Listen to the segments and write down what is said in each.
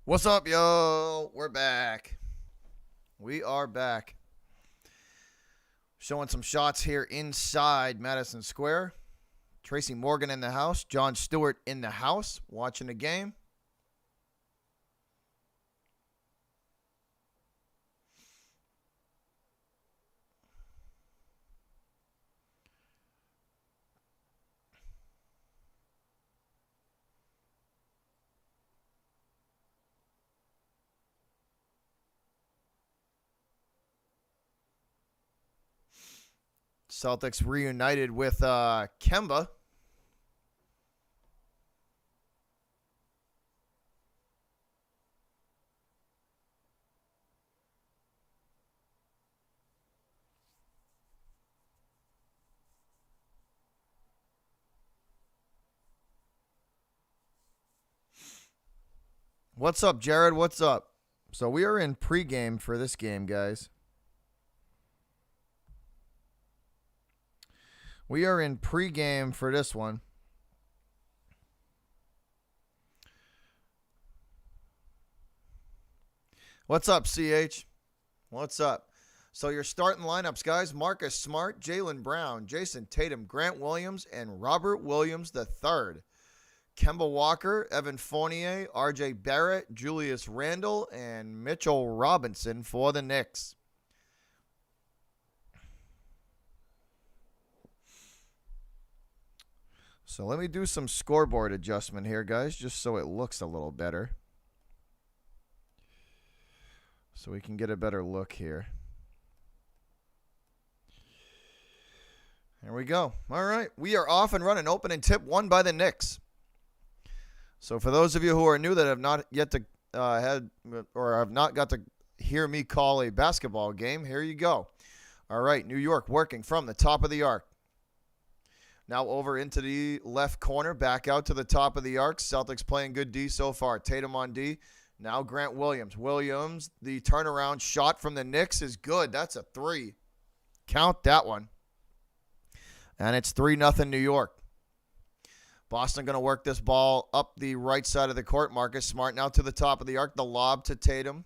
What's up, yo? We're back. We are back. Showing some shots here inside Madison Square. Tracy Morgan in the house. John Stewart in the house watching the game. Celtics reunited with Kemba. What's up, Jared? What's up? So we are in pregame for this game, guys. We are in pregame for this one. What's up, CH? What's up? So your starting lineups, guys: Marcus Smart, Jaylen Brown, Jason Tatum, Grant Williams, and Robert Williams III. Kemba Walker, Evan Fournier, RJ Barrett, Julius Randle, and Mitchell Robinson for the Knicks. So let me do some scoreboard adjustment here, guys, just so it looks a little better. So we can get a better look here. There we go. All right. We are off and running. Opening tip won by the Knicks. So for those of you who are new that have not yet to have not got to hear me call a basketball game, here you go. All right. New York working from the top of the arc. Now over into the left corner, back out to the top of the arc. Celtics playing good D so far. Tatum on D. Now Grant Williams. Williams, the turnaround shot from the Knicks is good. That's a 3. Count that one. And it's 3-0 New York. Boston going to work this ball up the right side of the court. Marcus Smart now to the top of the arc. The lob to Tatum.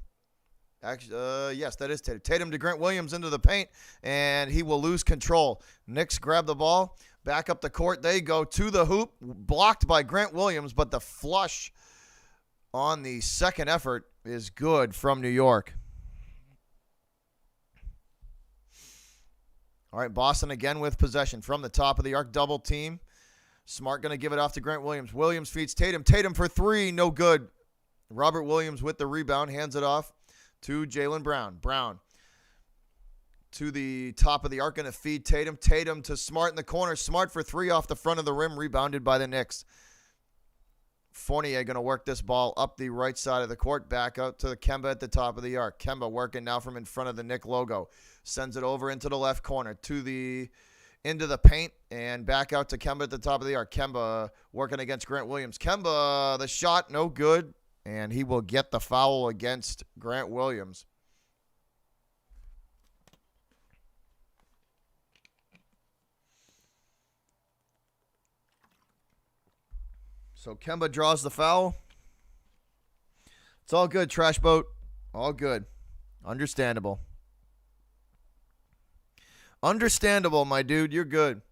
Actually, yes, that is Tatum. Tatum to Grant Williams into the paint, and he will lose control. Knicks grab the ball. Back up the court. They go to the hoop. Blocked by Grant Williams, but the flush on the second effort is good from New York. All right, Boston again with possession from the top of the arc. Double team. Smart going to give it off to Grant Williams. Williams feeds Tatum. Tatum for 3. No good. Robert Williams with the rebound. Hands it off to Jaylen Brown. Brown to the top of the arc. Going to feed Tatum. Tatum to Smart in the corner. Smart for 3 off the front of the rim. Rebounded by the Knicks. Fournier going to work this ball up the right side of the court. Back out to Kemba at the top of the arc. Kemba working now from in front of the Knick logo. Sends it over into the left corner into the paint and back out to Kemba at the top of the arc. Kemba working against Grant Williams. Kemba, the shot, no good. And he will get the foul against Grant Williams. So Kemba draws the foul. It's all good, Trash Boat. All good. Understandable. Understandable, my dude. You're good.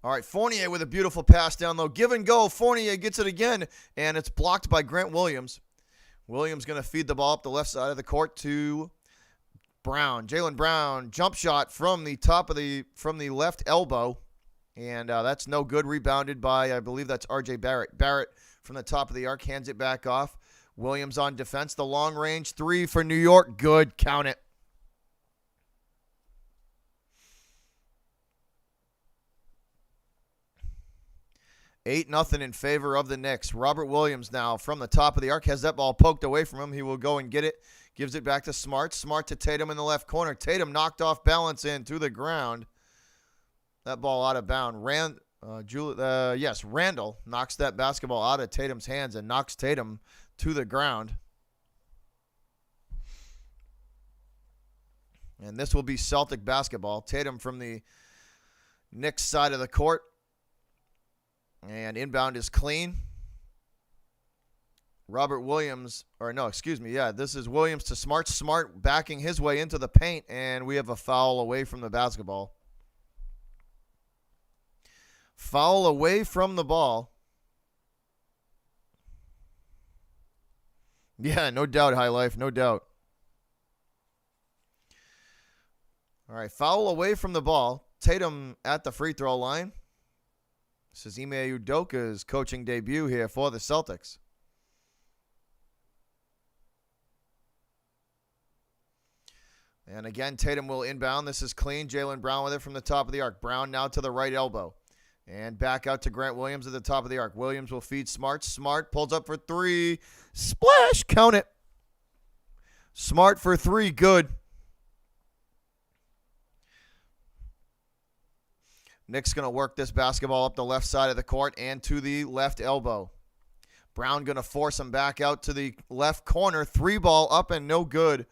All right, Fournier with a beautiful pass down low. Give and go. Fournier gets it again, and it's blocked by Grant Williams. Williams going to feed the ball up the left side of the court to Brown. Jaylen Brown, jump shot from the left elbow, and that's no good. Rebounded by, I believe that's RJ Barrett. Barrett from the top of the arc hands it back off. Williams on defense. The long range 3 for New York. Good. Count it. Eight nothing in favor of the Knicks. Robert Williams now from the top of the arc has that ball poked away from him. He will go and get it. Gives it back to Smart. Smart to Tatum in the left corner. Tatum knocked off balance into the ground. That ball out of bounds. Randle knocks that basketball out of Tatum's hands and knocks Tatum to the ground. And this will be Celtic basketball. Tatum from the Knicks side of the court. And inbound is clean. Robert Williams, or no, excuse me. Yeah, this is Williams to Smart. Smart backing his way into the paint, and we have a foul away from the basketball. Foul away from the ball. Yeah, no doubt, High Life, no doubt. All right, foul away from the ball. Tatum at the free throw line. This is Ime Udoka's coaching debut here for the Celtics. And again, Tatum will inbound. This is clean. Jaylen Brown with it from the top of the arc. Brown now to the right elbow. And back out to Grant Williams at the top of the arc. Williams will feed Smart. Smart pulls up for three. Splash. Count it. Smart for three. Good. Knicks going to work this basketball up the left side of the court and to the left elbow. Brown going to force him back out to the left corner. Three ball up and no good.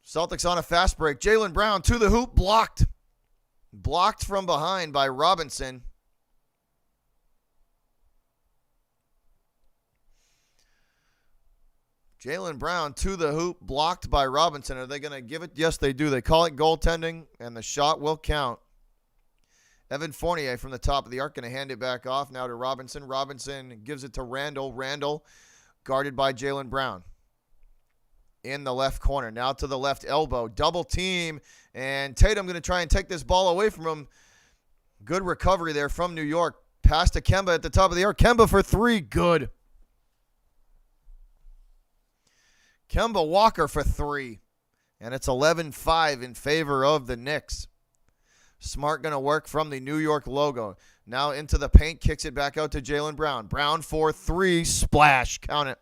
Celtics on a fast break. Jaylen Brown to the hoop. Blocked. Blocked from behind by Robinson. Jaylen Brown to the hoop. Blocked by Robinson. Are they going to give it? Yes, they do. They call it goaltending, and the shot will count. Evan Fournier from the top of the arc going to hand it back off now to Robinson. Robinson gives it to Randall. Randall guarded by Jaylen Brown. In the left corner. Now to the left elbow. Double team. And Tatum going to try and take this ball away from him. Good recovery there from New York. Pass to Kemba at the top of the arc. Kemba for three. Good. Kemba Walker for three. And it's 11-5 in favor of the Knicks. Smart going to work from the New York logo. Now into the paint. Kicks it back out to Jaylen Brown. Brown for three. Splash. Count it.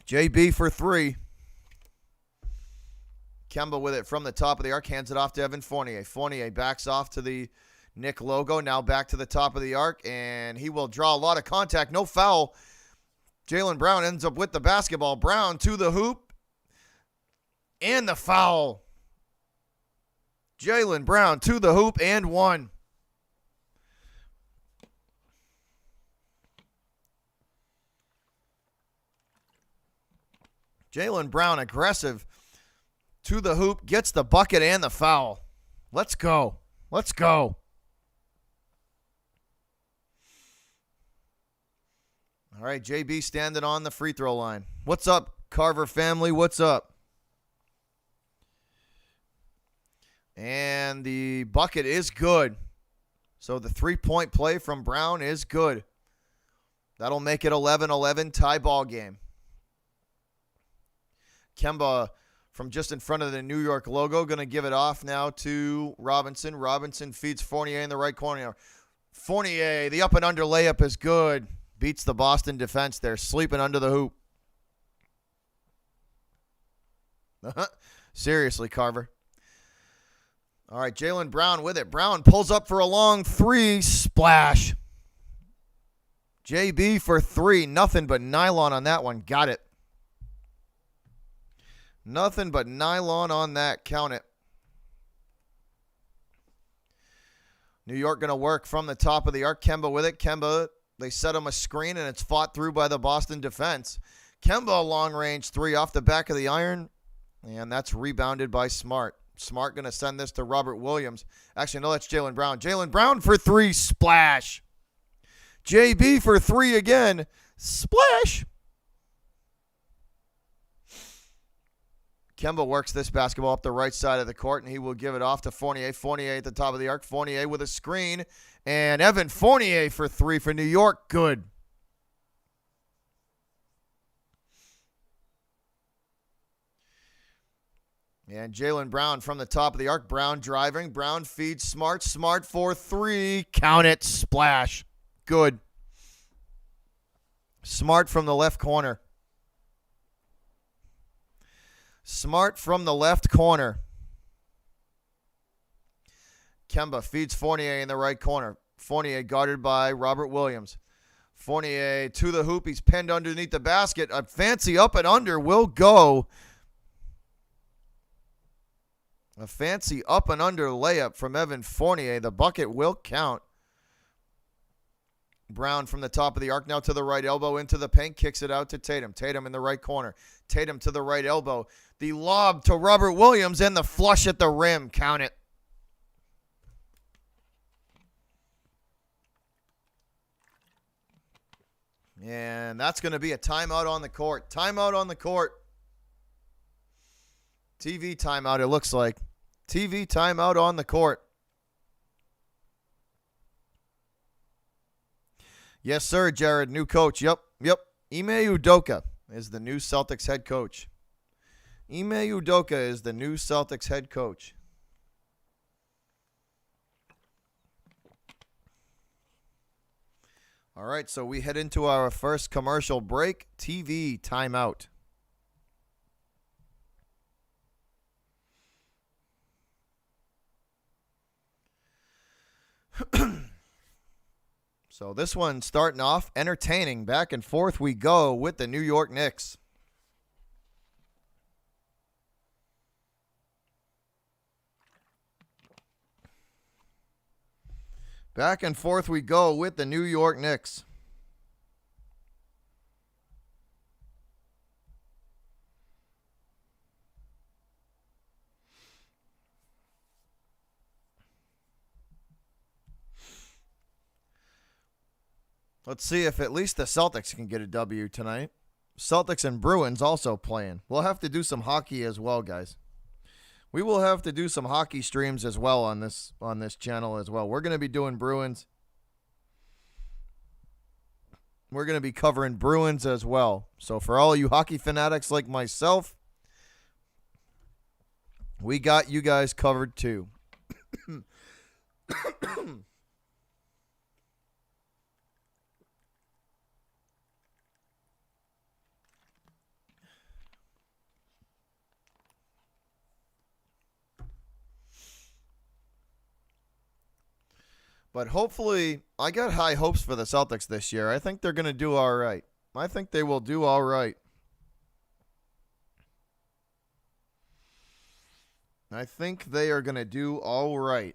JB for three. Kemba with it from the top of the arc. Hands it off to Evan Fournier. Fournier backs off to the Knick logo. Now back to the top of the arc. And he will draw a lot of contact. No foul. Jaylen Brown ends up with the basketball. Brown to the hoop. And the foul. Jaylen Brown to the hoop and one. Jaylen Brown aggressive to the hoop, gets the bucket and the foul. Let's go. Let's go. All right, JB standing on the free throw line. What's up, Carver family? What's up? And the bucket is good. So the three-point play from Brown is good. That'll make it 11-11 tie ball game. Kemba from just in front of the New York logo going to give it off now to Robinson. Robinson feeds Fournier in the right corner. Fournier, the up and under layup is good. Beats the Boston defense. They're sleeping under the hoop. Seriously, Carver. All right, Jaylen Brown with it. Brown pulls up for a long three. Splash. JB for three. Nothing but nylon on that one. Got it. Nothing but nylon on that. Count it. New York going to work from the top of the arc. Kemba with it. Kemba, they set him a screen, and it's fought through by the Boston defense. Kemba, long-range three off the back of the iron, and that's rebounded by Smart. Smart going to send this to Robert Williams. Actually, no, that's Jaylen Brown. Jaylen Brown for three. Splash. JB for three again. Splash. Kemba works this basketball up the right side of the court, and he will give it off to Fournier. Fournier at the top of the arc. Fournier with a screen. And Evan Fournier for three for New York. Good. And Jaylen Brown from the top of the arc. Brown driving. Brown feeds Smart. Smart for three. Count it. Splash. Good. Smart from the left corner. Smart from the left corner. Kemba feeds Fournier in the right corner. Fournier guarded by Robert Williams. Fournier to the hoop. He's pinned underneath the basket. A fancy up and under will go. A fancy up and under layup from Evan Fournier. The bucket will count. Brown from the top of the arc now to the right elbow into the paint, kicks it out to Tatum. Tatum in the right corner. Tatum to the right elbow. The lob to Robert Williams and the flush at the rim. Count it. And that's going to be a timeout on the court. Timeout on the court. TV timeout, it looks like. TV timeout on the court. Yes, sir, Jared. New coach. Yep. Ime Udoka is the new Celtics head coach. Ime Udoka is the new Celtics head coach. All right, so we head into our first commercial break. TV timeout. So this one starting off entertaining. Back and forth we go with the New York Knicks. Back and forth we go with the New York Knicks. Let's see if at least the Celtics can get a W tonight. Celtics and Bruins also playing. We'll have to do some hockey as well, guys. We will have to do some hockey streams as well on this channel as well. We're going to be doing Bruins. We're going to be covering Bruins as well. So for all you hockey fanatics like myself, we got you guys covered too. But hopefully, I got high hopes for the Celtics this year. I think they're going to do all right. I think they will do all right. I think they are going to do all right.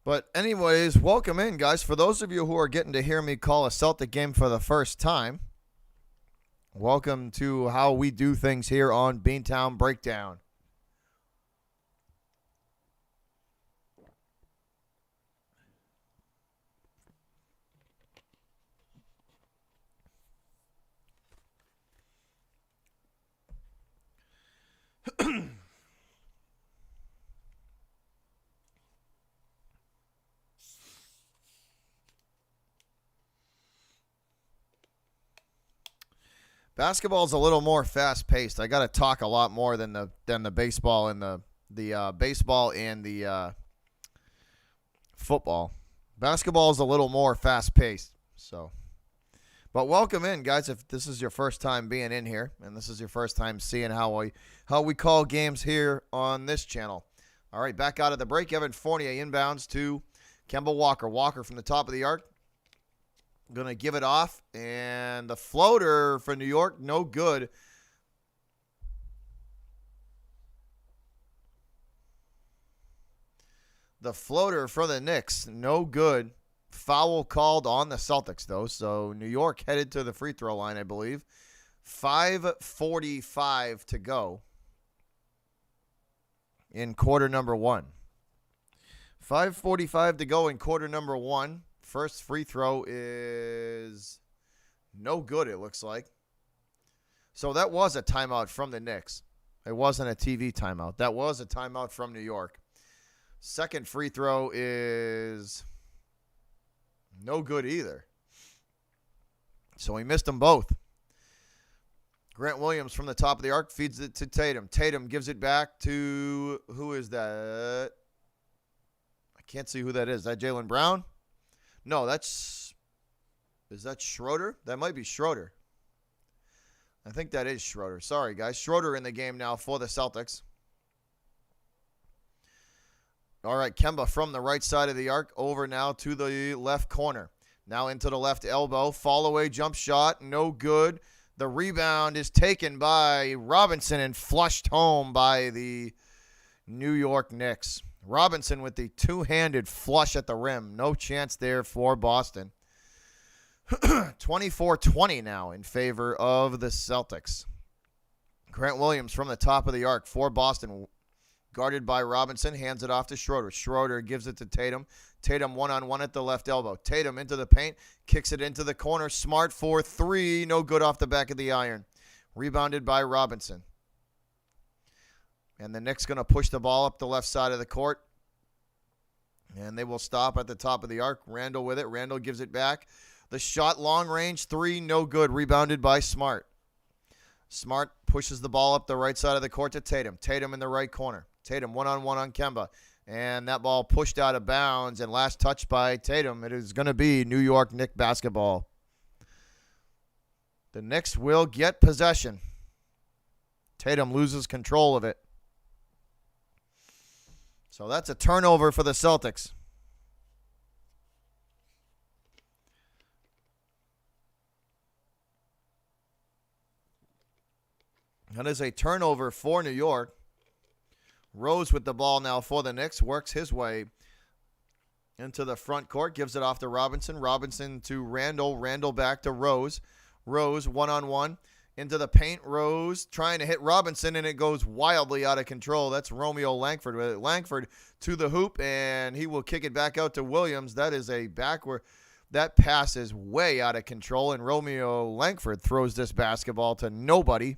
But anyways, welcome in, guys. For those of you who are getting to hear me call a Celtic game for the first time, welcome to how we do things here on Beantown Breakdown. Basketball is a little more fast-paced. I got to talk a lot more than the baseball and the baseball and the football. Basketball is a little more fast-paced. So, but welcome in, guys. If this is your first time being in here and this is your first time seeing how we call games here on this channel. All right, back out of the break. Evan Fournier inbounds to Kemba Walker. Walker from the top of the arc. Going to give it off, and the floater for New York, no good. The floater for the Knicks, no good. Foul called on the Celtics, though, so New York headed to the free throw line, I believe. 5:45 to go in quarter number one. 5:45 to go in quarter number one. First free throw is no good, it looks like. So that was a timeout from the Knicks. It wasn't a TV timeout. That was a timeout from New York. Second free throw is no good either. So he missed them both. Grant Williams from the top of the arc feeds it to Tatum. Tatum gives it back to, who is that? I can't see who that is. Is that Jaylen Brown? No, is that Schroeder? That might be Schroeder. I think that is Schroeder. Sorry, guys. Schroeder in the game now for the Celtics. All right, Kemba from the right side of the arc over now to the left corner. Now into the left elbow. Fall away jump shot. No good. The rebound is taken by Robinson and flushed home by the New York Knicks. Robinson with the two-handed flush at the rim. No chance there for Boston. 24-20 now in favor of the Celtics. Grant Williams from the top of the arc for Boston. Guarded by Robinson, hands it off to Schroeder. Schroeder gives it to Tatum. Tatum one-on-one at the left elbow. Tatum into the paint, kicks it into the corner. Smart for three, no good off the back of the iron. Rebounded by Robinson. And the Knicks going to push the ball up the left side of the court. And they will stop at the top of the arc. Randall with it. Randall gives it back. The shot, long range, three, no good. Rebounded by Smart. Smart pushes the ball up the right side of the court to Tatum. Tatum in the right corner. Tatum one-on-one on Kemba. And that ball pushed out of bounds and last touched by Tatum. It is going to be New York Knicks basketball. The Knicks will get possession. Tatum loses control of it. So that's a turnover for the Celtics. That is a turnover for New York. Rose with the ball now for the Knicks. Works his way into the front court. Gives it off to Robinson. Robinson to Randall. Randall back to Rose. Rose one-on-one into the paint. Rose trying to hit Robinson, and it goes wildly out of control. That's Romeo Langford with it. Langford to the hoop, and he will kick it back out to Williams. That is a backward. That pass is way out of control, and Romeo Langford throws this basketball to nobody.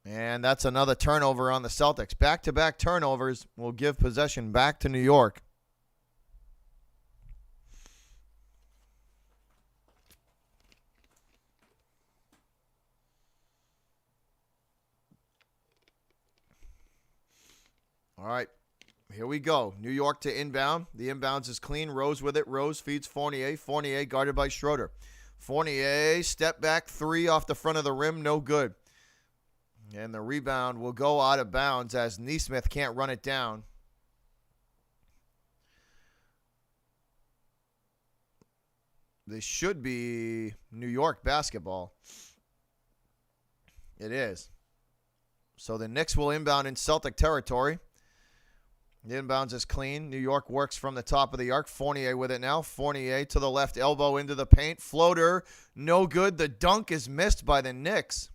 And that's another turnover on the Celtics. Back-to-back turnovers will give possession back to New York. All right, here we go. New York to inbound. The inbounds is clean. Rose with it. Rose feeds Fournier. Fournier guarded by Schroeder. Fournier, step back three off the front of the rim. No good. And the rebound will go out of bounds as Nesmith can't run it down. This should be New York basketball. It is. So the Knicks will inbound in Celtic territory. The inbounds is clean. New York works from the top of the arc. Fournier with it now. Fournier to the left elbow into the paint. Floater, no good. The dunk is missed by the Knicks.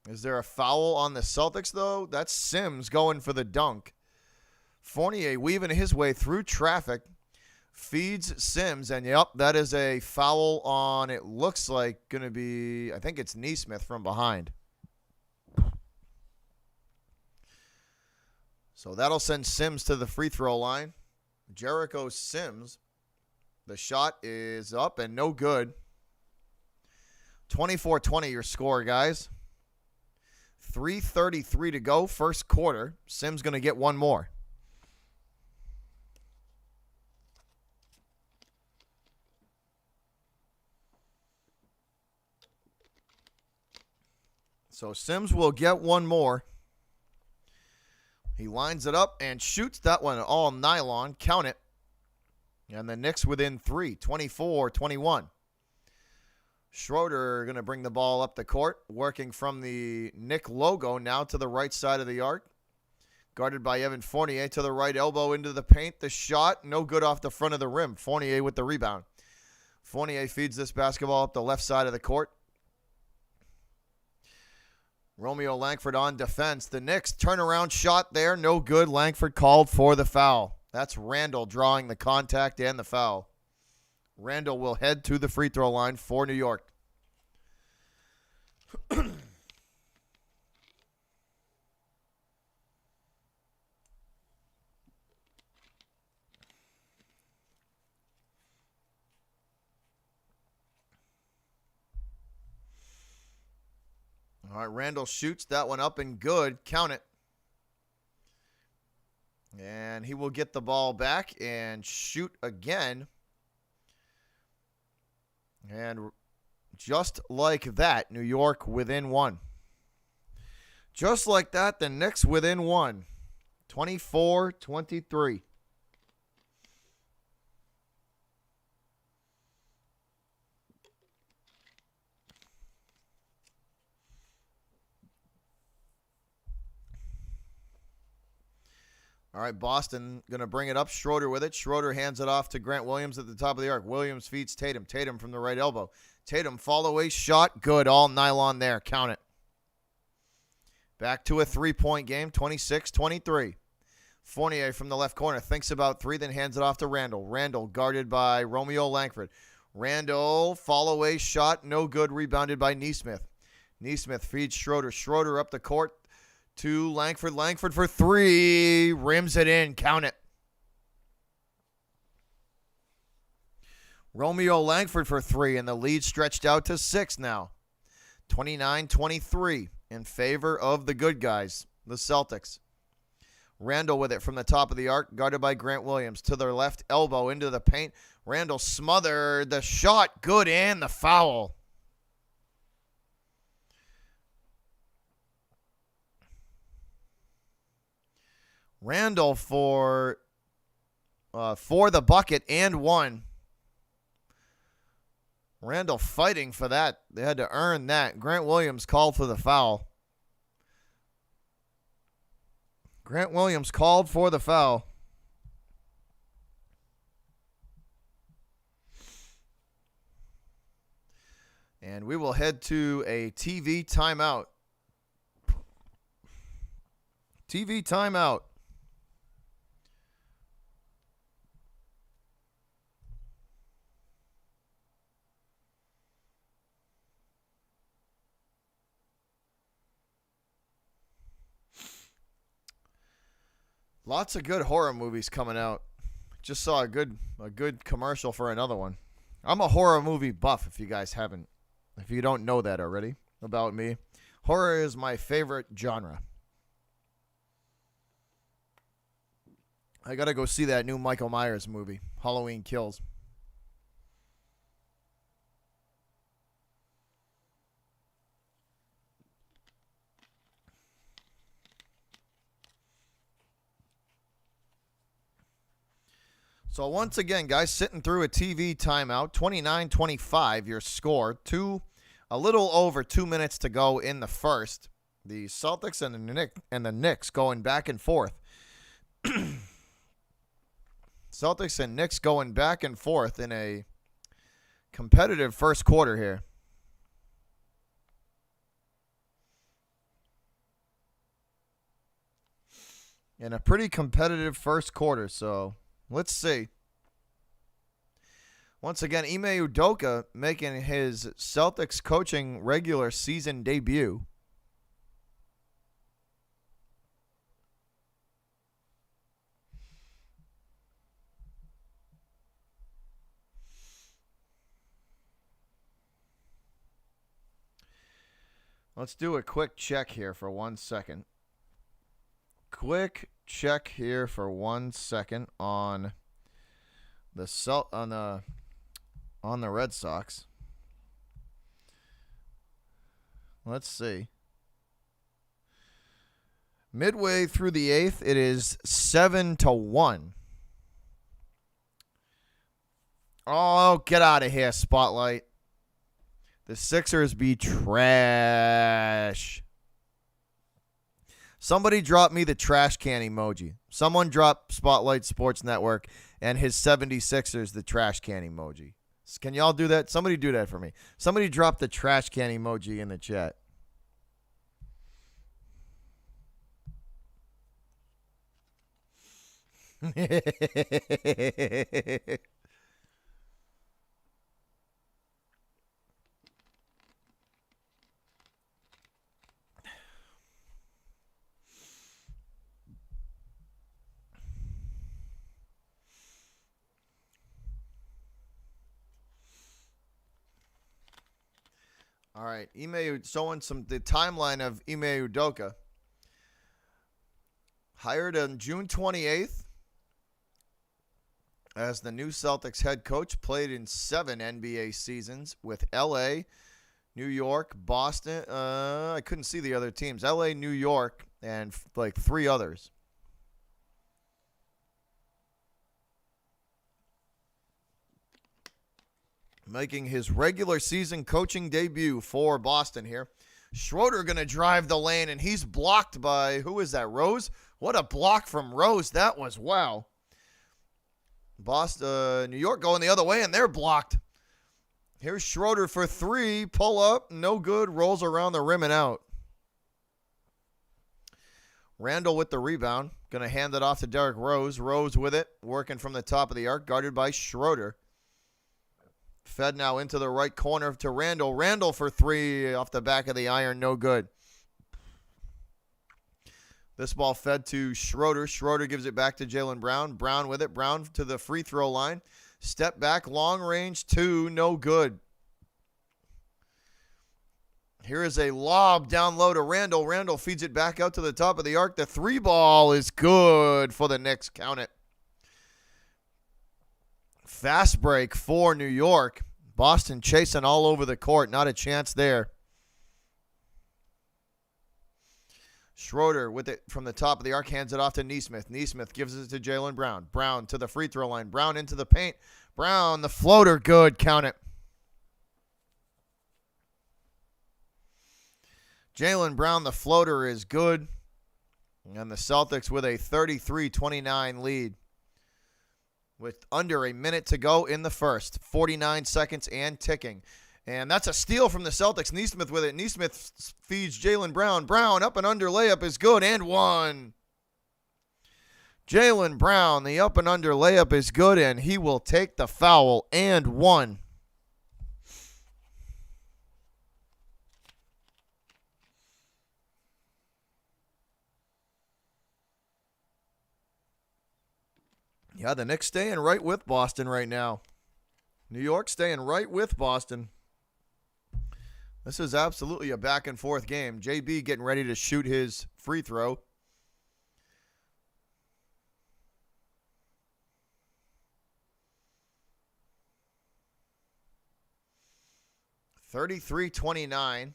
Is there a foul on the Celtics, though? That's Sims going for the dunk. Fournier weaving his way through traffic. Feeds Sims, and yep, that is a foul on, it looks like, going to be, I think it's Nesmith from behind. So that'll send Sims to the free throw line. Jericho Sims. The shot is up and no good. 24-20 your score, guys. 3:33 to go, first quarter. Sims going to get one more. So Sims will get one more. He lines it up and shoots that one all nylon. Count it. And the Knicks within three, 24-21. Schroeder going to bring the ball up the court, working from the Knick logo now to the right side of the arc. Guarded by Evan Fournier to the right elbow into the paint. The shot, no good off the front of the rim. Fournier with the rebound. Fournier feeds this basketball up the left side of the court. Romeo Langford on defense. The Knicks turnaround shot there, no good. Langford called for the foul. That's Randall drawing the contact and the foul. Randall will head to the free throw line for New York. All right, Randall shoots that one up and good. Count it. And he will get the ball back and shoot again. And just like that, New York within one. Just like that, the Knicks within one. 24-23. All right, Boston going to bring it up. Schroeder with it. Schroeder hands it off to Grant Williams at the top of the arc. Williams feeds Tatum. Tatum from the right elbow. Tatum fall away shot. Good. All nylon there. Count it. Back to a three-point game. 26-23. Fournier from the left corner thinks about three, then hands it off to Randall. Randall guarded by Romeo Langford. Randall fall away shot. No good. Rebounded by Nesmith. Nesmith feeds Schroeder. Schroeder up the court to Langford. Langford for three. Rims it in. Count it. Romeo Langford for three, and the lead stretched out to 6 now. 29-23 in favor of the good guys, the Celtics. Randall with it from the top of the arc, guarded by Grant Williams. To their left elbow into the paint. Randall smothered the shot. Good, and the foul. Randall for the bucket and one. Randall fighting for that. They had to earn that. Grant Williams called for the foul. Grant Williams called for the foul. And we will head to a TV timeout. TV timeout. Lots of good horror movies coming out. Just saw a good commercial for another one. I'm a horror movie buff if you don't know that already about me. Horror is my favorite genre. I got to go see that new Michael Myers movie, Halloween Kills. So once again, guys, sitting through a TV timeout, 29-25, your score. A little over 2 minutes to go in the first. The Celtics and the Knicks going back and forth. Celtics and Knicks going back and forth in a competitive first quarter here. In a pretty competitive first quarter, so let's see. Once again, Ime Udoka making his Celtics coaching regular season debut. Let's do a quick check here for 1 second. Quick check here for 1 second on the Red Sox. Let's see. Midway through the 8th, it is 7-1. Oh, get out of here, Spotlight. The Sixers be trash. Somebody drop me the trash can emoji. Someone drop Spotlight Sports Network and his 76ers the trash can emoji. Can y'all do that? Somebody do that for me. Somebody drop the trash can emoji in the chat. All right, showing the timeline of Ime Udoka. Hired on June 28th. as the new Celtics head coach, played in 7 NBA seasons with L.A., New York, Boston. I couldn't see the other teams. L.A., New York, and like 3 others. Making his regular season coaching debut for Boston here. Schroeder going to drive the lane, and he's blocked by, who is that, Rose? What a block from Rose. That was, wow. Boston, New York going the other way, and they're blocked. Here's Schroeder for 3. Pull up. No good. Rolls around the rim and out. Randall with the rebound. Going to hand it off to Derrick Rose. Rose with it. Working from the top of the arc. Guarded by Schroeder. Fed now into the right corner to Randall. Randall for 3 off the back of the iron. No good. This ball fed to Schroeder. Schroeder gives it back to Jaylen Brown. Brown with it. Brown to the free throw line. Step back, long range, 2, no good. Here is a lob down low to Randall. Randall feeds it back out to the top of the arc. The 3 ball is good for the Knicks. Count it. Fast break for New York. Boston chasing all over the court. Not a chance there. Schroeder with it from the top of the arc, hands it off to Nesmith. Nesmith gives it to Jaylen Brown. Brown to the free throw line. Brown into the paint. Brown, the floater, good. Count it. Jaylen Brown, the floater is good. And the Celtics with a 33-29 lead. With under a minute to go in the first. 49 seconds and ticking. And that's a steal from the Celtics. Nesmith with it. Nesmith feeds Jaylen Brown. Brown up and under layup is good and 1. Jaylen Brown, the up and under layup is good, and he will take the foul and 1. Yeah, the Knicks staying right with Boston right now. New York staying right with Boston. This is absolutely a back and forth game. JB getting ready to shoot his free throw. (33-29).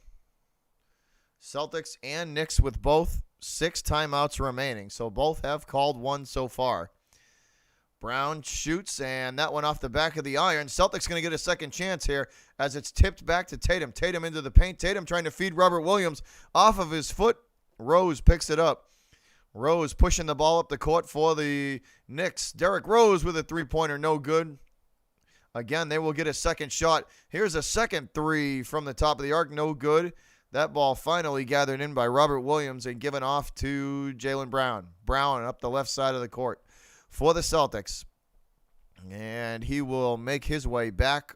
Celtics and Knicks with both 6 timeouts remaining. So both have called one so far. Brown shoots, and that one off the back of the iron. Celtics going to get a second chance here as it's tipped back to Tatum. Tatum into the paint. Tatum trying to feed Robert Williams off of his foot. Rose picks it up. Rose pushing the ball up the court for the Knicks. Derrick Rose with a 3-pointer, no good. Again, they will get a second shot. Here's a second 3 from the top of the arc, no good. That ball finally gathered in by Robert Williams and given off to Jaylen Brown. Brown up the left side of the court for the Celtics. And he will make his way back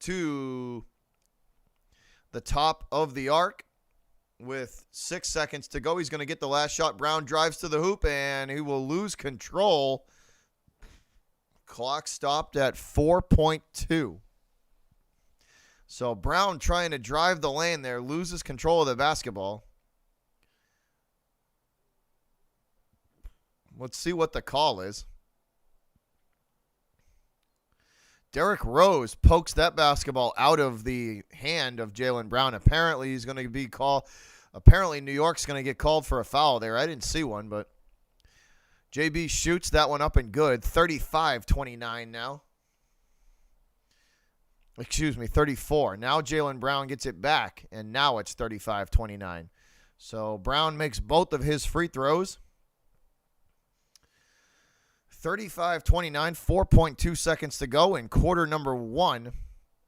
to the top of the arc with 6 seconds to go. He's going to get the last shot. Brown drives to the hoop, and he will lose control. Clock stopped at 4.2. So Brown trying to drive the lane there, loses control of the basketball. Let's see what the call is. Derrick Rose pokes that basketball out of the hand of Jaylen Brown. Apparently he's going to be called. Apparently New York's going to get called for a foul there. I didn't see one, but JB shoots that one up and good. 35-29 now. Excuse me, 34. Now Jaylen Brown gets it back, and now it's 35-29. So Brown makes both of his free throws. 35-29, 4.2 seconds to go in quarter number 1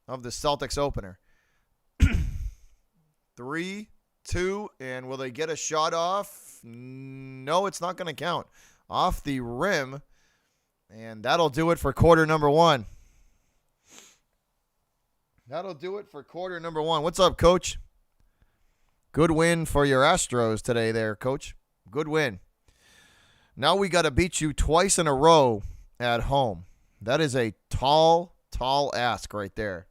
of the Celtics opener. 3, 2, and will they get a shot off? No, it's not going to count. Off the rim, and that'll do it for quarter number 1. That'll do it for quarter number 1. What's up, Coach? Good win for your Astros today there, Coach. Good win. Now we got to beat you twice in a row at home. That is a tall ask right there.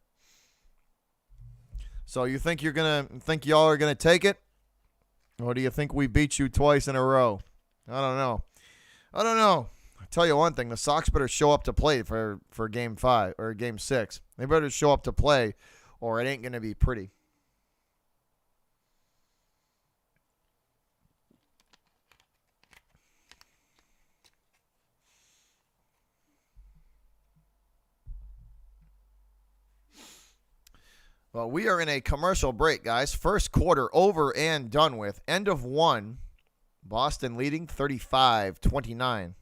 So you think y'all are gonna take it? Or do you think we beat you twice in a row? I don't know. tell you one thing, the Sox better show up to play for Game 5 or Game 6. They better show up to play or it ain't going to be pretty. Well, we are in a commercial break, guys. First quarter over and done with. End of 1. Boston leading 35-29.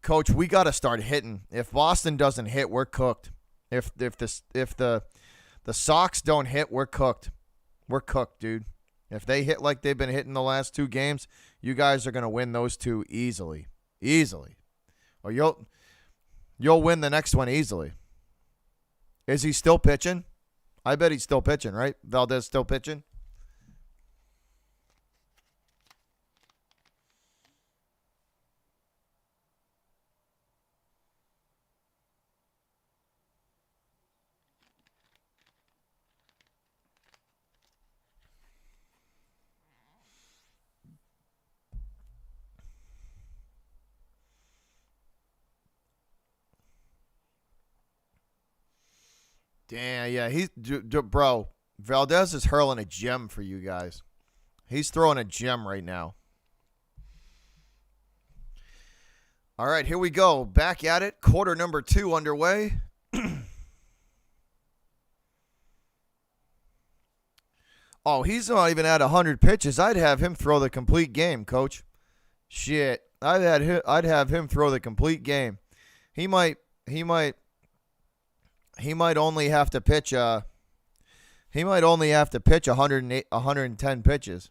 Coach, we got to start hitting. If Boston doesn't hit, we're cooked. If the Sox don't hit, we're cooked. We're cooked, dude. If they hit like they've been hitting the last 2 games, you guys are going to win those 2 easily. Easily. Or you'll win the next one easily. Is he still pitching? I bet he's still pitching, right? Valdez still pitching? Damn, yeah, bro, Valdez is hurling a gem for you guys. He's throwing a gem right now. All right, here we go. Back at it. Quarter number 2 underway. Oh, he's not even at 100 pitches. I'd have him throw the complete game, Coach. Shit, I'd have him throw the complete game. He might only have to pitch 110 pitches.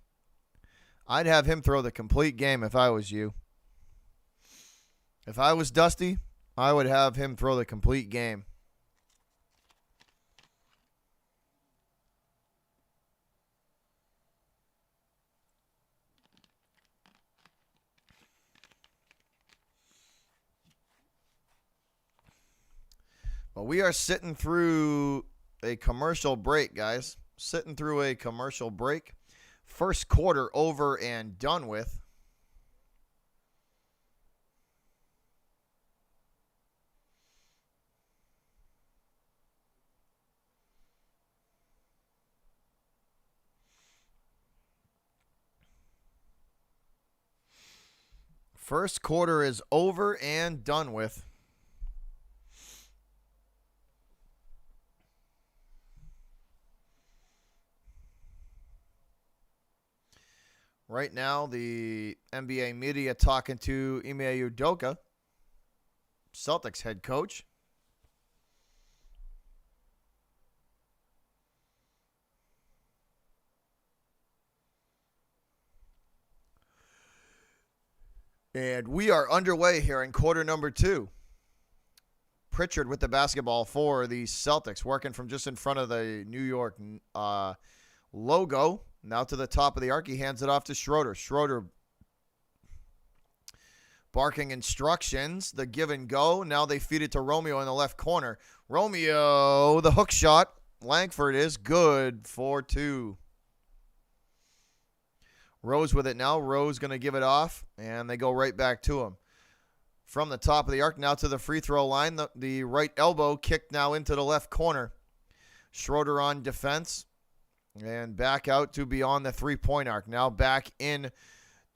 I'd have him throw the complete game if I was you. If I was Dusty, I would have him throw the complete game. Well, we are sitting through a commercial break, guys. Sitting through a commercial break. First quarter over and done with. First quarter is over and done with. Right now, the NBA media talking to Ime Udoka, Celtics head coach. And we are underway here in quarter number 2. Pritchard with the basketball for the Celtics, working from just in front of the New York logo. Now to the top of the arc, he hands it off to Schroeder. Schroeder barking instructions, the give and go. Now they feed it to Romeo in the left corner. Romeo, the hook shot. Langford is good for 2. Rose with it now. Rose going to give it off, and they go right back to him. From the top of the arc now to the free throw line. The right elbow kicked now into the left corner. Schroeder on defense. And back out to beyond the three-point arc. Now back in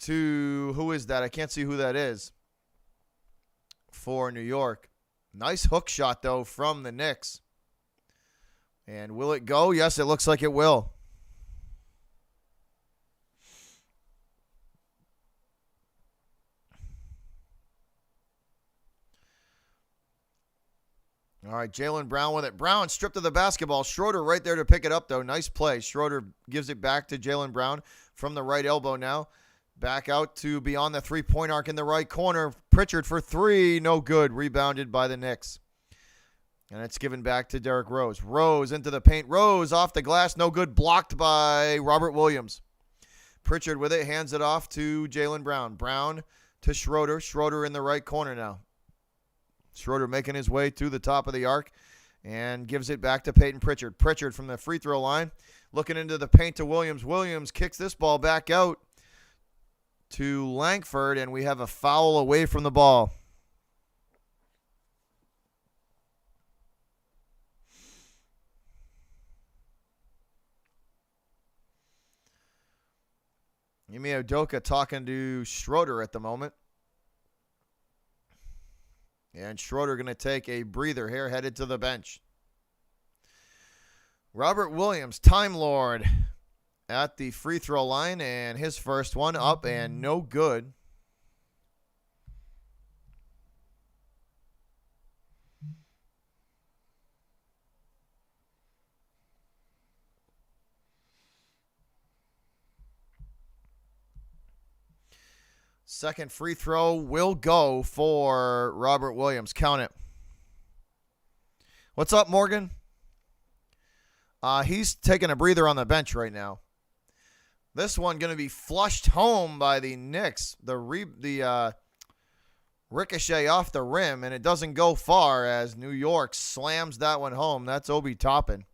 to, who is that? I can't see who that is for New York. Nice hook shot, though, from the Knicks. And will it go? Yes, it looks like it will. All right, Jaylen Brown with it. Brown stripped of the basketball. Schroeder right there to pick it up, though. Nice play. Schroeder gives it back to Jaylen Brown from the right elbow now. Back out to beyond the three-point arc in the right corner. Pritchard for 3. No good. Rebounded by the Knicks. And it's given back to Derrick Rose. Rose into the paint. Rose off the glass. No good. Blocked by Robert Williams. Pritchard with it. Hands it off to Jaylen Brown. Brown to Schroeder. Schroeder in the right corner now. Schroeder making his way to the top of the arc and gives it back to Peyton Pritchard. Pritchard from the free throw line looking into the paint to Williams. Williams kicks this ball back out to Langford, and we have a foul away from the ball. Ime Udoka talking to Schroeder at the moment. And Schroeder going to take a breather here, headed to the bench. Robert Williams, Time Lord, at the free throw line, and his first one up and no good. Second free throw will go for Robert Williams. Count it. What's up, Morgan? He's taking a breather on the bench right now. This one going to be flushed home by the Knicks. The ricochet off the rim, and it doesn't go far as New York slams that one home. That's Obi Toppin.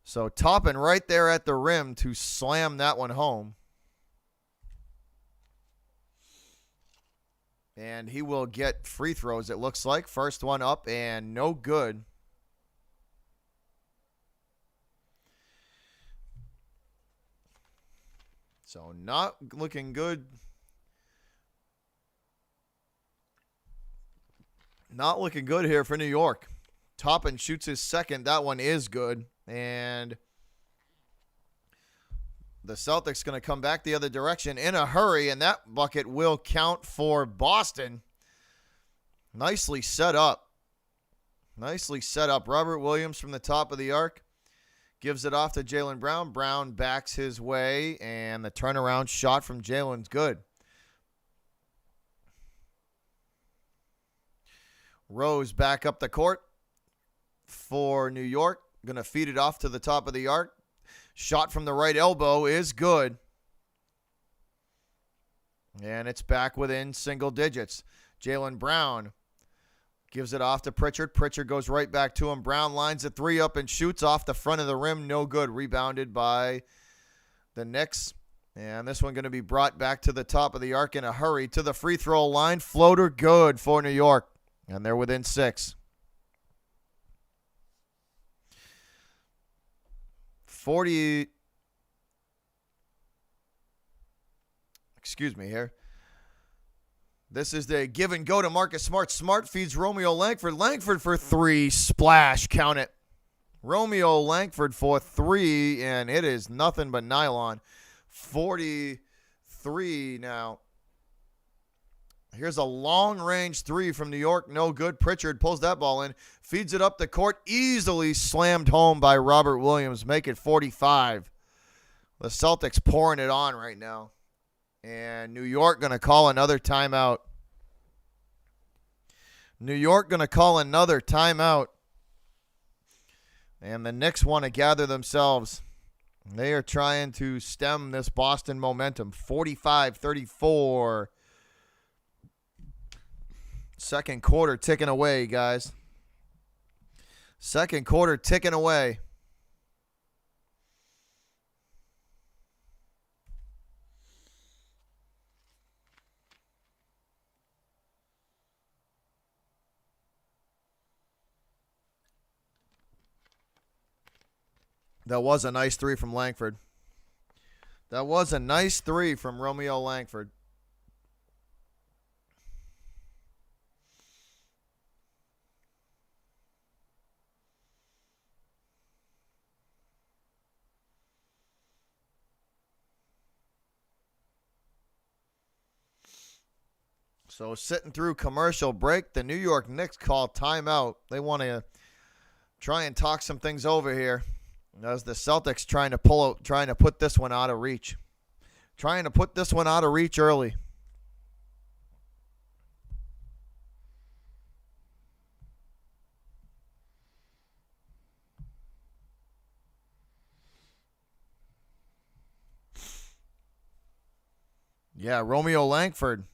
So Toppin right there at the rim to slam that one home. And he will get free throws, it looks like. First one up and no good. So not looking good. Not looking good here for New York. Toppin shoots his second. That one is good. And the Celtics going to come back the other direction in a hurry, and that bucket will count for Boston. Nicely set up. Nicely set up. Robert Williams from the top of the arc gives it off to Jaylen Brown. Brown backs his way, and the turnaround shot from Jaylen's good. Rose back up the court for New York. Going to feed it off to the top of the arc. Shot from the right elbow is good. And it's back within single digits. Jaylen Brown gives it off to Pritchard. Pritchard goes right back to him. Brown lines a three up and shoots off the front of the rim. No good. Rebounded by the Knicks. And this one going to be brought back to the top of the arc in a hurry to the free throw line. Floater good for New York. And they're within 6. 40. Excuse me here. This is the give and go to Marcus Smart. Smart feeds Romeo Langford. Langford for 3. Splash. Count it. Romeo Langford for 3, and it is nothing but nylon. 43 now. Here's a long-range 3 from New York. No good. Pritchard pulls that ball in. Feeds it up the court. Easily slammed home by Robert Williams. Make it 45. The Celtics pouring it on right now. And New York going to call another timeout. New York going to call another timeout. And the Knicks want to gather themselves. They are trying to stem this Boston momentum. 45-34. Second quarter ticking away, guys. Second quarter ticking away. That was a nice 3 from Langford. That was a nice 3 from Romeo Langford. So sitting through commercial break, the New York Knicks call timeout. They want to try and talk some things over here. As the Celtics trying to put this one out of reach. Trying to put this one out of reach early. Yeah, Romeo Langford.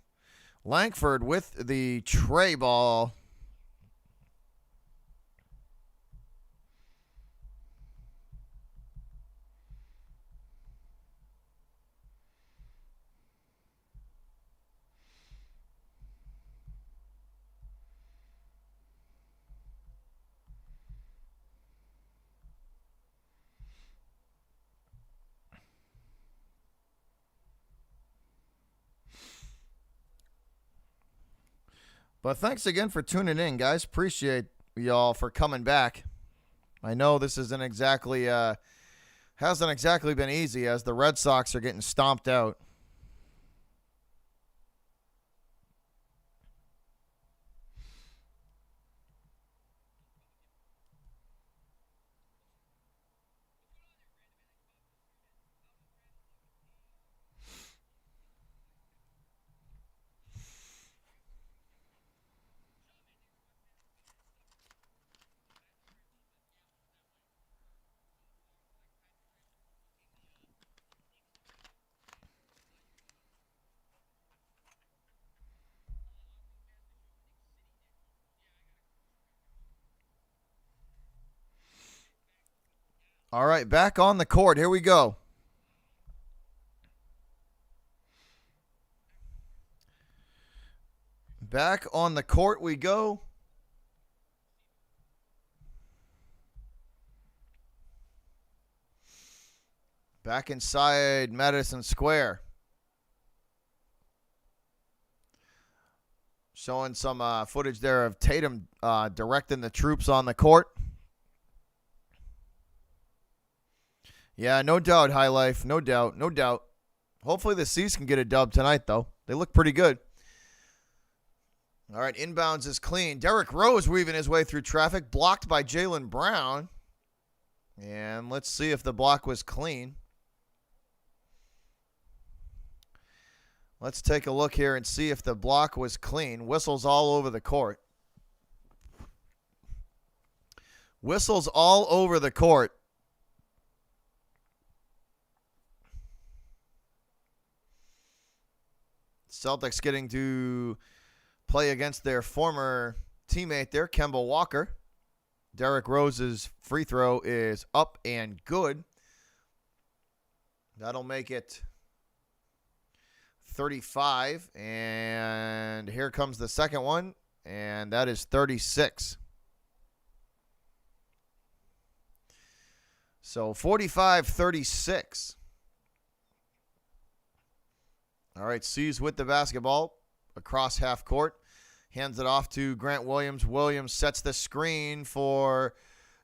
Langford with the tray ball. But thanks again for tuning in, guys. Appreciate y'all for coming back. I know this isn't exactly hasn't exactly been easy as the Red Sox are getting stomped out. All right, back on the court. Here we go. Back on the court we go. Back inside Madison Square. Showing some footage there of Tatum directing the troops on the court. Yeah, no doubt, High Life. No doubt, no doubt. Hopefully the C's can get a dub tonight, though. They look pretty good. All right, inbounds is clean. Derrick Rose weaving his way through traffic, blocked by Jaylen Brown. And let's see if the block was clean. Let's take a look here and see if the block was clean. Whistles all over the court. Whistles all over the court. Celtics getting to play against their former teammate there, Kemba Walker. Derrick Rose's free throw is up and good. That'll make it 35. And here comes the second one, and that is 36. So 45-36. All right, C's with the basketball across half court. Hands it off to Grant Williams. Williams sets the screen for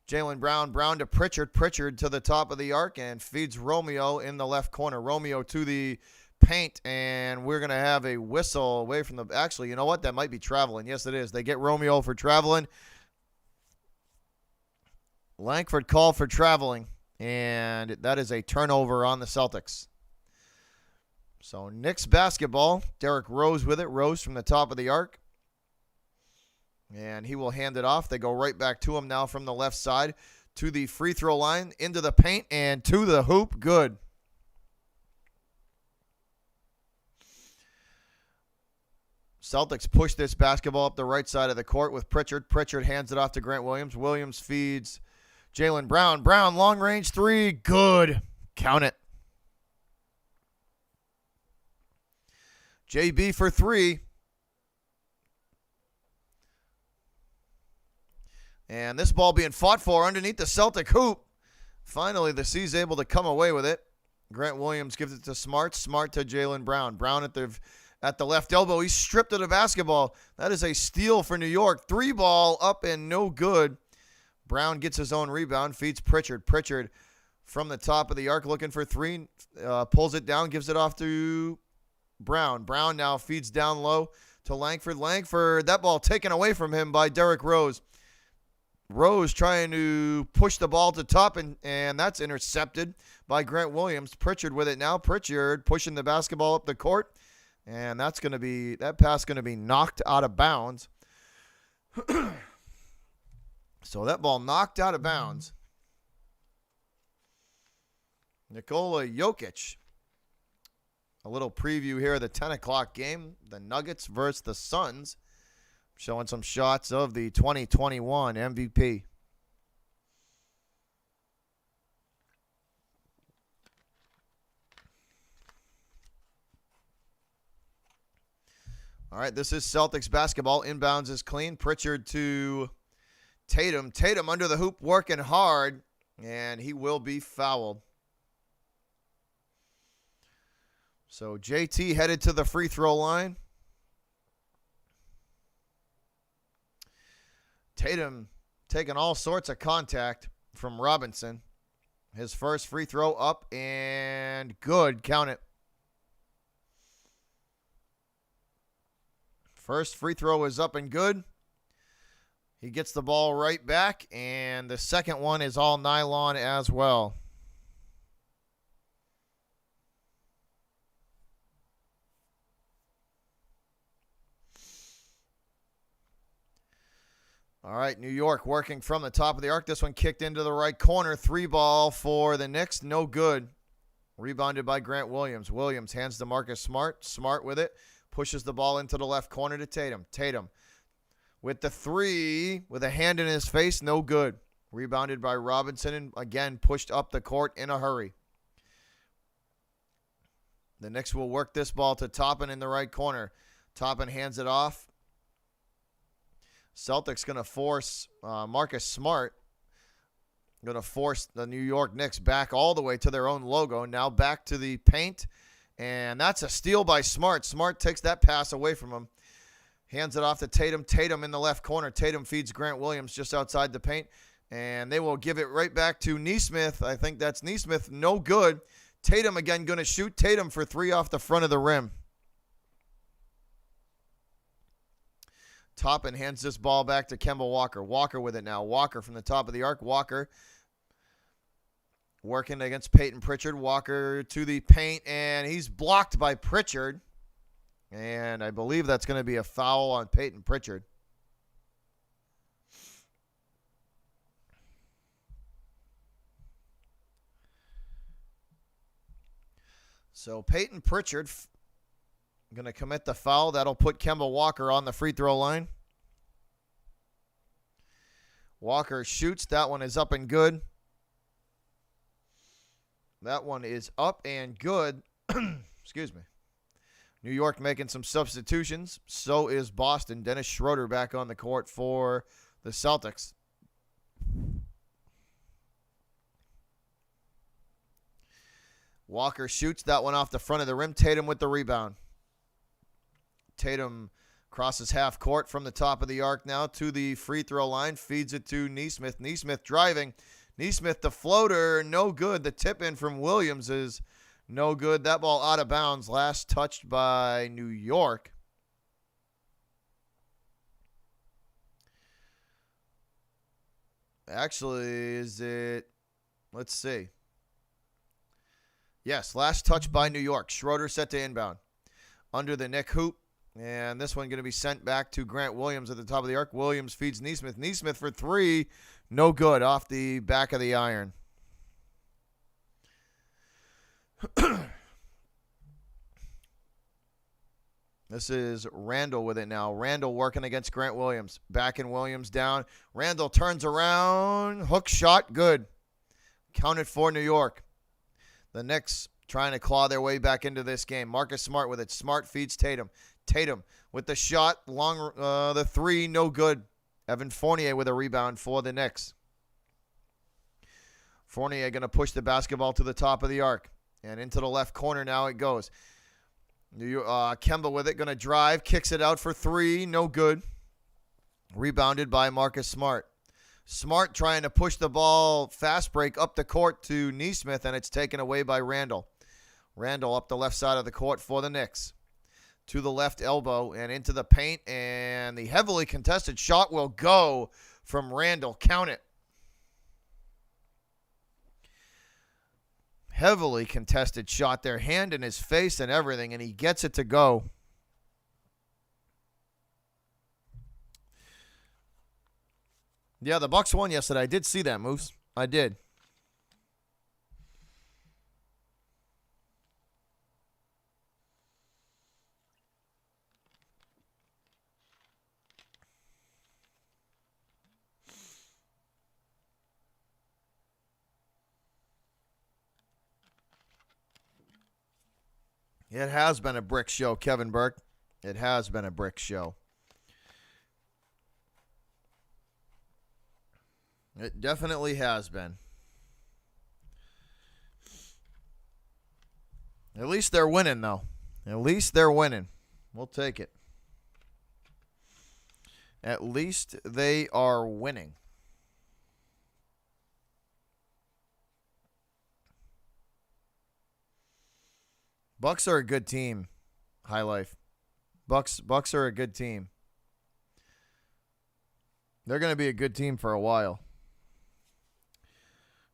Jaylen Brown. Brown to Pritchard. Pritchard to the top of the arc and feeds Romeo in the left corner. Romeo to the paint, and we're going to have a whistle away from the... Actually, you know what? That might be traveling. Yes, it is. They get Romeo for traveling. Langford called for traveling, and that is a turnover on the Celtics. So Knicks basketball. Derrick Rose with it. Rose from the top of the arc. And he will hand it off. They go right back to him now from the left side to the free throw line, into the paint, and to the hoop. Good. Celtics push this basketball up the right side of the court with Pritchard. Pritchard hands it off to Grant Williams. Williams feeds Jaylen Brown. Brown, long range three. Good. Count it. JB for three. And this ball being fought for underneath the Celtic hoop. Finally, the C's able to come away with it. Grant Williams gives it to Smart. Smart to Jaylen Brown. Brown at the left elbow. He's stripped of the basketball. That is a steal for New York. Three ball up and no good. Brown gets his own rebound. Feeds Pritchard. Pritchard from the top of the arc looking for three. Pulls it down. Gives it off to Brown. Brown now feeds down low to Langford. Langford, that ball taken away from him by Derrick Rose. Rose trying to push the ball to top, and that's intercepted by Grant Williams. Pritchard with it now. Pritchard pushing the basketball up the court, and that pass going to be knocked out of bounds. So that ball knocked out of bounds. Nikola Jokic. A little preview here of the 10 o'clock game. The Nuggets versus the Suns. Showing some shots of the 2021 MVP. All right, this is Celtics basketball. Inbounds is clean. Pritchard to Tatum. Tatum under the hoop working hard, and he will be fouled. So JT headed to the free throw line. Tatum taking all sorts of contact from Robinson. His first free throw up and good. Count it. First free throw is up and good. He gets the ball right back, and the second one is all nylon as well. All right, New York working from the top of the arc. This one kicked into the right corner. 3-ball for the Knicks. No good. Rebounded by Grant Williams. Williams hands to Marcus Smart. Smart with it. Pushes the ball into the left corner to Tatum. Tatum with the 3 with a hand in his face. No good. Rebounded by Robinson and again pushed up the court in a hurry. The Knicks will work this ball to Toppin in the right corner. Toppin hands it off. Celtics going to force Marcus Smart. Going to force the New York Knicks back all the way to their own logo. Now back to the paint. And that's a steal by Smart. Smart takes that pass away from him. Hands it off to Tatum. Tatum in the left corner. Tatum feeds Grant Williams just outside the paint. And they will give it right back to Nesmith. I think that's Nesmith. No good. Tatum again going to shoot. Tatum for 3 off the front of the rim. Toppin hands this ball back to Kemba Walker. Walker with it now. Walker from the top of the arc. Walker working against Peyton Pritchard. Walker to the paint, and he's blocked by Pritchard. And I believe that's going to be a foul on Peyton Pritchard. So Peyton Pritchard going to commit the foul. That'll put Kemba Walker on the free throw line. Walker shoots. That one is up and good. That one is up and good. Excuse me. New York making some substitutions. So is Boston. Dennis Schroeder back on the court for the Celtics. Walker shoots that one off the front of the rim. Tatum with the rebound. Tatum crosses half court from the top of the arc now to the free throw line. Feeds it to Nesmith. Nesmith driving. Nesmith, the floater, no good. The tip in from Williams is no good. That ball out of bounds. Last touched by New York. Actually, is it? Let's see. Yes, last touch by New York. Schroeder set to inbound. Under the Knick hoop. And this one going to be sent back to Grant Williams at the top of the arc. Williams feeds Nesmith. Nesmith for 3. No good. Off the back of the iron. This is Randall with it now. Randall working against Grant Williams. Backing Williams down. Randall turns around. Hook shot. Good. Counted for New York. The Knicks trying to claw their way back into this game. Marcus Smart with it. Smart feeds Tatum. Tatum with the shot. Long, the 3, no good. Evan Fournier with a rebound for the Knicks. Fournier going to push the basketball to the top of the arc. And into the left corner now it goes. Kemba with it. Going to drive. Kicks it out for 3. No good. Rebounded by Marcus Smart. Smart trying to push the ball fast break up the court to Nesmith, and it's taken away by Randall. Randall up the left side of the court for the Knicks. To the left elbow and into the paint, and the heavily contested shot will go from Randall. Count it. Heavily contested shot there. Hand in his face and everything, and he gets it to go. Yeah, the Bucks won yesterday. I did see that, Moose. I did. It has been a brick show, Kevin Burke. It has been a brick show. It definitely has been. At least they're winning, though. At least they're winning. We'll take it. At least they are winning. Bucks are a good team. High Life. Bucks are a good team. They're going to be a good team for a while.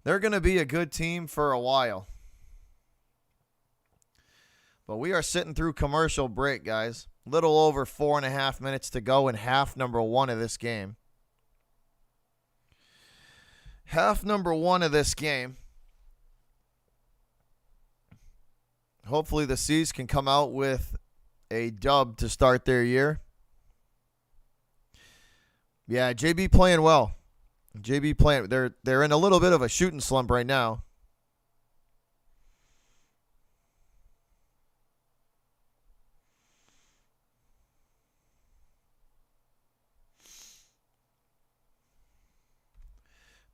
They're going to be a good team for a while. But we are sitting through commercial break, guys. Little over 4.5 minutes to go in half number 1 of this game. Half number 1 of this game. Hopefully the C's can come out with a dub to start their year. Yeah, JB playing well. JB playing. They're in a little bit of a shooting slump right now.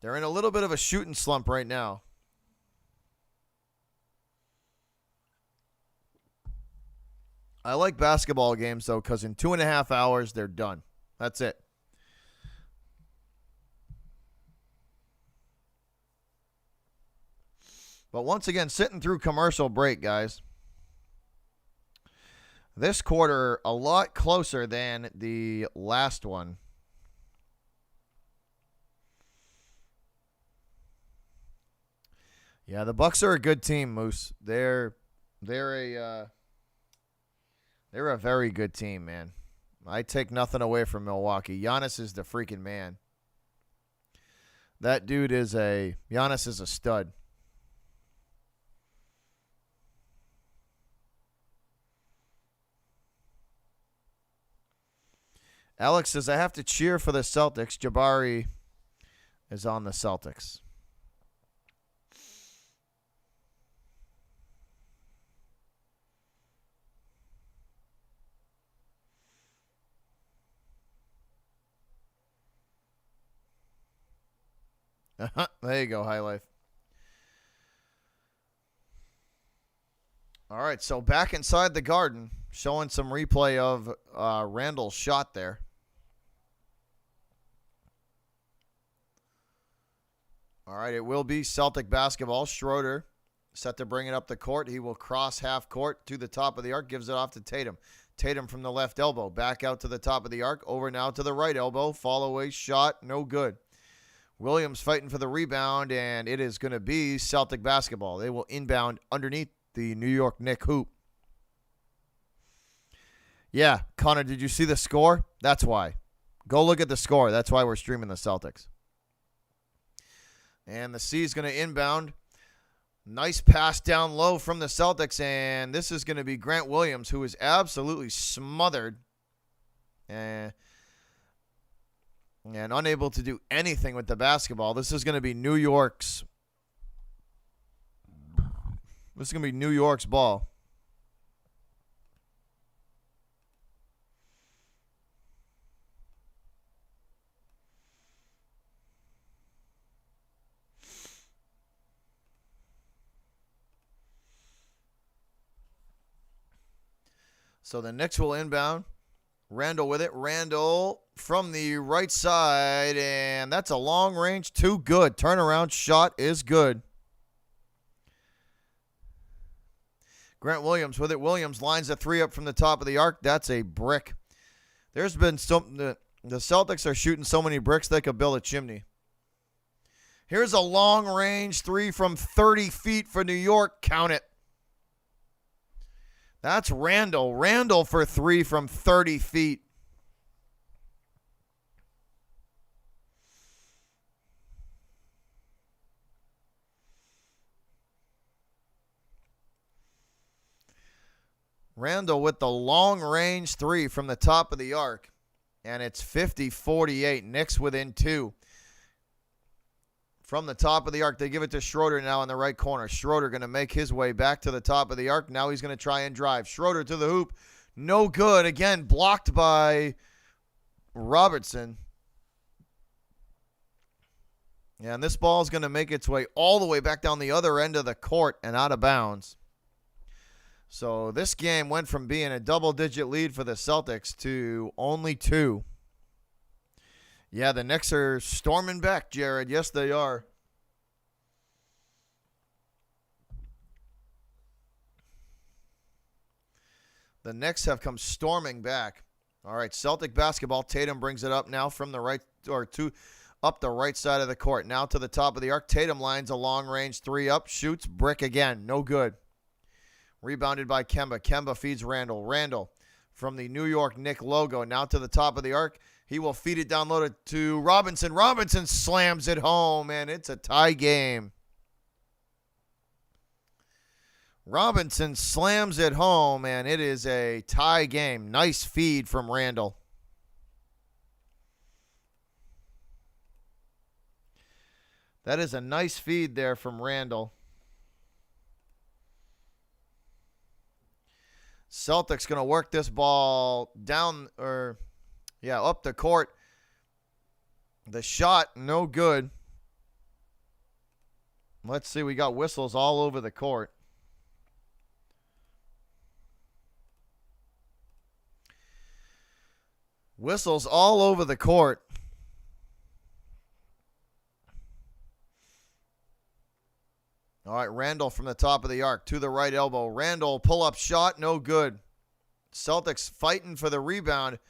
They're in a little bit of a shooting slump right now. I like basketball games, though, because in 2.5 hours, they're done. That's it. But once again, sitting through commercial break, guys. This quarter, a lot closer than the last one. Yeah, the Bucks are a good team, Moose. They're a very good team, man. I take nothing away from Milwaukee. Giannis is the freaking man. That dude is Giannis is a stud. Alex says, I have to cheer for the Celtics. Jabari is on the Celtics. There you go, High Life. All right, so back inside the Garden, showing some replay of Randall's shot there. All right, it will be Celtic basketball. Schroeder set to bring it up the court. He will cross half court to the top of the arc, gives it off to Tatum. Tatum from the left elbow, back out to the top of the arc, over now to the right elbow. Fall away shot, no good. Williams fighting for the rebound, and it is going to be Celtic basketball. They will inbound underneath the New York Knicks hoop. Yeah, Connor, did you see the score? That's why. Go look at the score. That's why we're streaming the Celtics. And the C is going to inbound. Nice pass down low from the Celtics, and this is going to be Grant Williams, who is absolutely smothered and unable to do anything with the basketball. This is going to be New York's ball. So the Knicks will inbound. Randall with it. Randall from the right side, and that's a long range. Too good. Turnaround shot is good. Grant Williams with it. Williams lines a three up from the top of the arc. That's a brick. There's been the Celtics are shooting so many bricks they could build a chimney. Here's a long range three from 30 feet for New York. Count it. That's Randall. Randall for three from 30 feet. Randall with the long range three from the top of the arc. And it's 50-48. Knicks within two. From the top of the arc, they give it to Schroeder now in the right corner. Schroeder going to make his way back to the top of the arc. Now he's going to try and drive. Schroeder to the hoop. No good. Again, blocked by Robertson. Yeah, and this ball is going to make its way all the way back down the other end of the court and out of bounds. So this game went from being a double-digit lead for the Celtics to only two. Yeah, the Knicks are storming back, Jared. Yes, they are. The Knicks have come storming back. All right, Celtic basketball. Tatum brings it up now from the right or to up the right side of the court. Now to the top of the arc. Tatum lines a long-range three up, shoots, brick again. No good. Rebounded by Kemba. Kemba feeds Randall. Randall from the New York Knicks logo. Now to the top of the arc. He will feed it down low to Robinson. Robinson slams it home, and it's a tie game. Robinson slams it home, and it is a tie game. Nice feed from Randall. That is a nice feed there from Randall. Celtics going to work this ball down, up the court. The shot, no good. Let's see, we got whistles all over the court. Whistles all over the court. All right, Randall from the top of the arc to the right elbow. Randall, pull-up shot, no good. Celtics fighting for the rebound.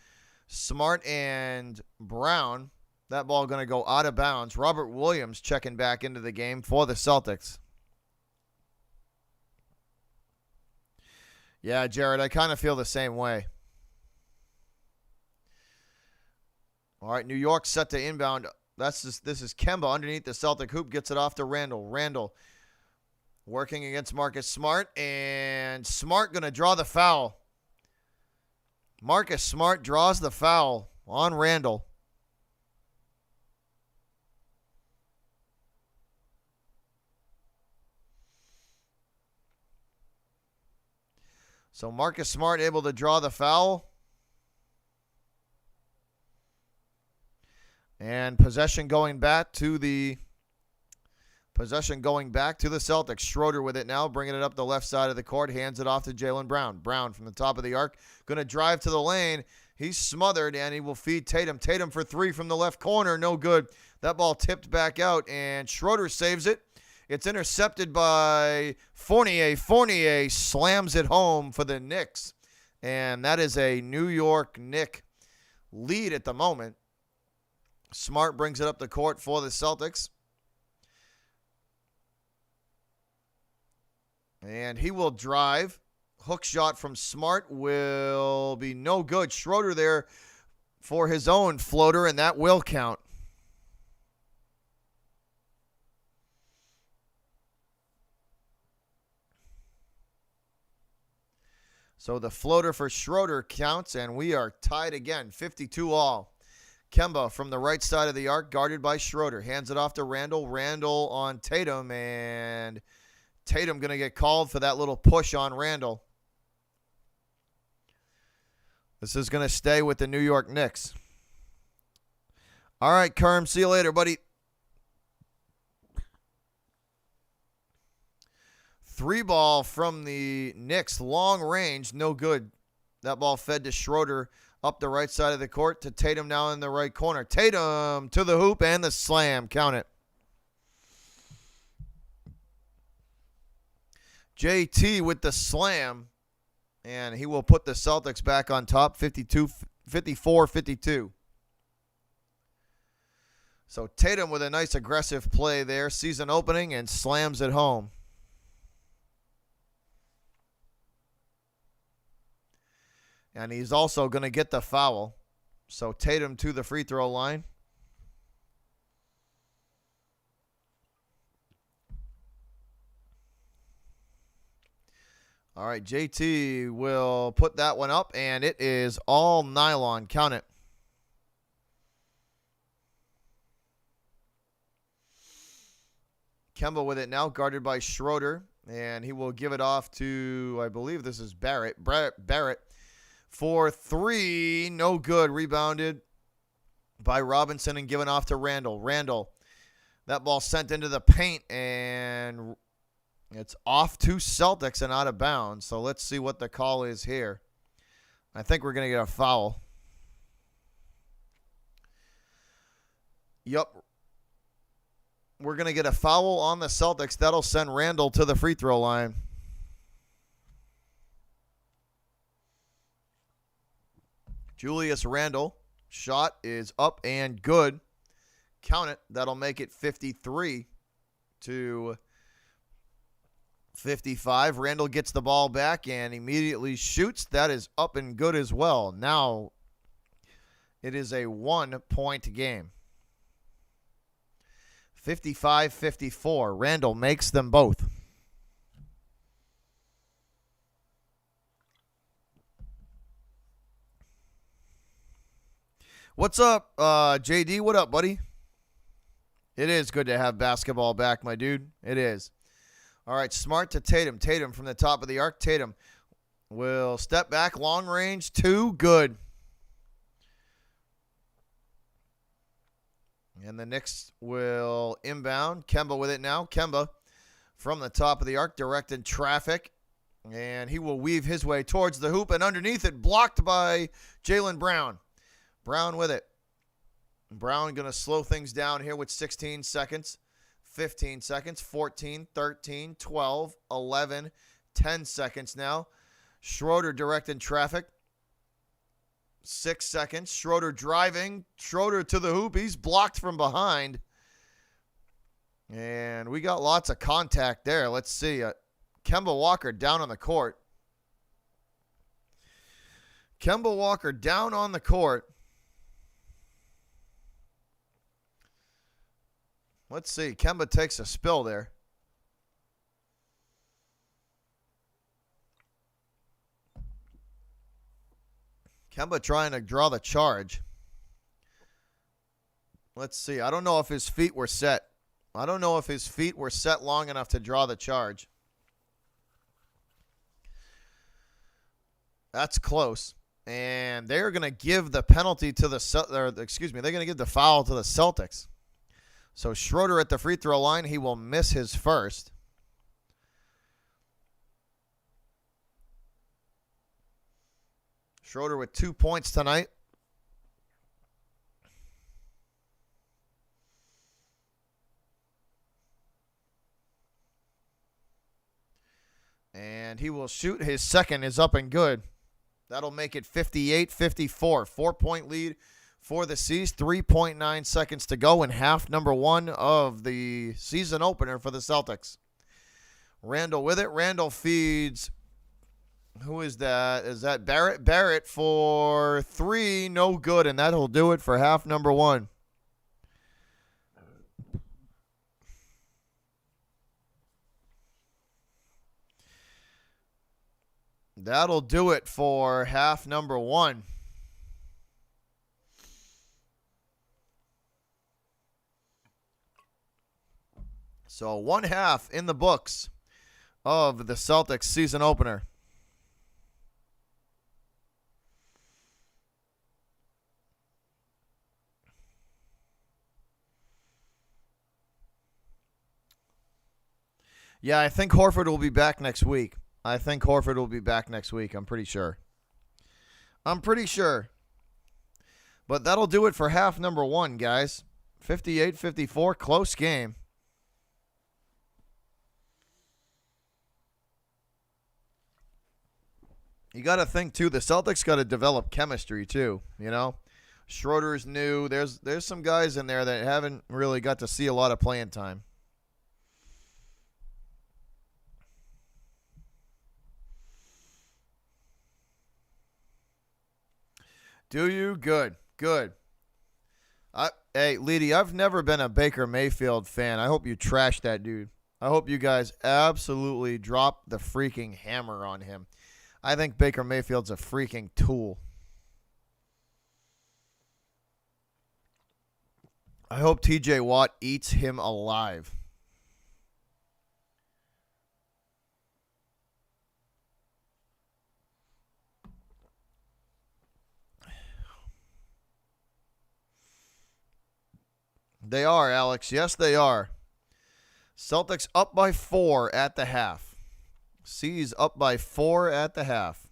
Smart and Brown. That ball going to go out of bounds. Robert Williams checking back into the game for the Celtics. Yeah, Jared, I kind of feel the same way. All right, New York set to inbound. This is Kemba underneath the Celtic hoop. Gets it off to Randall. Randall working against Marcus Smart. And Smart going to draw the foul. Marcus Smart draws the foul on Randall. So Marcus Smart able to draw the foul. And possession going back to the Celtics. Schroeder with it now, bringing it up the left side of the court, hands it off to Jaylen Brown. Brown from the top of the arc, going to drive to the lane. He's smothered, and he will feed Tatum. Tatum for three from the left corner, no good. That ball tipped back out, and Schroeder saves it. It's intercepted by Fournier. Fournier slams it home for the Knicks, and that is a New York Knicks lead at the moment. Smart brings it up the court for the Celtics. And he will drive. Hook shot from Smart will be no good. Schroeder there for his own floater, and that will count. So the floater for Schroeder counts, and we are tied again, 52 all. Kemba from the right side of the arc, guarded by Schroeder. Hands it off to Randall. Randall on Tatum, and Tatum going to get called for that little push on Randall. This is going to stay with the New York Knicks. All right, Kerm, see you later, buddy. Three ball from the Knicks, long range, no good. That ball fed to Schroeder. Up the right side of the court to Tatum now in the right corner. Tatum to the hoop and the slam. Count it. JT with the slam. And he will put the Celtics back on top, 54-52. So Tatum with a nice aggressive play there. Season opening and slams it home. And he's also going to get the foul. So Tatum to the free throw line. All right, JT will put that one up, and it is all nylon. Count it. Kemba with it now, guarded by Schroeder. And he will give it off to, I believe this is Barrett. Barrett. For three, no good. Rebounded by Robinson and given off to Randall. Randall, that ball sent into the paint, and it's off to Celtics and out of bounds. So let's see what the call is here. I think we're going to get a foul. Yup. We're going to get a foul on the Celtics. That'll send Randall to the free throw line. Julius Randle. Shot is up and good. Count it. That'll make it 53 to 55. Randall gets the ball back and immediately shoots. That is up and good as well. Now it is a 1-point game. 55-54. Randall makes them both. What's up, JD? What up, buddy? It is good to have basketball back, my dude. It is. All right, Smart to Tatum. Tatum from the top of the arc. Tatum will step back, long range, 2, good. And the Knicks will inbound. Kemba with it now. Kemba from the top of the arc, directing traffic. And he will weave his way towards the hoop. And underneath it, blocked by Jaylen Brown. Brown with it. Brown going to slow things down here with 16 seconds. 15 seconds. 14, 13, 12, 11, 10 seconds now. Schroeder directing traffic. 6 seconds. Schroeder driving. Schroeder to the hoop. He's blocked from behind. And we got lots of contact there. Let's see. Kemba Walker down on the court. Kemba Walker down on the court. Let's see. Kemba takes a spill there. Kemba trying to draw the charge. Let's see. I don't know if his feet were set. I don't know if his feet were set long enough to draw the charge. That's close. And they're going to give the penalty to they're going to give the foul to the Celtics. So Schroeder at the free throw line, he will miss his first. Schroeder with 2 points tonight. And he will shoot. His second is up and good. That'll make it 58-54. 4-point lead for the C's. 3.9 seconds to go in half number 1 of the season opener for the Celtics. Randall with it. Randall feeds. Who is that? Is that Barrett? Barrett for 3. No good, and that'll do it for half number 1. That'll do it for half number 1. So 1 half in the books of the Celtics season opener. Yeah, I think Horford will be back next week. I'm pretty sure. But that'll do it for half number 1, guys. 58-54, close game. You got to think, too, the Celtics got to develop chemistry, too, you know? Schroeder's new. There's some guys in there that haven't really got to see a lot of playing time. Do you? Good. Hey, Leedy, I've never been a Baker Mayfield fan. I hope you trash that dude. I hope you guys absolutely drop the freaking hammer on him. I think Baker Mayfield's a freaking tool. I hope TJ Watt eats him alive. They are, Alex. Yes, they are. Celtics up by 4 at the half. C's up by 4 at the half.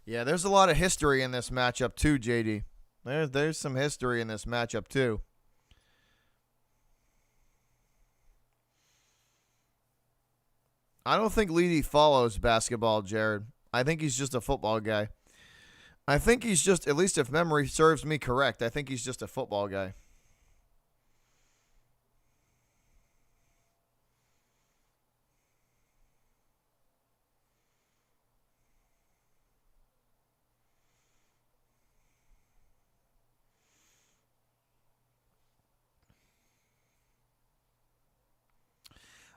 Yeah, there's a lot of history in this matchup too, JD. There's some history in this matchup too. I don't think Leedy follows basketball, Jared. I think he's just a football guy. I think he's just, at least if memory serves me correct, I think he's just a football guy.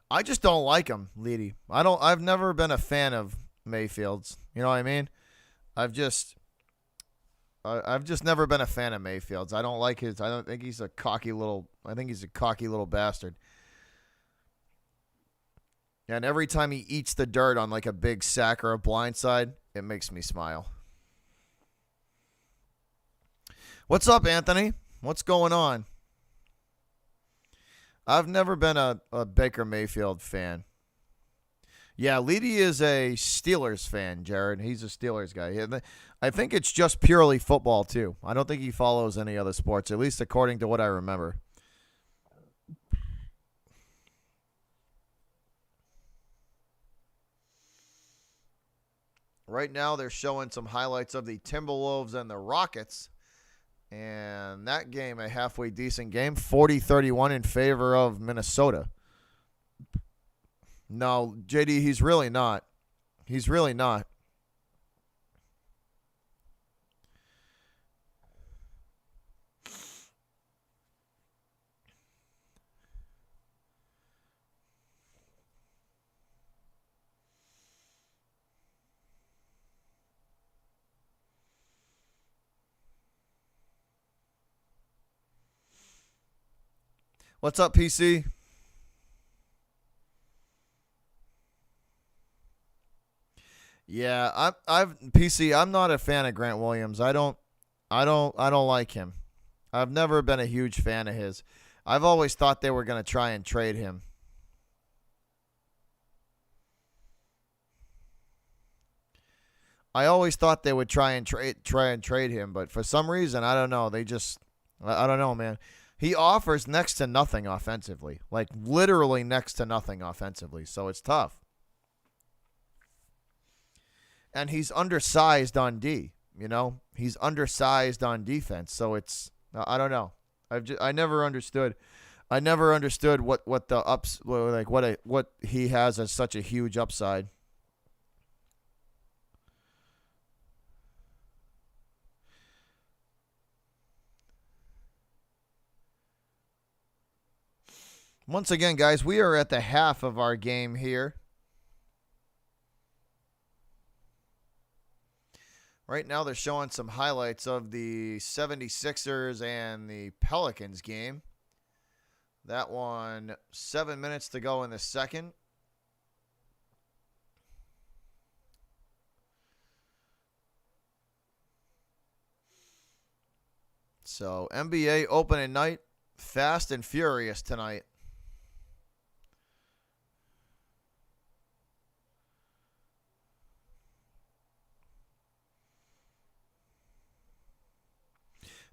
I just don't like him, Leedy. I've never been a fan of Mayfield's. You know what I mean? I've just I've just never been a fan of Mayfield's. I don't like his. I don't think he's a cocky little. I think he's a cocky little bastard. And every time he eats the dirt on like a big sack or a blindside, it makes me smile. What's up, Anthony? What's going on? I've never been a Baker Mayfield fan. Yeah, Leedy is a Steelers fan, Jared. He's a Steelers guy. I think it's just purely football, too. I don't think he follows any other sports, at least according to what I remember. Right now, they're showing some highlights of the Timberwolves and the Rockets. And that game, a halfway decent game, 40-31 in favor of Minnesota. No, JD, he's really not. He's really not. What's up, PC? Yeah, I've PC. I'm not a fan of Grant Williams. I don't like him. I've never been a huge fan of his. I've always thought they were going to try and trade him. I always thought they would try and trade him, but for some reason, I don't know. I don't know, man. He offers next to nothing offensively, like literally next to nothing offensively. So it's tough. And he's undersized on D. You know, he's undersized on defense. So I don't know. I never understood. I never understood what the ups like what he has as such a huge upside. Once again, guys, we are at the half of our game here. Right now, they're showing some highlights of the 76ers and the Pelicans game. That one, 7 minutes to go in the second. So, NBA opening night, fast and furious tonight.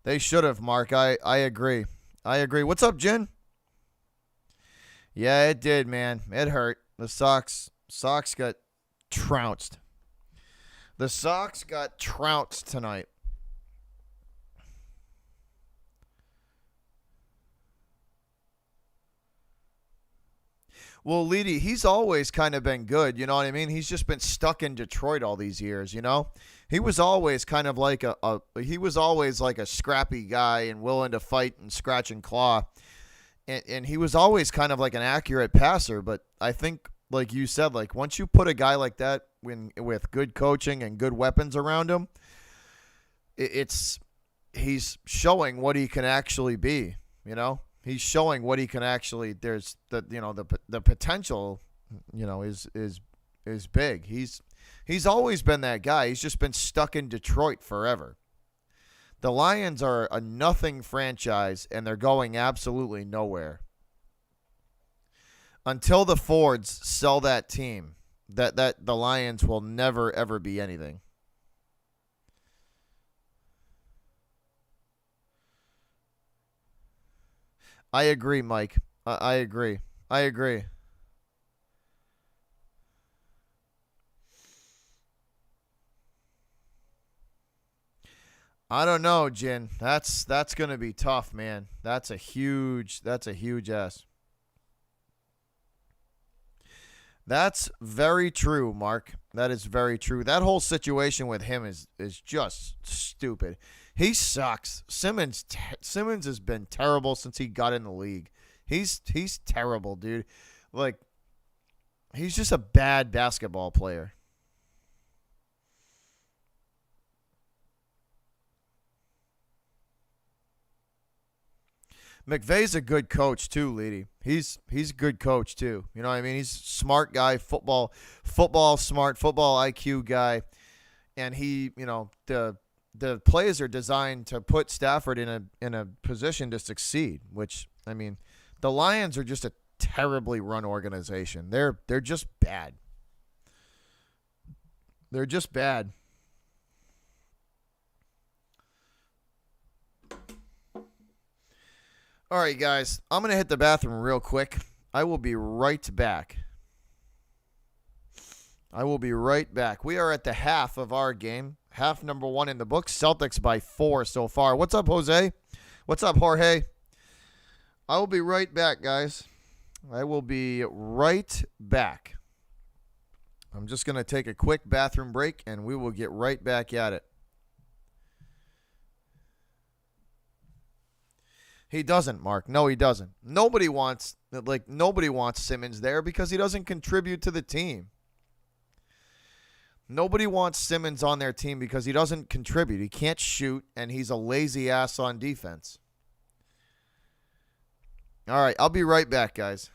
They should have, Mark. I agree. I agree. What's up, Jen? Yeah, it did, man. It hurt. The Sox got trounced. The Sox got trounced tonight. Well, Leedy, he's always kind of been good, you know what I mean? He's just been stuck in Detroit all these years, you know? He was always kind of like he was always like a scrappy guy and willing to fight and scratch and claw. And he was always kind of like an accurate passer, but I think like you said, like once you put a guy like that with good coaching and good weapons around him, it's he's showing what he can actually be, you know? He's showing what he can actually. There's the potential, is big. He's always been that guy. He's just been stuck in Detroit forever. The Lions are a nothing franchise, and they're going absolutely nowhere until the Fords sell that team. That the Lions will never ever be anything. I agree, Mike. I agree. I agree. I don't know, Jin. That's gonna be tough, man. That's a huge S. That's very true, Mark. That is very true. That whole situation with him is just stupid. He sucks. Simmons has been terrible since he got in the league. He's terrible, dude. Like he's just a bad basketball player. McVay's a good coach too, Leedy. He's a good coach too. You know what I mean? He's a smart guy, football smart, football IQ guy, and the plays are designed to put Stafford in a position to succeed. Which I mean, the Lions are just a terribly run organization. They're just bad. They're just bad. All right, guys. I'm gonna hit the bathroom real quick. I will be right back. I will be right back. We are at the half of our game. Half number one in the book. Celtics by 4 so far. What's up, Jose? What's up, Jorge? I will be right back, guys. I will be right back. I'm just going to take a quick bathroom break, and we will get right back at it. He doesn't, Mark. No, he doesn't. Nobody wants Simmons there because he doesn't contribute to the team. Nobody wants Simmons on their team because he doesn't contribute. He can't shoot, and he's a lazy ass on defense. All right, I'll be right back, guys.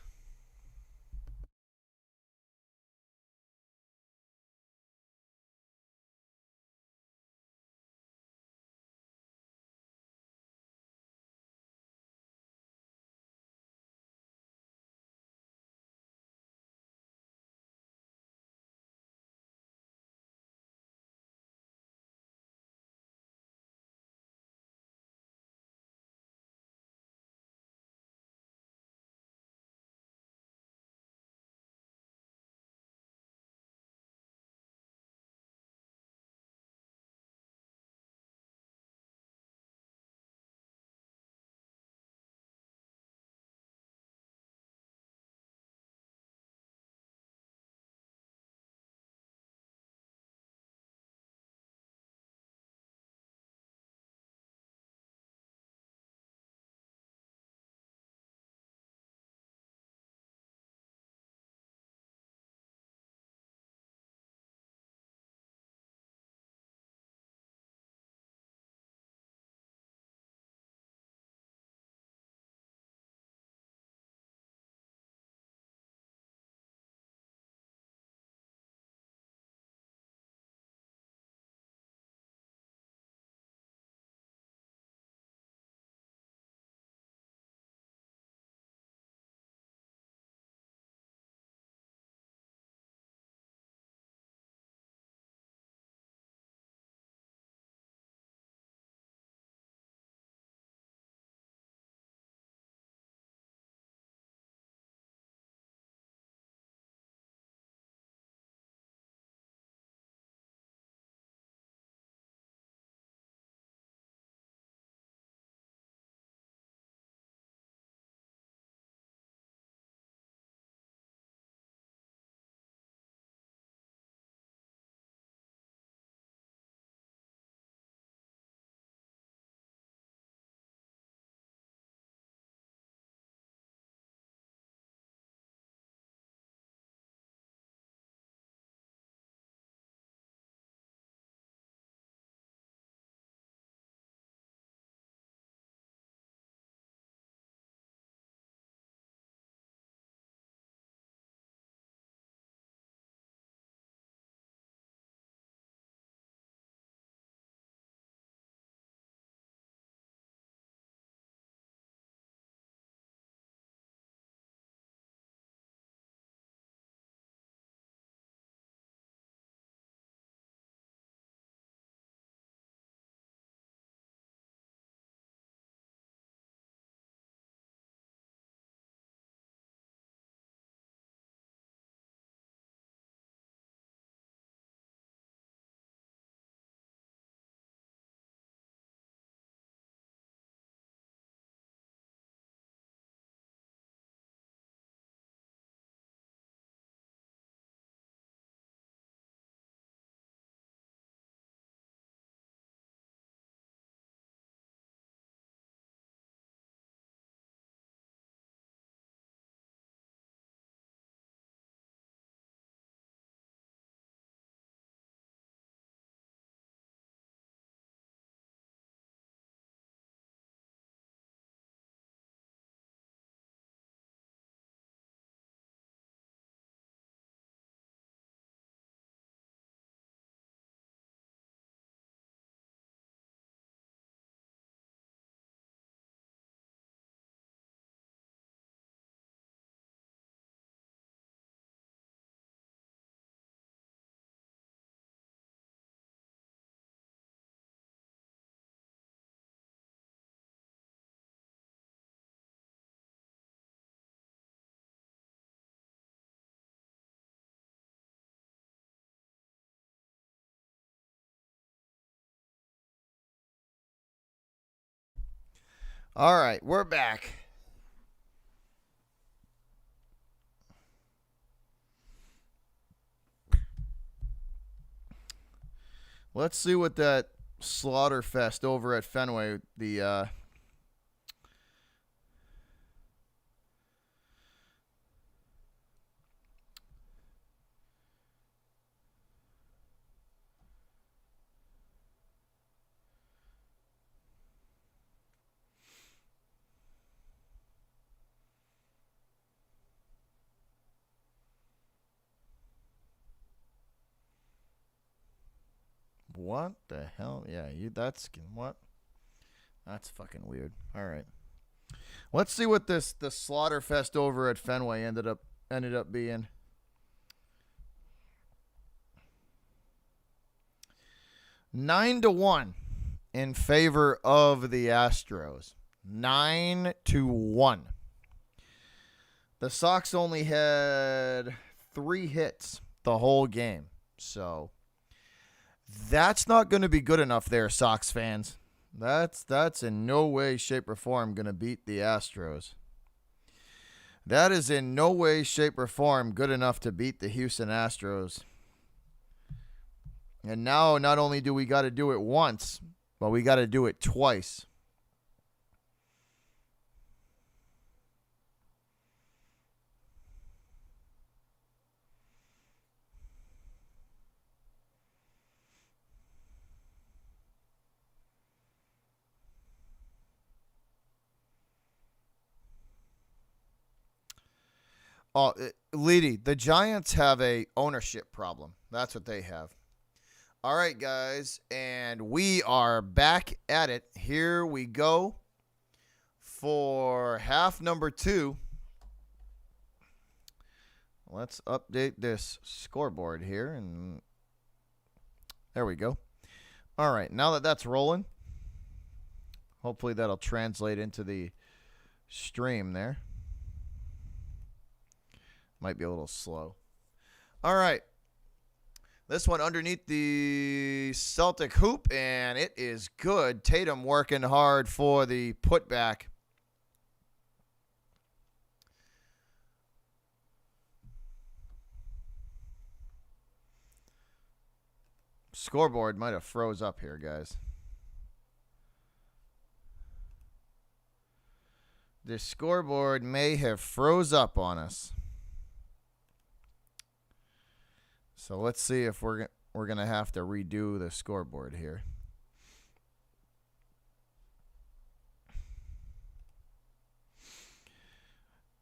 All right, we're back. Let's see what that slaughter fest over at Fenway, what the hell? Yeah, what? That's fucking weird. All right. Let's see what the slaughter fest over at Fenway ended up being. 9-1 in favor of the Astros. 9-1. The Sox only had 3 hits the whole game. So that's not going to be good enough there, Sox fans. That's in no way, shape, or form going to beat the Astros. That is in no way, shape, or form good enough to beat the Houston Astros. And now not only do we got to do it once, but we got to do it twice. Oh, Leedy, the Giants have a ownership problem. That's what they have. All right, guys, and we are back at it. Here we go for half number 2. Let's update this scoreboard here, and there we go. All right, now that that's rolling, hopefully that'll translate into the stream there. Might be a little slow. All right. This one underneath the Celtic hoop, and it is good. Tatum working hard for the putback. Scoreboard might have froze up here, guys. The scoreboard may have froze up on us. So let's see if we're going to have to redo the scoreboard here.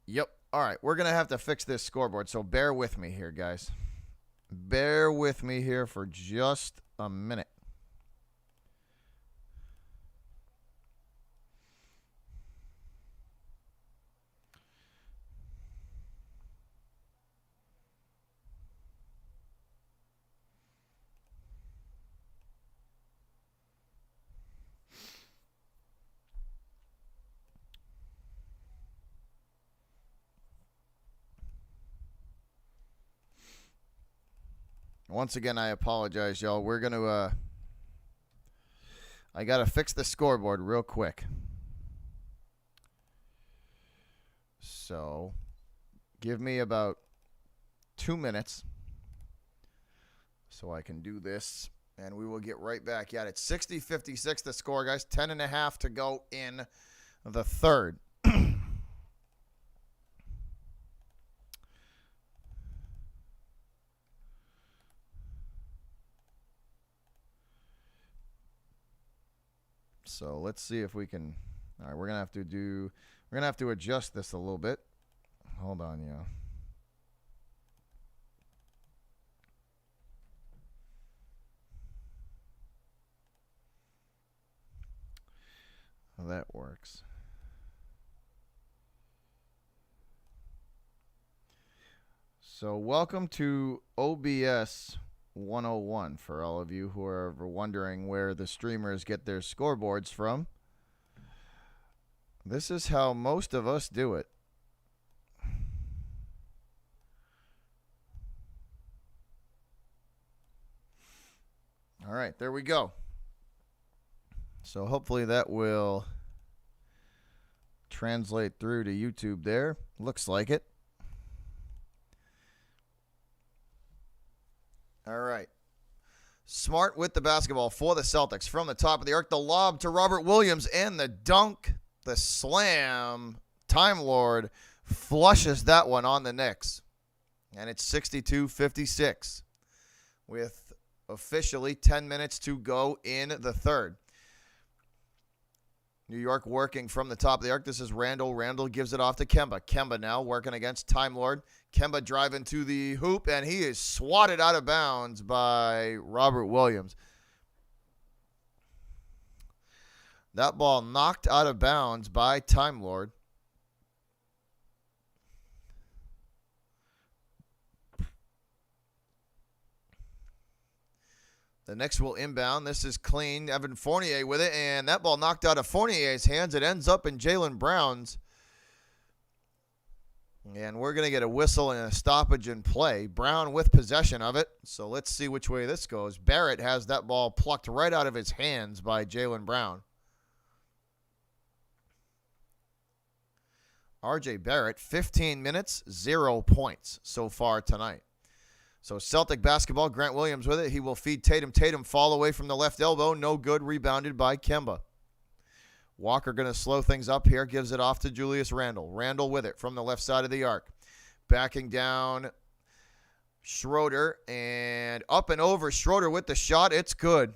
Yep. All right. We're going to have to fix this scoreboard. So bear with me here, guys. Bear with me here for just a minute. Once again, I apologize, y'all. We're going to, I got to fix the scoreboard real quick. So, give me about 2 minutes so I can do this, and we will get right back at it. 60-56 the score, guys. 10.5 to go in the third. So let's see if we can. All right, we're gonna have to adjust this a little bit. Hold on, yeah. Well, that works. So welcome to OBS 101 for all of you who are ever wondering where the streamers get their scoreboards from. This is how most of us do it. All right, there we go. So hopefully that will translate through to YouTube there. Looks like it. All right. Smart with the basketball for the Celtics. From the top of the arc, the lob to Robert Williams, and the dunk, the slam. Time Lord flushes that one on the Knicks. And it's 62-56 with officially 10 minutes to go in the third. New York working from the top of the arc. This is Randall. Randall gives it off to Kemba. Kemba now working against Time Lord. Kemba driving to the hoop, and he is swatted out of bounds by Robert Williams. That ball knocked out of bounds by Time Lord. The Knicks will inbound. This is clean. Evan Fournier with it, and that ball knocked out of Fournier's hands. It ends up in Jaylen Brown's. And we're going to get a whistle and a stoppage in play. Brown with possession of it. So let's see which way this goes. Barrett has that ball plucked right out of his hands by Jaylen Brown. RJ Barrett, 15 minutes, 0 points so far tonight. So Celtic basketball, Grant Williams with it. He will feed Tatum. Tatum fall away from the left elbow. No good. Rebounded by Kemba. Walker going to slow things up here. Gives it off to Julius Randle. Randle with it from the left side of the arc. Backing down Schroeder. And up and over Schroeder with the shot. It's good.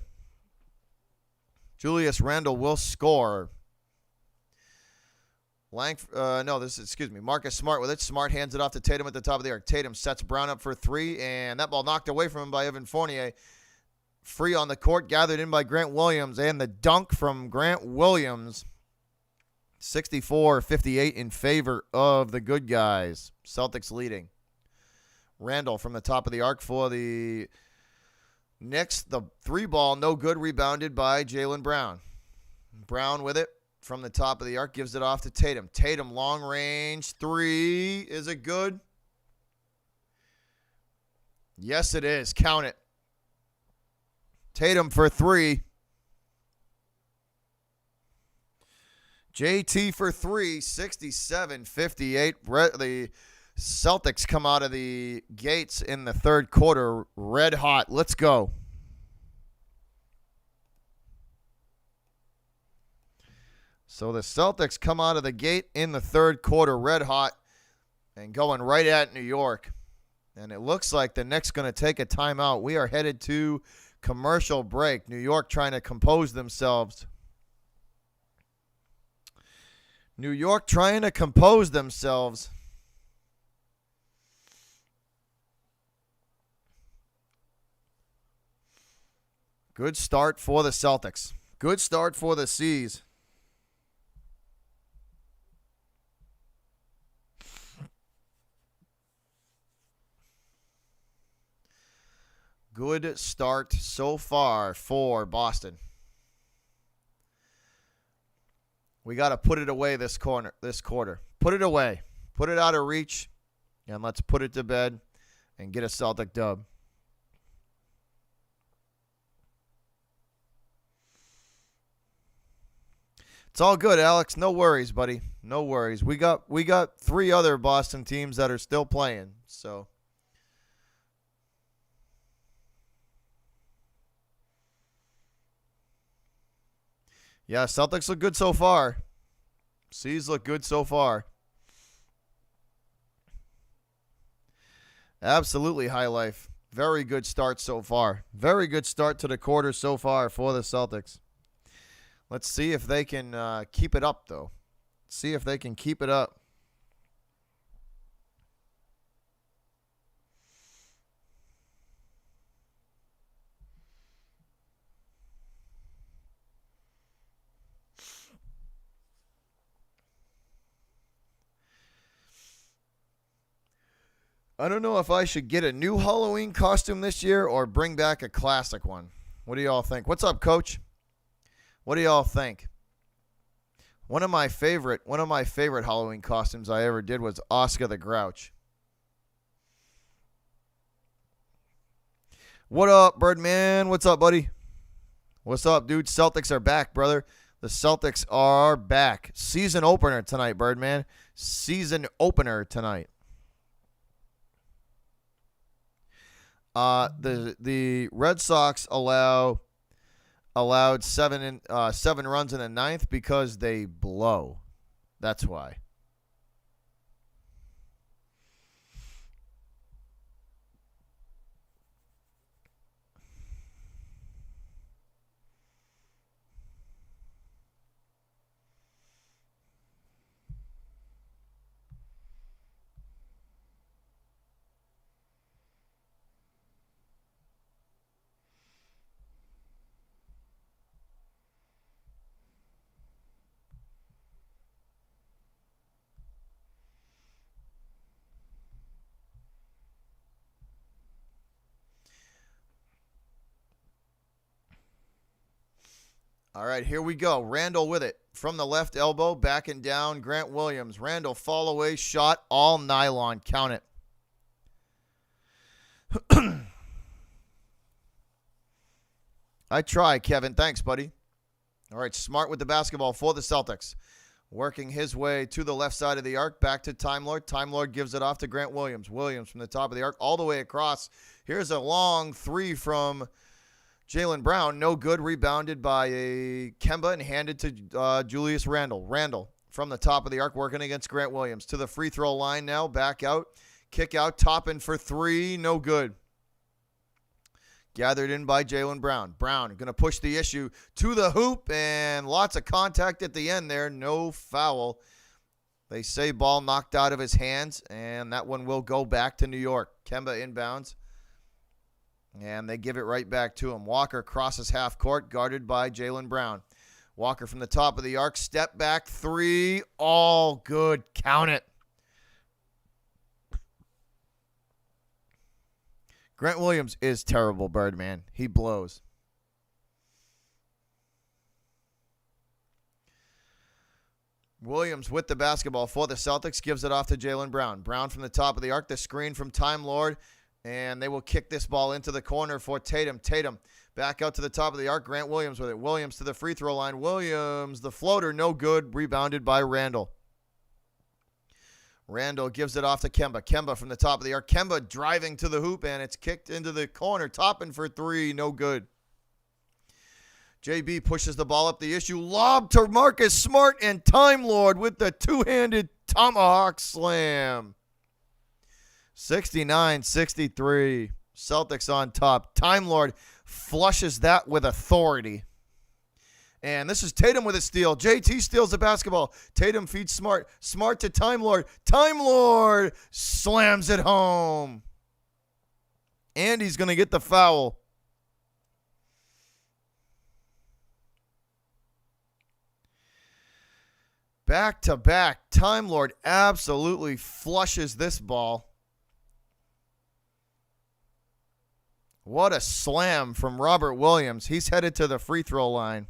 Julius Randle will score. Marcus Smart with it. Smart hands it off to Tatum at the top of the arc. Tatum sets Brown up for three, and that ball knocked away from him by Evan Fournier. Free on the court, gathered in by Grant Williams, and the dunk from Grant Williams. 64-58 in favor of the good guys. Celtics leading. Randall from the top of the arc for the Knicks. The three ball, no good, rebounded by Jaylen Brown. Brown with it. From the top of the arc, gives it off to Tatum. Tatum, long range, three. Is it good? Yes, it is. Count it. Tatum for three. JT for three, 67-58. The Celtics come out of the gates in the third quarter red hot. Let's go. So the Celtics come out of the gate in the third quarter red hot and going right at New York. And it looks like the Knicks going to take a timeout. We are headed to commercial break. New York trying to compose themselves. New York trying to compose themselves. Good start for the Celtics. Good start for the C's. Good start so far for Boston. We got to put it away this quarter. Put it away. Put it out of reach, and let's put it to bed and get a Celtic dub. It's all good, Alex. No worries, buddy. No worries. We got three other Boston teams that are still playing, so. Yeah, Celtics look good so far. C's look good so far. Absolutely high life. Very good start so far. Very good start to the quarter so far for the Celtics. Let's see if they can keep it up, though. See if they can keep it up. I don't know if I should get a new Halloween costume this year or bring back a classic one. What do y'all think? What's up, Coach? What do y'all think? One of my favorite Halloween costumes I ever did was Oscar the Grouch. What up, Birdman? What's up, buddy? What's up, dude? Celtics are back, brother. The Celtics are back. Season opener tonight, Birdman. Season opener tonight. The Red Sox allowed 7 runs in the ninth because they blow. That's why. All right, here we go. Randall with it. From the left elbow, backing down, Grant Williams. Randall, fall away, shot, all nylon. Count it. I try, Kevin. Thanks, buddy. All right, Smart with the basketball for the Celtics. Working his way to the left side of the arc, back to Time Lord. Time Lord gives it off to Grant Williams. Williams from the top of the arc all the way across. Here's a long three from Jaylen Brown, no good, rebounded by Kemba and handed to Julius Randle. Randle from the top of the arc working against Grant Williams. To the free throw line now, back out, kick out, topping for three, no good. Gathered in by Jaylen Brown. Brown going to push the issue to the hoop, and lots of contact at the end there, no foul. They say ball knocked out of his hands, and that one will go back to New York. Kemba inbounds. And they give it right back to him. Walker crosses half court, guarded by Jaylen Brown. Walker from the top of the arc, step back, three, all good. Count it. Grant Williams is terrible, Birdman. He blows. Williams with the basketball for the Celtics, gives it off to Jaylen Brown. Brown from the top of the arc, the screen from Time Lord. And they will kick this ball into the corner for Tatum. Tatum back out to the top of the arc. Grant Williams with it. Williams to the free throw line. Williams, the floater, no good. Rebounded by Randle. Randle gives it off to Kemba. Kemba from the top of the arc. Kemba driving to the hoop, and it's kicked into the corner. Topping for three, no good. JB pushes the ball up the issue. Lob to Marcus Smart, and Time Lord with the two-handed tomahawk slam. 69-63. Celtics on top. Time Lord flushes that with authority. And this is Tatum with a steal. JT steals the basketball. Tatum feeds Smart. Smart to Time Lord. Time Lord slams it home. And he's going to get the foul. Back to back. Time Lord absolutely flushes this ball. What a slam from Robert Williams. He's headed to the free throw line.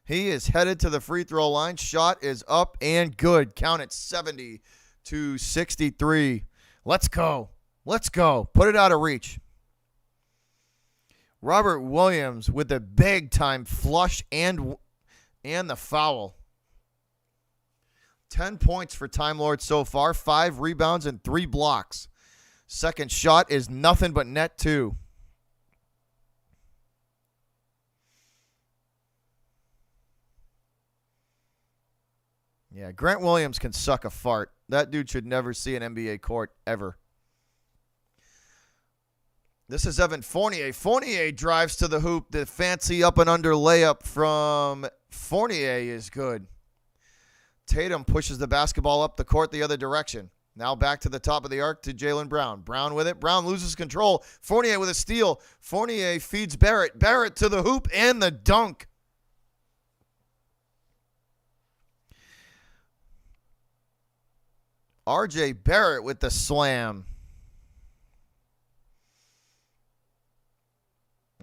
He is headed to the free throw line. Shot is up and good. Count it, 70-63. Let's go. Let's go. Put it out of reach. Robert Williams with the big time flush and the foul. 10 points for Time Lord so far. 5 rebounds and 3 blocks. Second shot is nothing but net 2. Yeah, Grant Williams can suck a fart. That dude should never see an NBA court ever. This is Evan Fournier. Fournier drives to the hoop. The fancy up and under layup from Fournier is good. Tatum pushes the basketball up the court the other direction. Now back to the top of the arc to Jaylen Brown. Brown with it. Brown loses control. Fournier with a steal. Fournier feeds Barrett. Barrett to the hoop and the dunk. R.J. Barrett with the slam.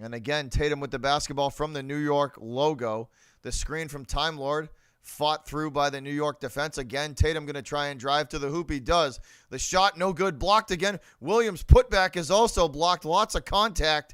And again, Tatum with the basketball from the New York logo. The screen from Time Lord. Fought through by the New York defense. Again, Tatum going to try and drive to the hoop. He does. The shot, no good. Blocked again. Williams' putback is also blocked. Lots of contact.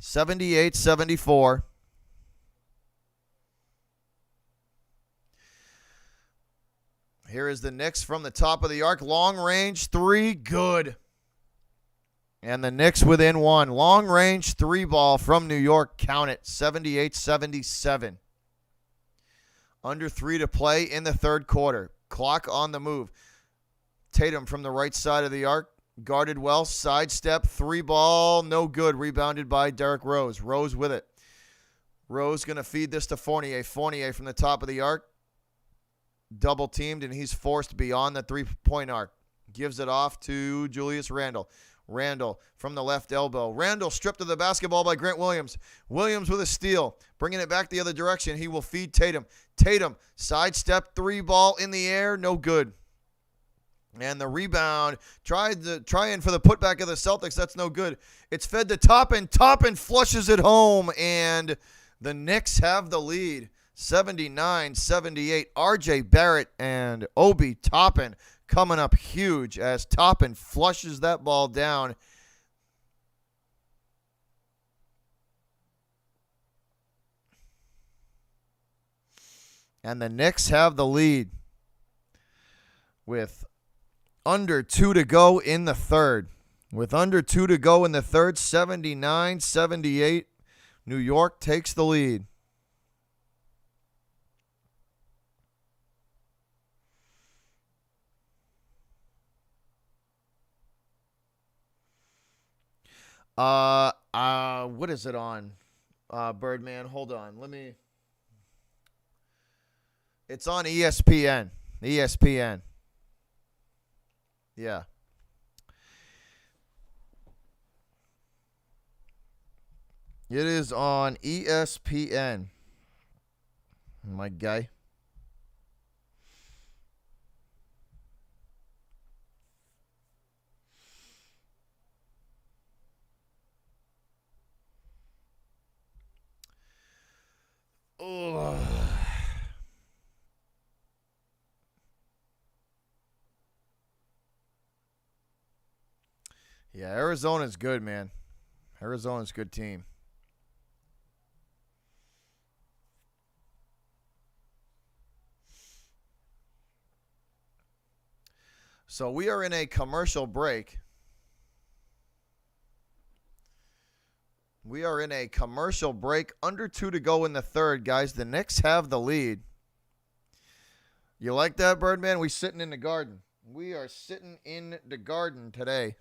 78-74. Here is the Knicks from the top of the arc. Long range three, good. And the Knicks within one. Long range three ball from New York. Count it. 78-77. Under 3 to play in the third quarter. Clock on the move. Tatum from the right side of the arc. Guarded well. Sidestep. Three ball. No good. Rebounded by Derrick Rose. Rose with it. Rose going to feed this to Fournier. Fournier from the top of the arc. Double teamed, and he's forced beyond the three-point arc. Gives it off to Julius Randle. Randle from the left elbow. Randle stripped of the basketball by Grant Williams. Williams with a steal. Bringing it back the other direction. He will feed Tatum. Tatum, sidestep, three ball in the air. No good. And the rebound, trying for the putback of the Celtics. That's no good. It's fed to Toppin. Toppin flushes it home, and the Knicks have the lead. 79-78. R.J. Barrett and Obi Toppin coming up huge as Toppin flushes that ball down. And the Knicks have the lead with under 2 to go in the third. With under 2 to go in the third, 79-78. New York takes the lead. What is it on? Birdman, hold on. It's on ESPN. ESPN. Yeah. It is on ESPN. My guy. Oh. Yeah, Arizona's good, man. Arizona's a good team. So we are in a commercial break. We are in a commercial break. Under 2 to go in the third, guys. The Knicks have the lead. You like that, Birdman? We sitting in the garden. We are sitting in the garden today.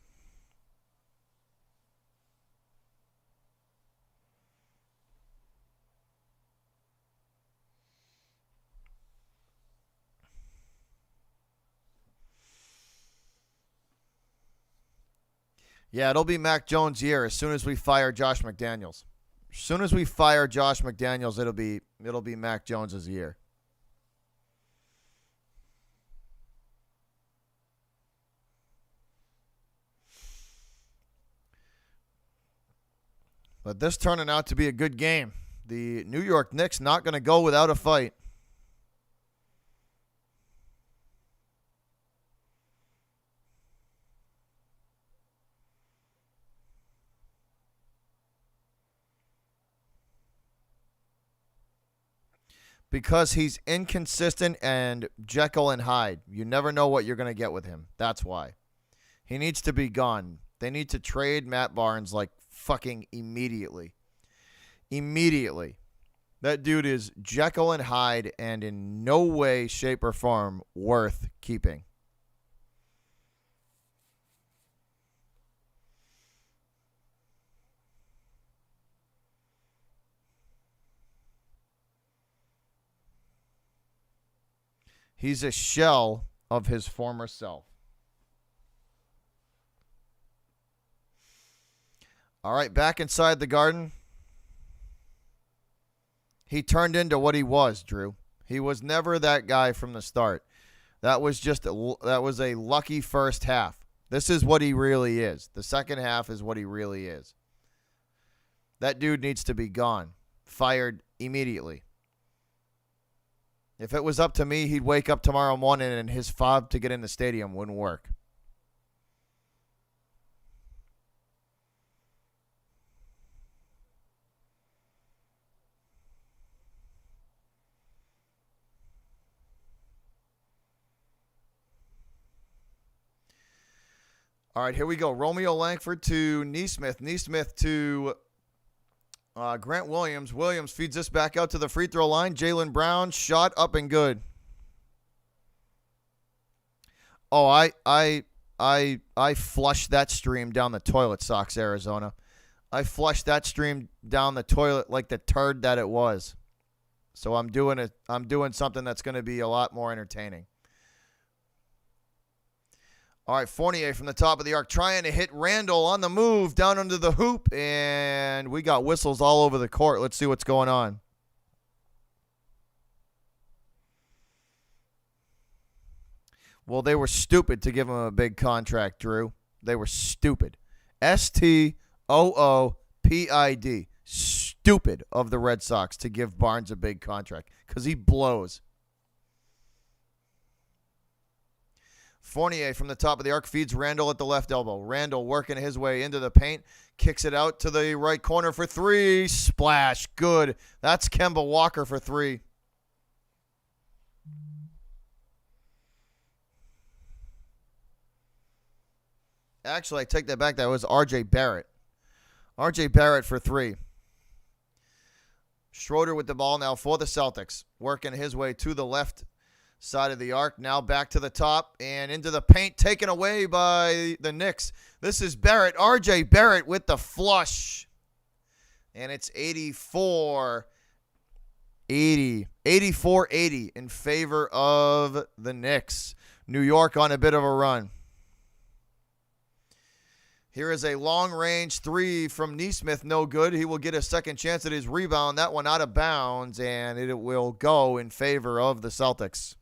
Yeah, it'll be Mac Jones' year as soon as we fire Josh McDaniels. As soon as we fire Josh McDaniels, it'll be Mac Jones' year. But this turning out to be a good game. The New York Knicks not going to go without a fight. Because he's inconsistent and Jekyll and Hyde. You never know what you're going to get with him. That's why. He needs to be gone. They need to trade Matt Barnes like fucking immediately. Immediately. That dude is Jekyll and Hyde and in no way, shape, or form worth keeping. He's a shell of his former self. All right, back inside the Garden. He turned into what he was, Drew. He was never that guy from the start. That was a lucky first half. This is what he really is. The second half is what he really is. That dude needs to be gone. Fired immediately. If it was up to me, he'd wake up tomorrow morning and his fob to get in the stadium wouldn't work. All right, here we go. Romeo Langford to Neesmith. Neesmith to Grant Williams. Williams feeds this back out to the free throw line. Jaylen Brown, shot up and good. Oh, I flushed that stream down the toilet, Sox, Arizona. I flushed that stream down the toilet like the turd that it was. So I'm doing something that's going to be a lot more entertaining. All right, Fournier from the top of the arc trying to hit Randall on the move down under the hoop, and we got whistles all over the court. Let's see what's going on. Well, they were stupid to give him a big contract, Drew. They were stupid. STOOPID. Stupid of the Red Sox to give Barnes a big contract because he blows. Fournier from the top of the arc feeds Randall at the left elbow. Randall working his way into the paint. Kicks it out to the right corner for three. Splash. Good. That's Kemba Walker for three. Actually, I take that back. That was R.J. Barrett. R.J. Barrett for three. Schroeder with the ball now for the Celtics. Working his way to the left side of the arc. Now back to the top and into the paint. Taken away by the Knicks. This is Barrett. R.J. Barrett with the flush. And it's 84-80. 84-80 in favor of the Knicks. New York on a bit of a run. Here is a long-range three from Neesmith, no good. He will get a second chance at his rebound. That one out of bounds, and it will go in favor of the Celtics.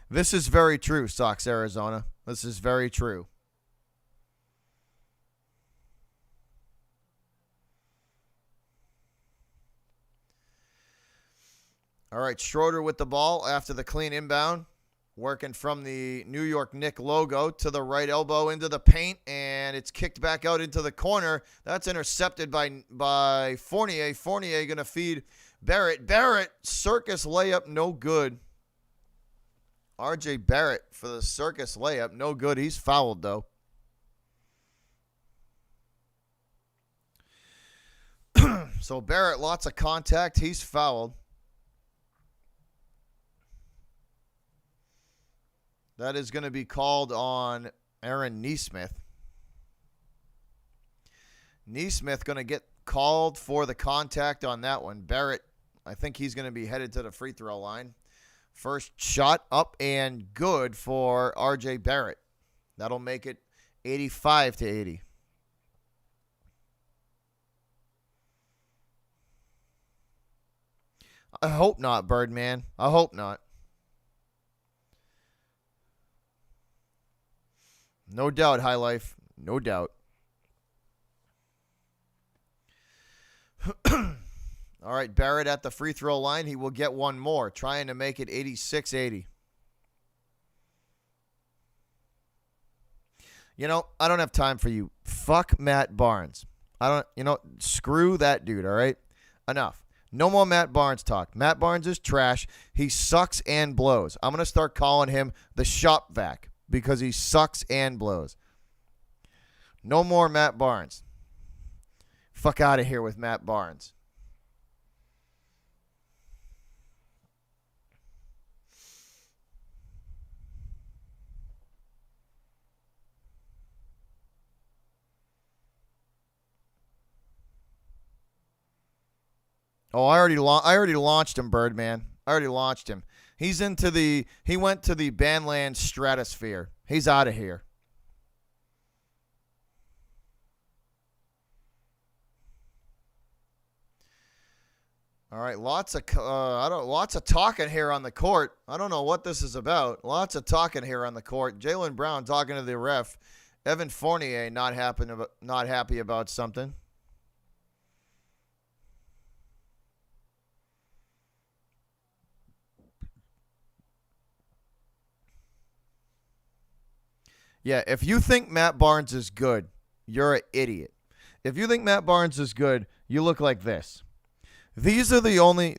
This is very true, Sox, Arizona. This is very true. All right, Schroeder with the ball after the clean inbound. Working from the New York Knicks logo to the right elbow into the paint, and it's kicked back out into the corner. That's intercepted by Fournier. Fournier going to feed Barrett. Barrett, circus layup, no good. R.J. Barrett for the circus layup, no good. He's fouled, though. So Barrett, lots of contact. He's fouled. That is going to be called on Aaron Neesmith. Neesmith going to get called for the contact on that one. Barrett, I think he's going to be headed to the free throw line. First shot up and good for R.J. Barrett. That'll make it 85-80. I hope not, Birdman. I hope not. No doubt, High Life. No doubt. All right, Barrett at the free throw line. He will get one more, trying to make it 86-80. You know, I don't have time for you. Fuck Matt Barnes. Screw that dude, all right? Enough. No more Matt Barnes talk. Matt Barnes is trash. He sucks and blows. I'm going to start calling him the shop vac. Because he sucks and blows. No more Matt Barnes. Fuck out of here with Matt Barnes. Oh, I already launched him, Birdman. I already launched him. He went to the Bandland stratosphere. He's out of here. All right, lots of talking here on the court. I don't know what this is about. Lots of talking here on the court. Jaylen Brown talking to the ref. Evan Fournier not happy about something. Yeah, if you think Matt Barnes is good, you're an idiot. If you think Matt Barnes is good, you look like this. These are the only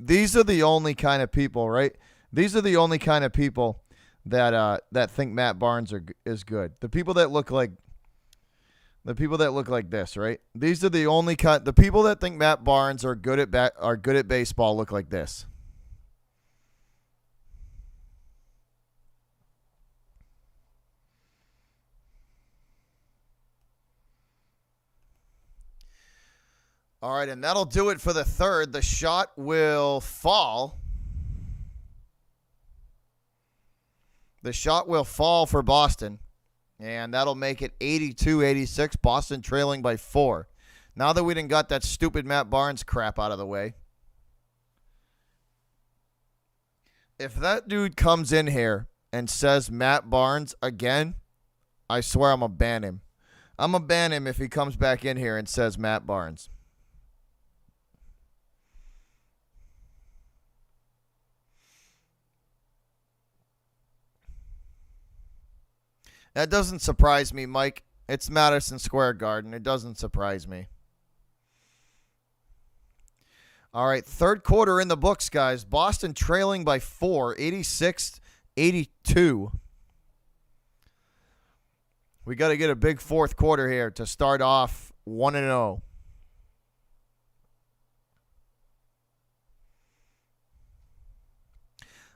kind of people, right? These are the only kind of people that think Matt Barnes is good. The people that look like this, right? These are the only the people that think Matt Barnes are good at baseball look like this. All right, and that'll do it for the third. The shot will fall. The shot will fall for Boston, and that'll make it 82-86. Boston trailing by 4. Now that we didn't got that stupid Matt Barnes crap out of the way, if that dude comes in here and says Matt Barnes again, I swear I'm going to ban him. I'm going to ban him if he comes back in here and says Matt Barnes. That doesn't surprise me, Mike. It's Madison Square Garden. It doesn't surprise me. All right, third quarter in the books, guys. Boston trailing by 4, 86-82. We got to get a big fourth quarter here to start off 1-0.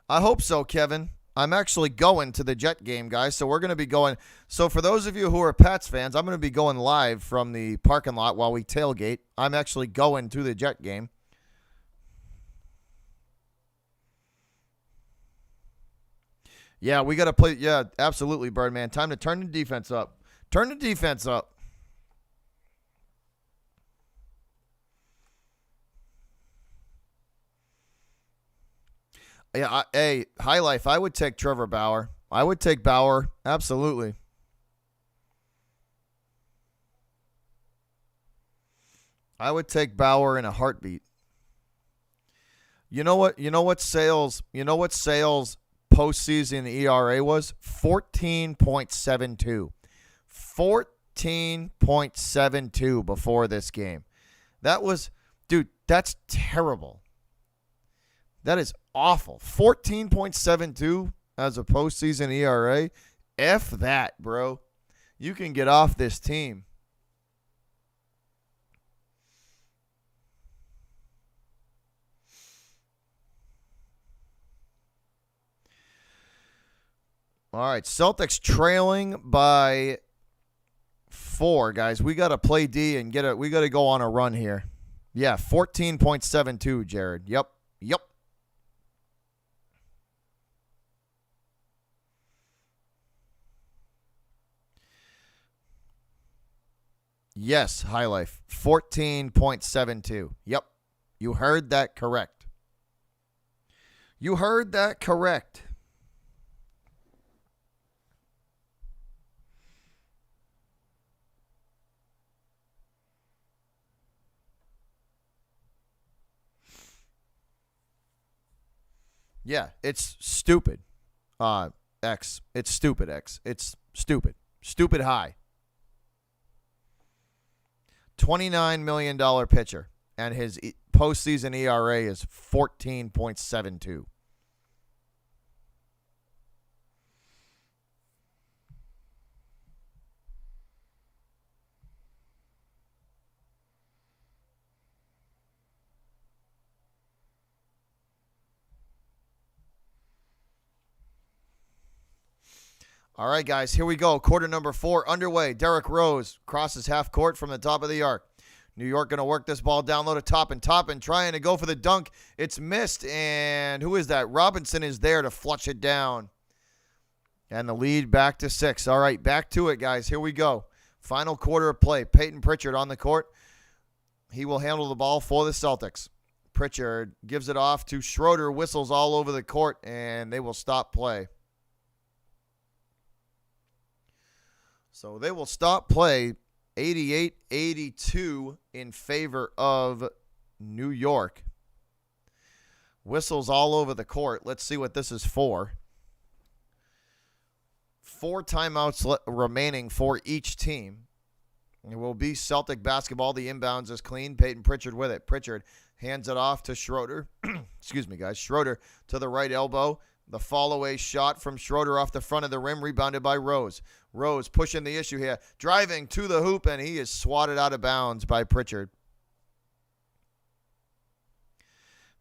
I hope so, Kevin. I'm actually going to the Jet game, guys, so we're going to be going. So for those of you who are Pats fans, I'm going to be going live from the parking lot while we tailgate. I'm actually going to the Jet game. Yeah, we got to play. Yeah, absolutely, Birdman. Time to turn the defense up. Turn the defense up. Yeah, hey, High Life, I would take Trevor Bauer. I would take Bauer, absolutely. I would take Bauer in a heartbeat. You know what Sales postseason ERA was? 14.72. 14.72 before this game. That was, dude, that's terrible. That is awful. 14.72 as a postseason ERA. F that, bro. You can get off this team. All right, Celtics trailing by 4, guys. We got to play D and we got to go on a run here. Yeah, 14.72, Jared. Yep. Yes, High Life. 14.72. Yep. You heard that correct. Yeah, it's stupid. X. It's stupid, X. It's stupid. Stupid high. $29 million pitcher, and his postseason ERA is 14.72. All right, guys, here we go. Quarter number 4 underway. Derrick Rose crosses half court from the top of the arc. New York going to work this ball down low to Toppin, trying to go for the dunk. It's missed, and who is that? Robinson is there to flush it down. And the lead back to 6. All right, back to it, guys. Here we go. Final quarter of play. Peyton Pritchard on the court. He will handle the ball for the Celtics. Pritchard gives it off to Schroeder, whistles all over the court, and they will stop play. So they will stop play 88-82 in favor of New York. Whistles all over the court. Let's see what this is for. 4 timeouts remaining for each team. It will be Celtic basketball. The inbounds is clean. Peyton Pritchard with it. Pritchard hands it off to Schroeder. Excuse me, guys. Schroeder to the right elbow. The fall-away shot from Schroeder off the front of the rim, rebounded by Rose. Rose pushing the issue here, driving to the hoop, and he is swatted out of bounds by Pritchard.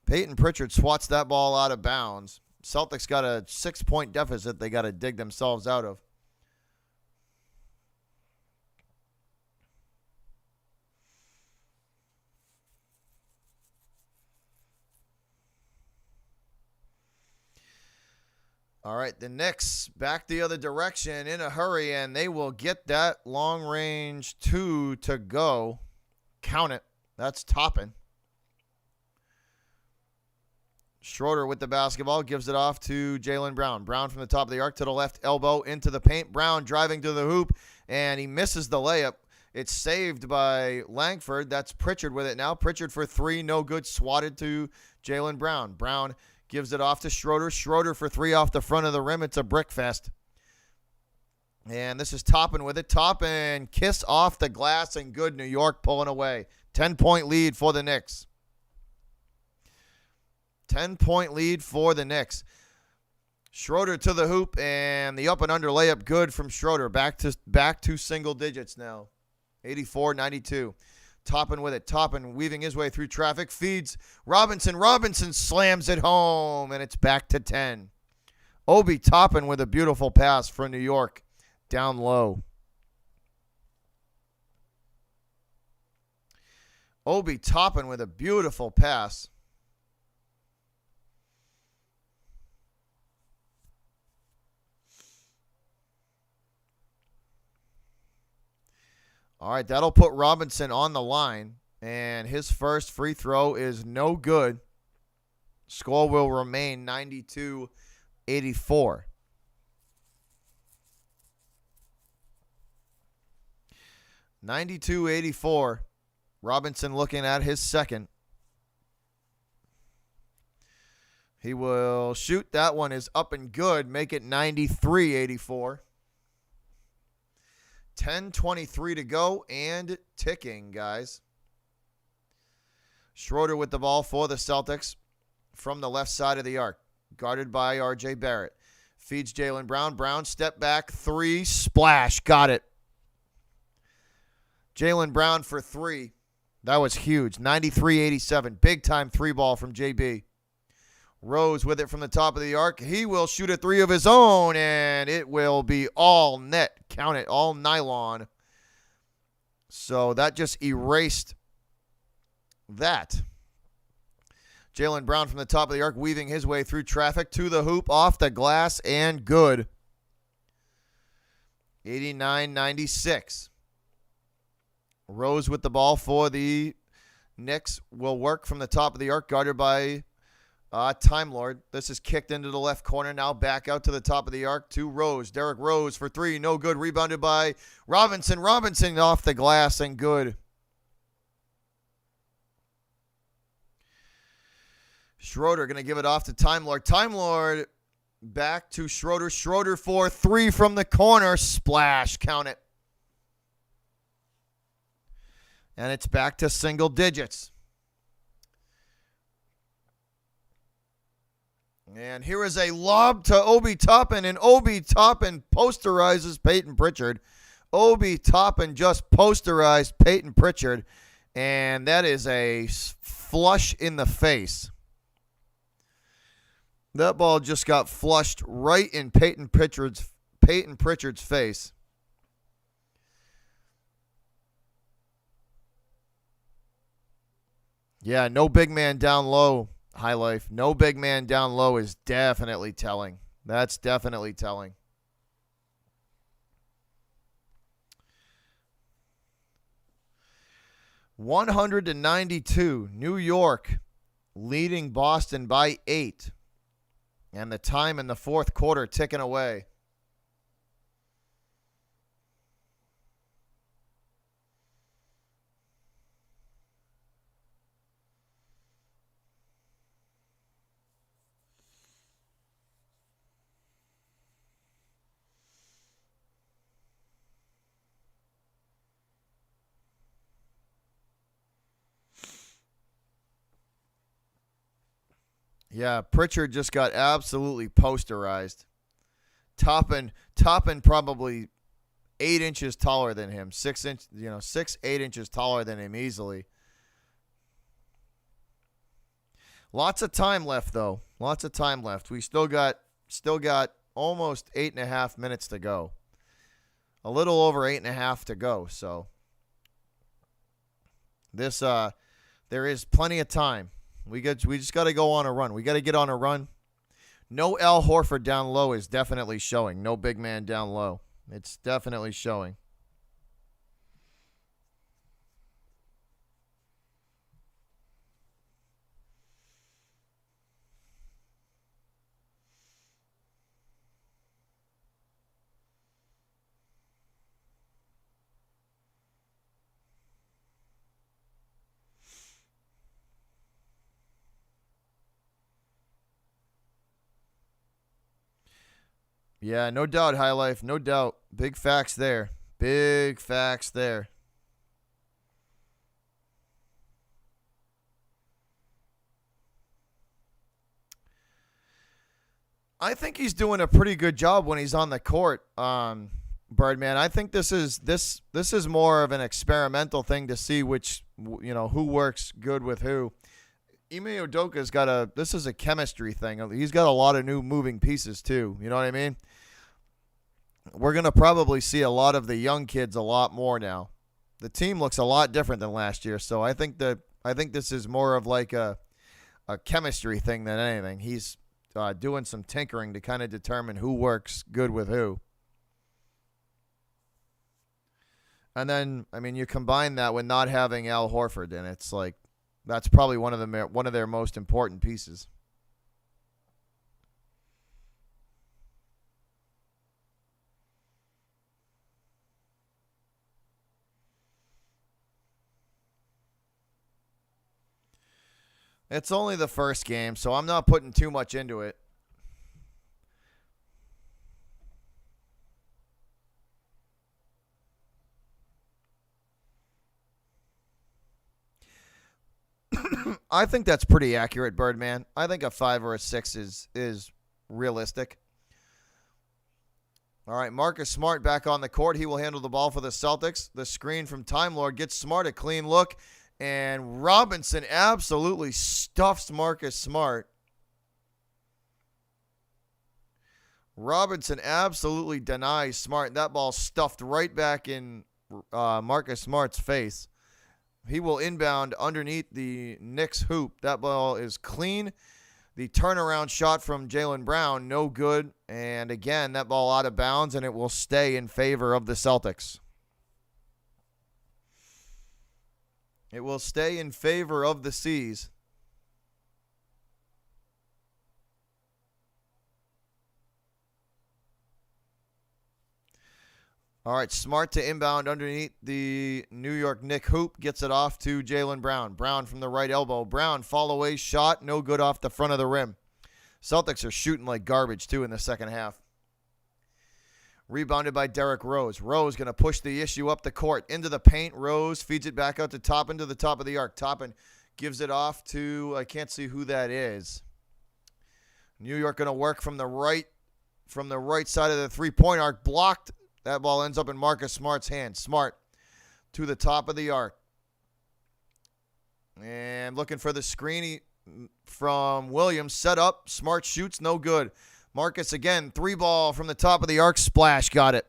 Peyton Pritchard swats that ball out of bounds. Celtics got a 6-point deficit they got to dig themselves out of. All right, the Knicks back the other direction in a hurry, and they will get that long-range 2 to go. Count it. That's Toppin. Schroeder with the basketball, gives it off to Jaylen Brown. Brown from the top of the arc to the left elbow into the paint. Brown driving to the hoop, and he misses the layup. It's saved by Langford. That's Pritchard with it now. Pritchard for 3, no good, swatted to Jaylen Brown. Brown gives it off to Schroeder. Schroeder for 3 off the front of the rim. It's a brick fest. And this is Toppin with it. Toppin, kiss off the glass, and good. New York pulling away. 10-point lead for the Knicks. 10-point lead for the Knicks. Schroeder to the hoop, and the up and under layup good from Schroeder. Back to single digits now. 84-92. Toppin with it. Toppin weaving his way through traffic. Feeds Robinson. Robinson slams it home, and it's back to 10. Obi Toppin with a beautiful pass for New York. Down low. Obi Toppin with a beautiful pass. All right, that'll put Robinson on the line, and his first free throw is no good. Score will remain 92-84. 92-84. Robinson looking at his second. He will shoot. That one is up and good. Make it 93-84. 10:23 to go and ticking, guys. Schroeder with the ball for the Celtics from the left side of the arc, guarded by R.J. Barrett. Feeds Jaylen Brown. Brown step back 3, splash, got it. Jaylen Brown for 3. That was huge. 93-87. Big time 3 ball from JB. Rose with it from the top of the arc. He will shoot a 3 of his own, and it will be all net. Count it, all nylon. So that just erased that. Jaylen Brown from the top of the arc, weaving his way through traffic to the hoop, off the glass, and good. 89-96. Rose with the ball for the Knicks will work from the top of the arc, guarded by Time Lord. This is kicked into the left corner. Now back out to the top of the arc to Rose. Derrick Rose for 3. No good. Rebounded by Robinson. Robinson off the glass and good. Schroeder going to give it off to Time Lord. Time Lord back to Schroeder. Schroeder for 3 from the corner. Splash. Count it. And it's back to single digits. And here is a lob to Obi Toppin, and Obi Toppin posterizes Peyton Pritchard. Obi Toppin just posterized Peyton Pritchard, and that is a flush in the face. That ball just got flushed right in Peyton Pritchard's face. Yeah, no big man down low. High Life. No big man down low is definitely telling. That's definitely telling. (100-92). New York leading Boston by 8. And the time in the fourth quarter ticking away. Yeah, Pritchard just got absolutely posterized. Toppin probably 8 inches taller than him. 6 inch, 8 inches taller than him easily. Lots of time left though. Lots of time left. We still got almost 8.5 minutes to go. A little over 8.5 to go. So this there is plenty of time. We just got to go on a run. We got to get on a run. No Al Horford down low is definitely showing. No big man down low. It's definitely showing. Yeah, no doubt, High Life. No doubt. Big facts there. Big facts there. I think he's doing a pretty good job when he's on the court, Birdman. I think this is more of an experimental thing to see who works good with who. Ime Udoka's this is a chemistry thing. He's got a lot of new moving pieces too. You know what I mean? We're going to probably see a lot of the young kids a lot more now. The team looks a lot different than last year, so I think this is more of like a chemistry thing than anything. He's doing some tinkering to kind of determine who works good with who. And then, I mean, you combine that with not having Al Horford, and it's like that's probably one of their most important pieces. It's only the first game, so I'm not putting too much into it. I think that's pretty accurate, Birdman. I think a 5 or a 6 is realistic. All right, Marcus Smart back on the court. He will handle the ball for the Celtics. The screen from Time Lord gets Smart a clean look, and Robinson absolutely stuffs Marcus Smart. Robinson absolutely denies Smart. That ball stuffed right back in Marcus Smart's face. He will inbound underneath the Knicks hoop. That ball is clean. The turnaround shot from Jaylen Brown, no good. And again, that ball out of bounds, and it will stay in favor of the Celtics. It will stay in favor of the C's. All right, Smart to inbound underneath the New York Knicks hoop. Gets it off to Jaylen Brown. Brown from the right elbow. Brown, fall away shot. No good off the front of the rim. Celtics are shooting like garbage, too, in the second half. Rebounded by Derrick Rose. Rose going to push the issue up the court. Into the paint. Rose feeds it back out to Toppin to the top of the arc. Toppin gives it off to, I can't see who that is. New York going to work from the right side of the three-point arc. Blocked. That ball ends up in Marcus Smart's hand. Smart to the top of the arc. And looking for the screen from Williams. Set up. Smart shoots. No good. Marcus again. 3-ball from the top of the arc. Splash. Got it.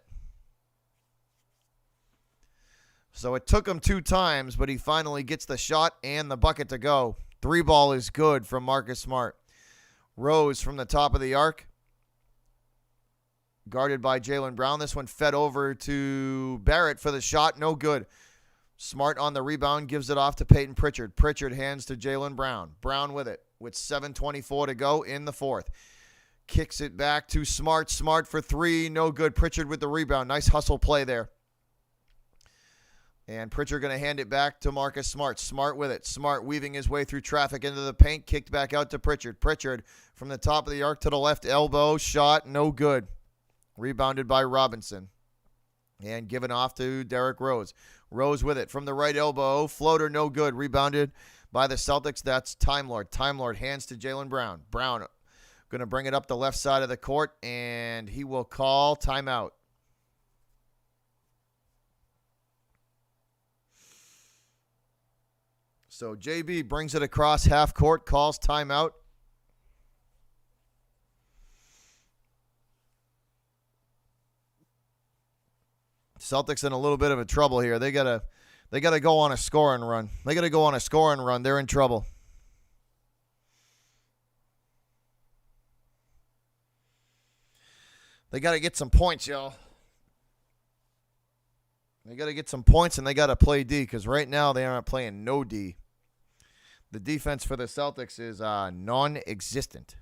So it took him 2 times, but he finally gets the shot and the bucket to go. 3-ball is good from Marcus Smart. Rose from the top of the arc. Guarded by Jaylen Brown. This one fed over to Barrett for the shot. No good. Smart on the rebound. Gives it off to Peyton Pritchard. Pritchard hands to Jaylen Brown. Brown with it. With 7:24 to go in the fourth. Kicks it back to Smart. Smart for 3. No good. Pritchard with the rebound. Nice hustle play there. And Pritchard going to hand it back to Marcus Smart. Smart with it. Smart weaving his way through traffic into the paint. Kicked back out to Pritchard. Pritchard from the top of the arc to the left elbow. Shot. No good. Rebounded by Robinson. And given off to Derrick Rose. Rose with it from the right elbow. Floater, no good. Rebounded by the Celtics. That's Time Lord. Time Lord hands to Jaylen Brown. Brown going to bring it up the left side of the court, and he will call timeout. So JB brings it across half court, calls timeout. Celtics in a little bit of a trouble here. They gotta go on a scoring run. They're in trouble. They got to get some points, y'all. They got to get some points, and they got to play D, because right now they aren't playing no D. The defense for the Celtics is non-existent.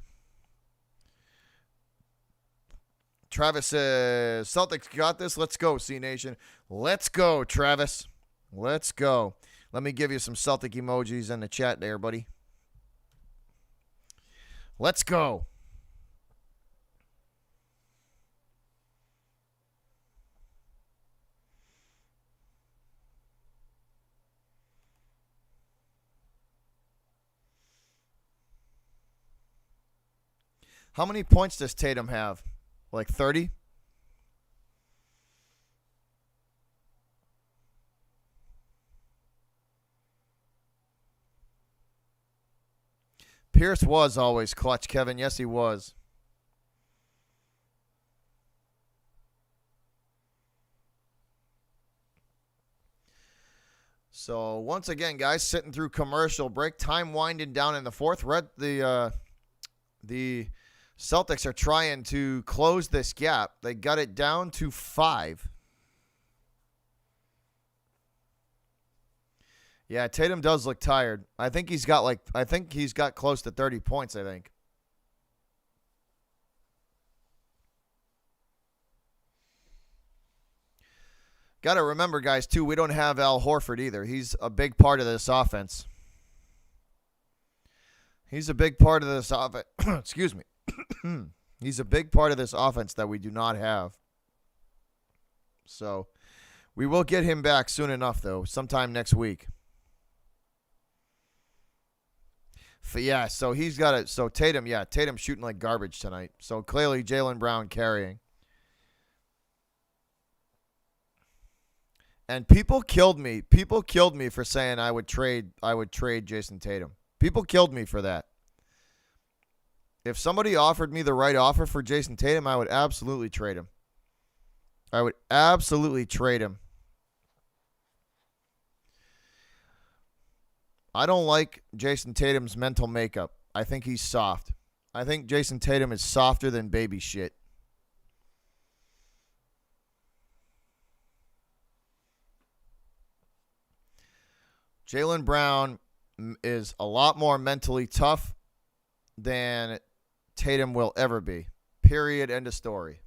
Travis says, Celtics got this. Let's go, C-Nation. Let's go, Travis. Let's go. Let me give you some Celtic emojis in the chat there, buddy. Let's go. How many points does Tatum have? Like 30? Pierce was always clutch, Kevin. Yes, he was. So, once again, guys, sitting through commercial break. Time winding down in the fourth. The Celtics are trying to close this gap. They got it down to 5. Yeah, Tatum does look tired. I think he's got close to 30 points, I think. Got to remember, guys, too, we don't have Al Horford either. He's a big part of this offense. He's a big part of this offense. Excuse me. He's a big part of this offense that we do not have. So, we will get him back soon enough, though, sometime next week. Yeah, so he's got it. So Tatum shooting like garbage tonight. So clearly Jaylen Brown carrying. And people killed me. People killed me for saying I would trade Jason Tatum. People killed me for that. If somebody offered me the right offer for Jason Tatum, I would absolutely trade him. I would absolutely trade him. I don't like Jason Tatum's mental makeup. I think he's soft. I think Jason Tatum is softer than baby shit. Jaylen Brown is a lot more mentally tough than Tatum will ever be. Period. End of story.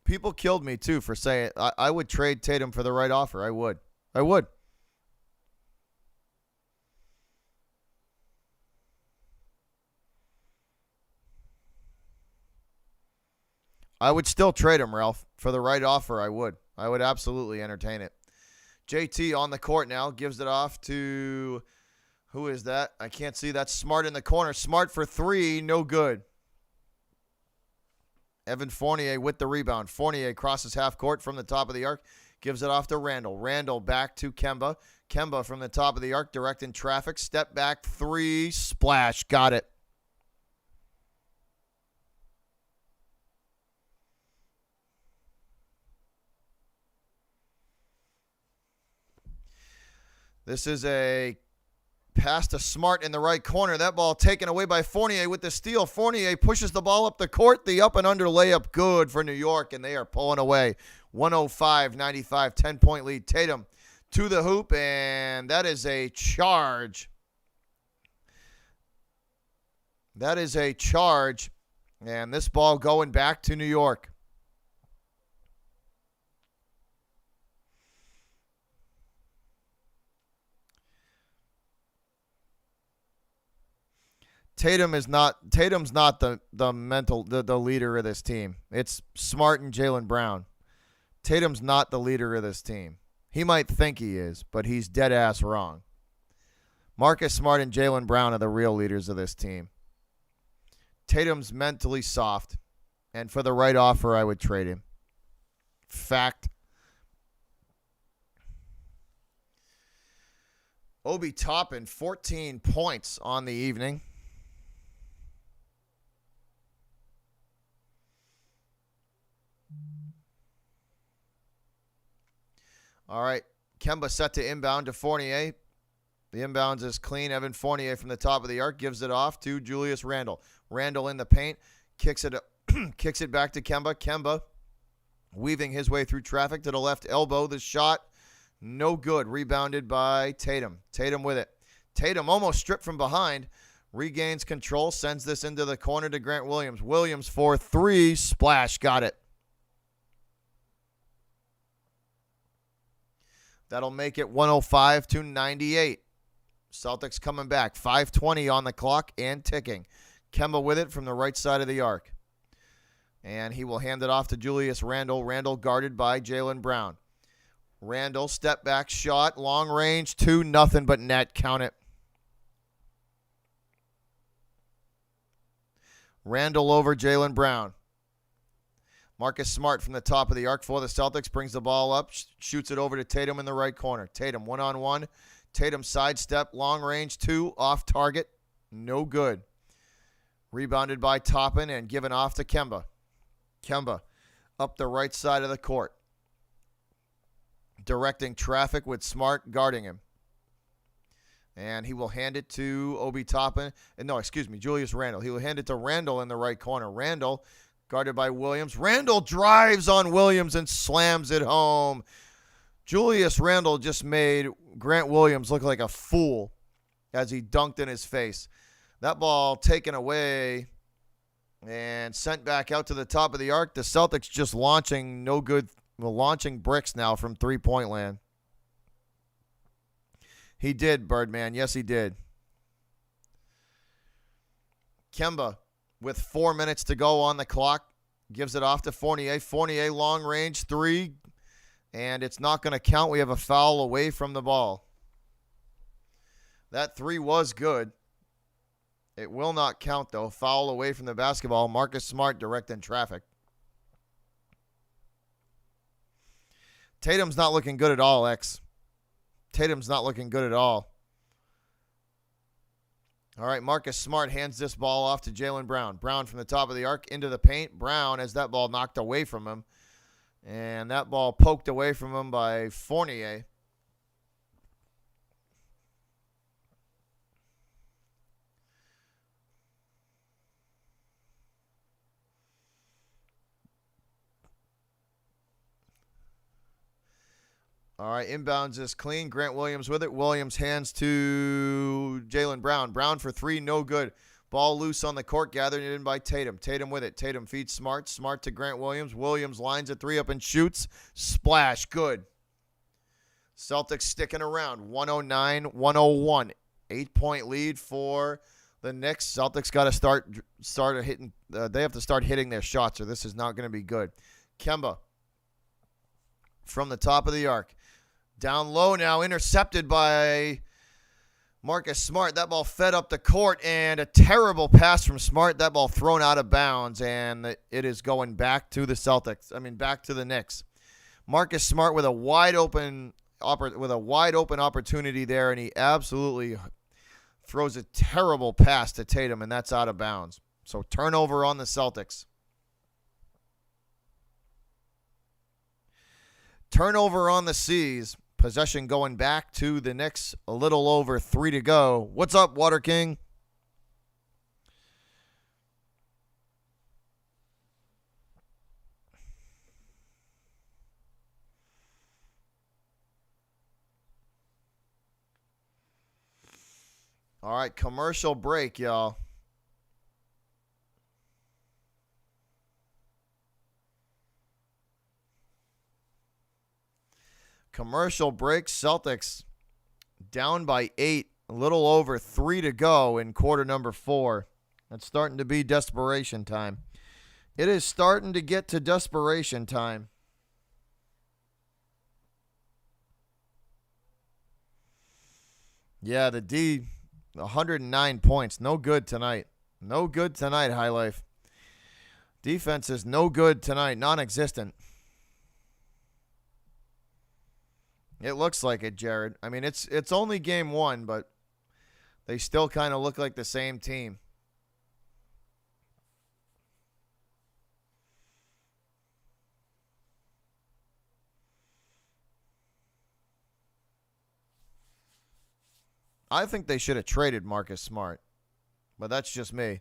People killed me, too, for saying I would trade Tatum for the right offer. I would. I would still trade him, Ralph. For the right offer, I would. I would absolutely entertain it. JT on the court now. Gives it off to... Who is that? I can't see. That's Smart in the corner. Smart for 3. No good. Evan Fournier with the rebound. Fournier crosses half court from the top of the arc. Gives it off to Randall. Randall back to Kemba. Kemba from the top of the arc, directing traffic. Step back 3. Splash. Got it. This is a pass to Smart in the right corner. That ball taken away by Fournier with the steal. Fournier pushes the ball up the court. The up and under layup good for New York, and they are pulling away. 105-95, 10-point lead. Tatum to the hoop, and that is a charge. That is a charge, and this ball going back to New York. Tatum's not the leader of this team. It's Smart and Jaylen Brown. Tatum's not the leader of this team. He might think he is, but he's dead ass wrong. Marcus Smart and Jaylen Brown are the real leaders of this team. Tatum's mentally soft, and for the right offer, I would trade him. Fact. Obi Toppin, 14 points on the evening. All right, Kemba set to inbound to Fournier. The inbounds is clean. Evan Fournier from the top of the arc gives it off to Julius Randle. Randle in the paint, kicks it back to Kemba. Kemba weaving his way through traffic to the left elbow. The shot, no good. Rebounded by Tatum. Tatum with it. Tatum almost stripped from behind. Regains control, sends this into the corner to Grant Williams. Williams for three. Splash, got it. That'll make it 105-98. Celtics coming back. 5:20 on the clock and ticking. Kemba with it from the right side of the arc. And he will hand it off to Julius Randle. Randle guarded by Jaylen Brown. Randle, step back shot, long range, 2, nothing but net. Count it. Randle over Jaylen Brown. Marcus Smart from the top of the arc for the Celtics brings the ball up, shoots it over to Tatum in the right corner. Tatum one-on-one. Tatum sidestep, long range, 2, off target, no good. Rebounded by Toppin and given off to Kemba. Kemba up the right side of the court, directing traffic with Smart guarding him. And he will hand it to Obi Toppin. Julius Randle. He will hand it to Randle in the right corner. Randle guarded by Williams. Randle drives on Williams and slams it home. Julius Randle just made Grant Williams look like a fool as he dunked in his face. That ball taken away and sent back out to the top of the arc. The Celtics just launching bricks now from three-point land. He did, Birdman. Yes, he did. Kemba, with 4 minutes to go on the clock, gives it off to Fournier. Fournier, long range, 3, and it's not going to count. We have a foul away from the ball. That 3 was good. It will not count, though. Foul away from the basketball. Marcus Smart directing traffic. Tatum's not looking good at all, X. Tatum's not looking good at all. All right, Marcus Smart hands this ball off to Jaylen Brown. Brown from the top of the arc into the paint. Brown has that ball knocked away from him. And that ball poked away from him by Fournier. All right, inbounds is clean. Grant Williams with it. Williams hands to Jaylen Brown. Brown for 3, no good. Ball loose on the court, gathered in by Tatum. Tatum with it. Tatum feeds Smart. Smart to Grant Williams. Williams lines a 3 up and shoots. Splash, good. Celtics sticking around. 109-101. 8-point lead for the Knicks. Celtics got to start hitting. They have to start hitting their shots, or this is not going to be good. Kemba from the top of the arc. Down low now, intercepted by Marcus Smart. That ball fed up the court, and a terrible pass from Smart. That ball thrown out of bounds, and it is going back to the Celtics. Back to the Knicks. Marcus Smart with a wide open opportunity there, and he absolutely throws a terrible pass to Tatum, and that's out of bounds. So turnover on the Celtics. Turnover on the C's. Possession going back to the Knicks. A little over 3 to go. What's up, Water King? All right, commercial break, y'all. Commercial break. Celtics down by 8. A little over 3 to go in quarter number 4. It's starting to be desperation time. It is starting to get to desperation time. Yeah, the D, 109 points. No good tonight. No good tonight, High Life. Defense is no good tonight. Non-existent. It looks like it, Jared. I mean, it's only game one, but they still kind of look like the same team. I think they should have traded Marcus Smart, but that's just me.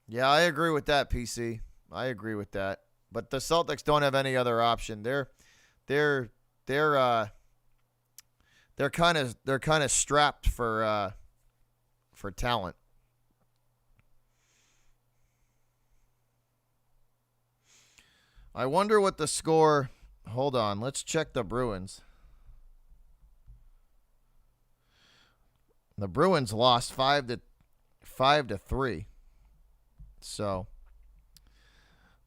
Yeah, I agree with that, PC. I agree with that. But the Celtics don't have any other option. They're they're uh they're kind of strapped for talent. I wonder what the score. Hold on, let's check the Bruins. The Bruins lost 5-3. So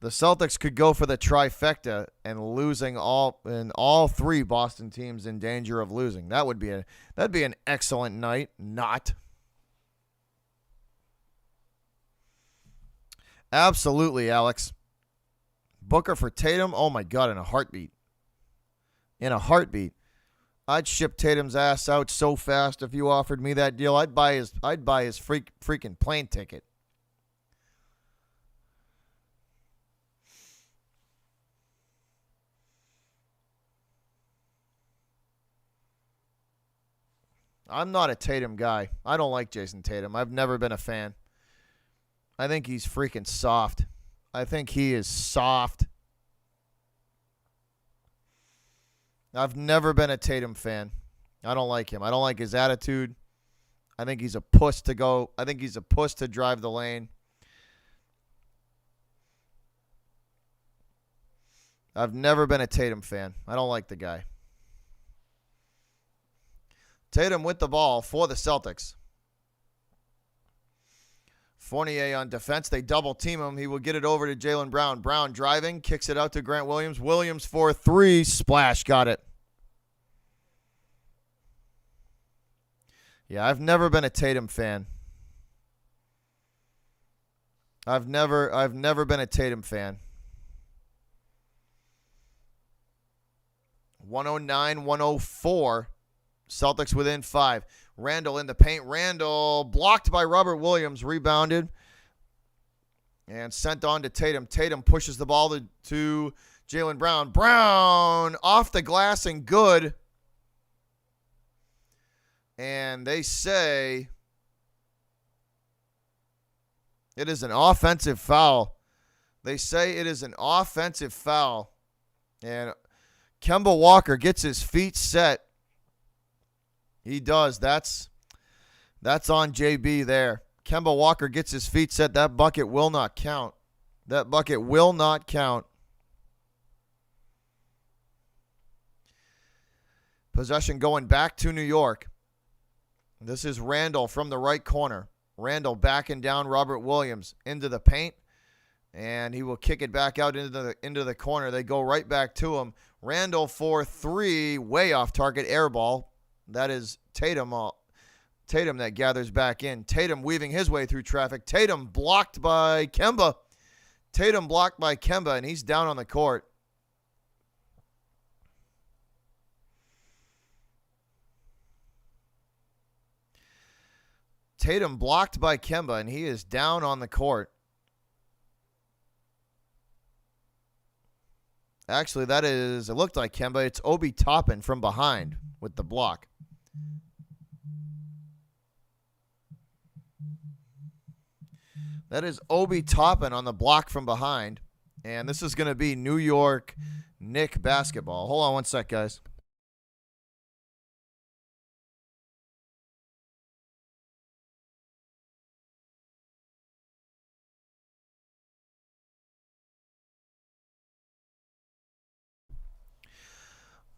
the Celtics could go for the trifecta and losing all three Boston teams in danger of losing. That'd be an excellent night. Not. Absolutely, Alex. Booker for Tatum. Oh my God, in a heartbeat. In a heartbeat. I'd ship Tatum's ass out so fast if you offered me that deal. I'd buy his freaking plane ticket. I'm not a Tatum guy. I don't like Jason Tatum. I've never been a fan. I think he's freaking soft. I think he is soft. I've never been a Tatum fan. I don't like him. I don't like his attitude. I think he's a puss to go. I think he's a puss to drive the lane. I've never been a Tatum fan. I don't like the guy. Tatum with the ball for the Celtics. Fournier on defense. They double team him. He will get it over to Jaylen Brown. Brown driving. Kicks it out to Grant Williams. Williams for three. Splash. Got it. Yeah, I've never been a Tatum fan. I've never been a Tatum fan. 109-104. Celtics within 5. Randall in the paint. Randall blocked by Robert Williams. Rebounded. And sent on to Tatum. Tatum pushes the ball to Jaylen Brown. Brown off the glass and good. And they say it is an offensive foul. They say it is an offensive foul. And Kemba Walker gets his feet set. He does. That's on JB there. Kemba Walker gets his feet set. That bucket will not count. That bucket will not count. Possession going back to New York. This is Randall from the right corner. Randall backing down Robert Williams into the paint. And he will kick it back out into the corner. They go right back to him. Randall for three. Way off target. Air ball. That is Tatum that gathers back in. Tatum weaving his way through traffic. Tatum blocked by Kemba. And he's down on the court. Tatum blocked by Kemba, and he is down on the court. Actually, it looked like Kemba. It's Obi Toppin from behind with the block. That is Obi Toppin on the block from behind. And this is going to be New York Knicks basketball. Hold on one sec, guys.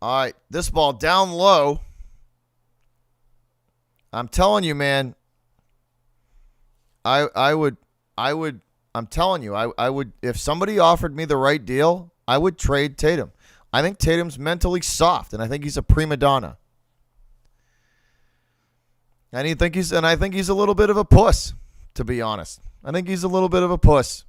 All right, this ball down low. I'm telling you, man. I would I'm telling you, I would, if somebody offered me the right deal, I would trade Tatum. I think Tatum's mentally soft, and I think he's a prima donna. And I think he's a little bit of a puss, to be honest. I think he's a little bit of a puss.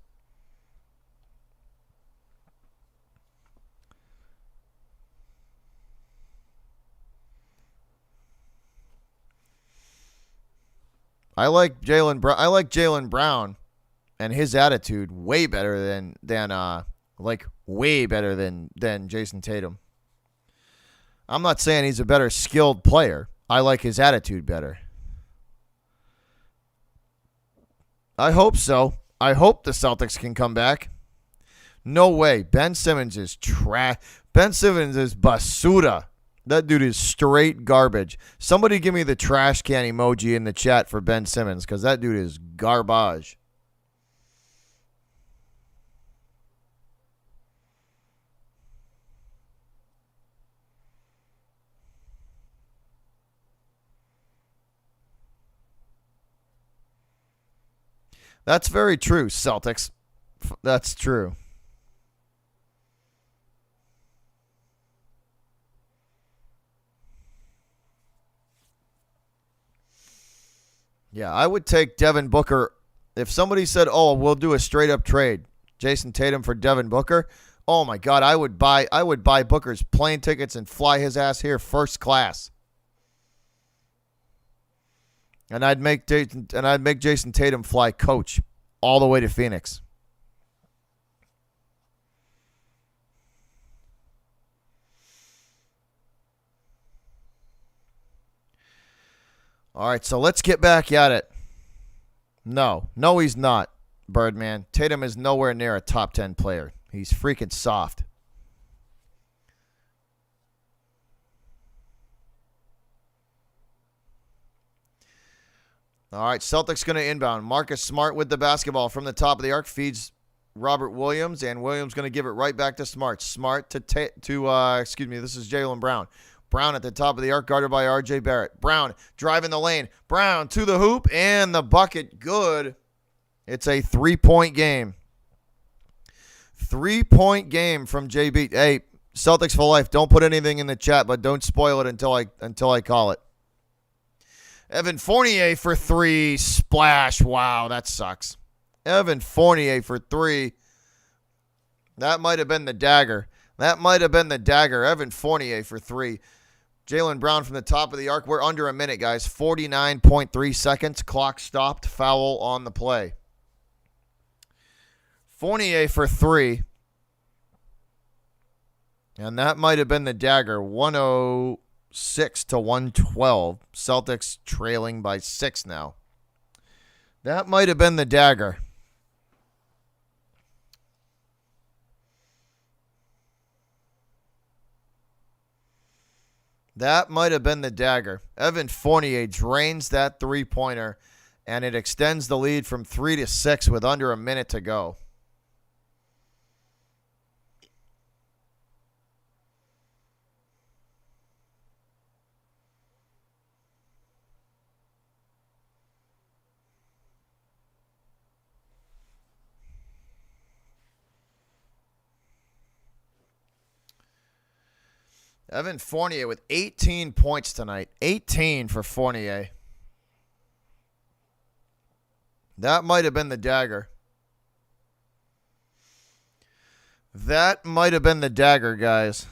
I like Jaylen Brown and his attitude way better than Jason Tatum. I'm not saying he's a better skilled player. I like his attitude better. I hope so. I hope the Celtics can come back. No way. Ben Simmons is trash. Ben Simmons is basura. That dude is straight garbage. Somebody give me the trash can emoji in the chat for Ben Simmons, because that dude is garbage. That's very true, Celtics. That's true. Yeah, I would take Devin Booker. If somebody said, "Oh, we'll do a straight up trade, Jason Tatum for Devin Booker," oh my God, I would buy Booker's plane tickets and fly his ass here first class. And I'd make Jason Tatum fly coach all the way to Phoenix. All right, so let's get back at it. No, he's not, Birdman. Tatum is nowhere near a top 10 player. He's freaking soft. All right, Celtics going to inbound. Marcus Smart with the basketball from the top of the arc, feeds Robert Williams, and Williams going to give it right back to Smart. Smart this is Jaylen Brown. Brown at the top of the arc, guarded by R.J. Barrett. Brown driving the lane. Brown to the hoop, and the bucket good. It's a 3-point game. 3-point game from JB. Hey, Celtics for life. Don't put anything in the chat, but don't spoil it until I call it. Evan Fournier for 3. Splash. Wow, that sucks. Evan Fournier for 3. That might have been the dagger. Evan Fournier for 3. Jaylen Brown from the top of the arc. We're under a minute, guys. 49.3 seconds. Clock stopped. Foul on the play. Fournier for 3. And that might have been the dagger. 106 to 112. Celtics trailing by 6 now. That might have been the dagger. That might have been the dagger. Evan Fournier drains that three-pointer, and it extends the lead from 3 to 6 with under a minute to go. Evan Fournier with 18 points tonight. 18 for Fournier. That might have been the dagger. That might have been the dagger, guys.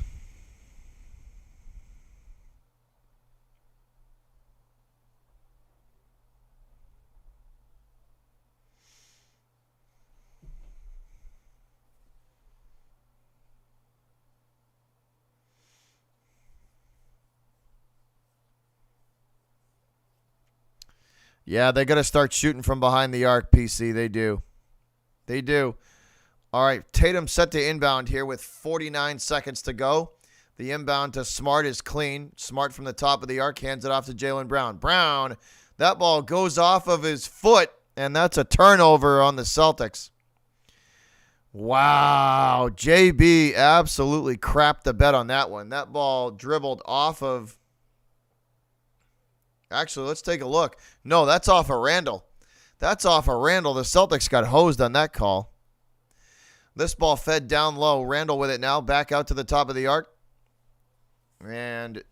Yeah, they got to start shooting from behind the arc, PC. They do. They do. All right, Tatum set to inbound here with 49 seconds to go. The inbound to Smart is clean. Smart from the top of the arc hands it off to Jaylen Brown. Brown, that ball goes off of his foot, and that's a turnover on the Celtics. Wow. JB absolutely crapped the bed on that one. That ball dribbled off of. Actually, let's take a look. No, that's off of Randall. That's off of Randall. The Celtics got hosed on that call. This ball fed down low. Randall with it now. Back out to the top of the arc. And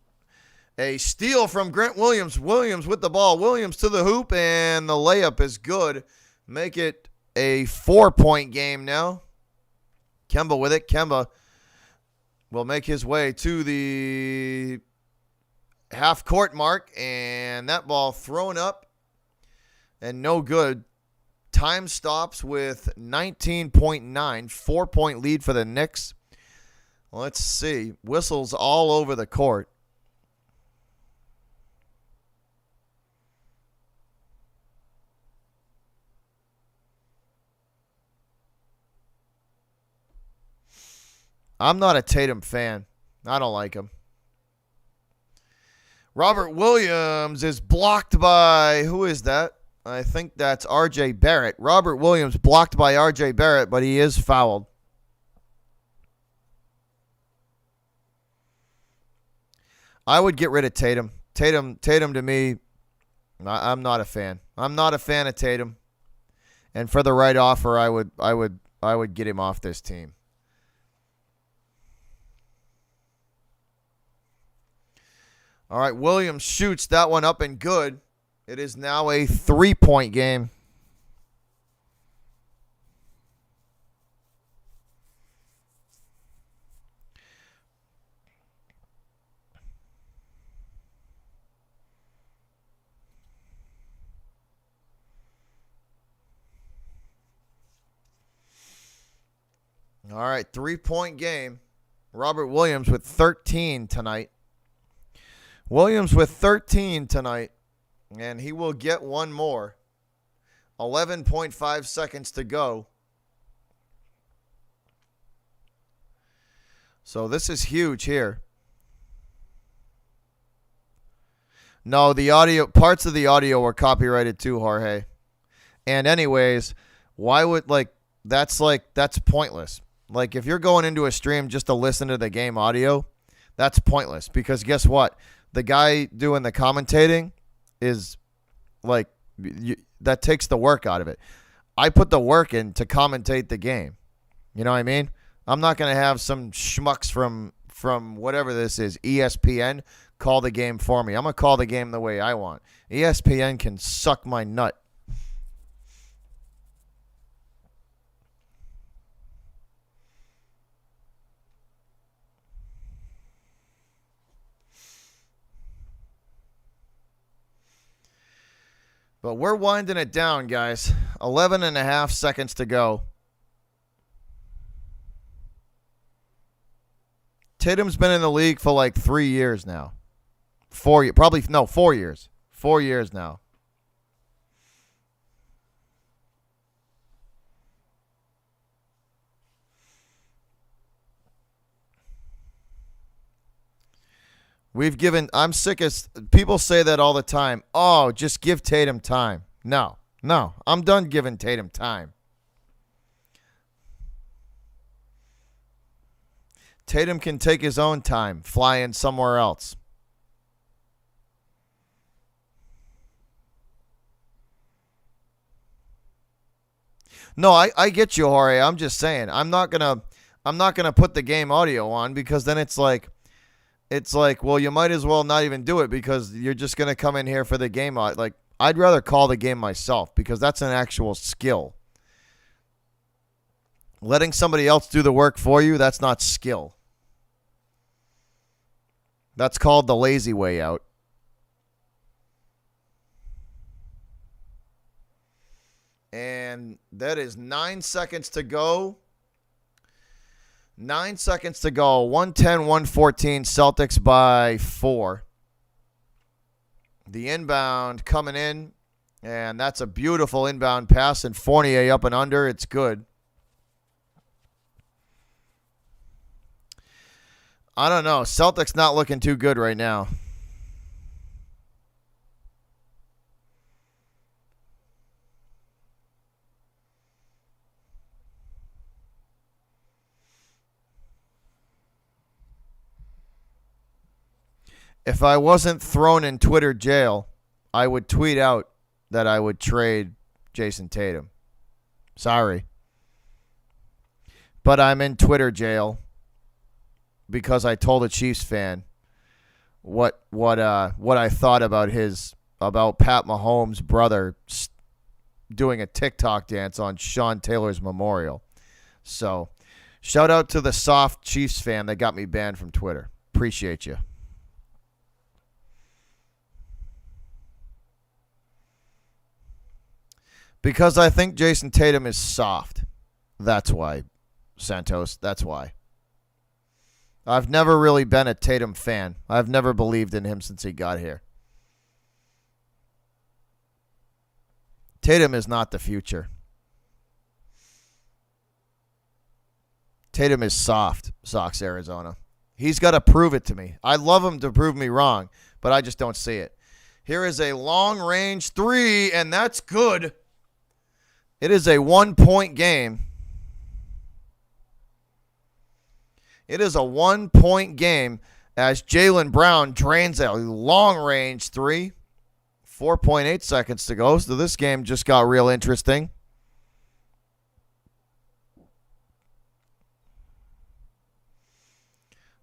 a steal from Grant Williams. Williams with the ball. Williams to the hoop. And the layup is good. Make it a 4-point game now. Kemba with it. Kemba will make his way to the half-court mark. And that ball thrown up and no good. Time stops with 19.9. 4-point lead for the Knicks. Let's see. Whistles all over the court. I'm not a Tatum fan. I don't like him. Robert Williams is blocked by, who is that? I think that's R.J. Barrett. Robert Williams blocked by R.J. Barrett, but he is fouled. I would get rid of Tatum. Tatum to me, I'm not a fan. I'm not a fan of Tatum. And for the right offer, I would get him off this team. All right, Williams shoots that one up and good. It is now a 3-point game. All right, 3-point game. Robert Williams with 13 tonight. Williams with 13 tonight, and he will get one more. 11.5 seconds to go. So this is huge here. No, the audio, parts of the audio were copyrighted too, Jorge. And anyways, why would, that's pointless. Like, if you're going into a stream just to listen to the game audio, that's pointless. Because guess what? The guy doing the commentating is, that takes the work out of it. I put the work in to commentate the game. You know what I mean? I'm not going to have some schmucks from whatever this is, ESPN, call the game for me. I'm going to call the game the way I want. ESPN can suck my nut. But we're winding it down, guys. 11 and a half seconds to go. Tatum's been in the league for 3 years now. 4 years. 4 years. 4 years now. I'm sick as people say that all the time. Oh, just give Tatum time. No, I'm done giving Tatum time. Tatum can take his own time, flying somewhere else. No, I get you, Jorge. I'm just saying. I'm not gonna put the game audio on because then it's like, well, you might as well not even do it because you're just going to come in here for the game. I'd rather call the game myself because that's an actual skill. Letting somebody else do the work for you, that's not skill. That's called the lazy way out. And that is 9 seconds to go. 9 seconds to go. 110-114. Celtics by 4. The inbound coming in. And that's a beautiful inbound pass. And Fournier up and under. It's good. I don't know. Celtics not looking too good right now. If I wasn't thrown in Twitter jail, I would tweet out that I would trade Jason Tatum. Sorry. But I'm in Twitter jail because I told a Chiefs fan what I thought about Pat Mahomes' brother doing a TikTok dance on Sean Taylor's memorial. So, shout out to the soft Chiefs fan that got me banned from Twitter. Appreciate you. Because I think Jason Tatum is soft. That's why, Santos. That's why. I've never really been a Tatum fan. I've never believed in him since he got here. Tatum is not the future. Tatum is soft, Sox Arizona. He's got to prove it to me. I'd love him to prove me wrong, but I just don't see it. Here is a long-range three, and that's good. It is a 1-point game. It is a 1-point game as Jaylen Brown drains a long-range three. 4.8 seconds to go, so this game just got real interesting.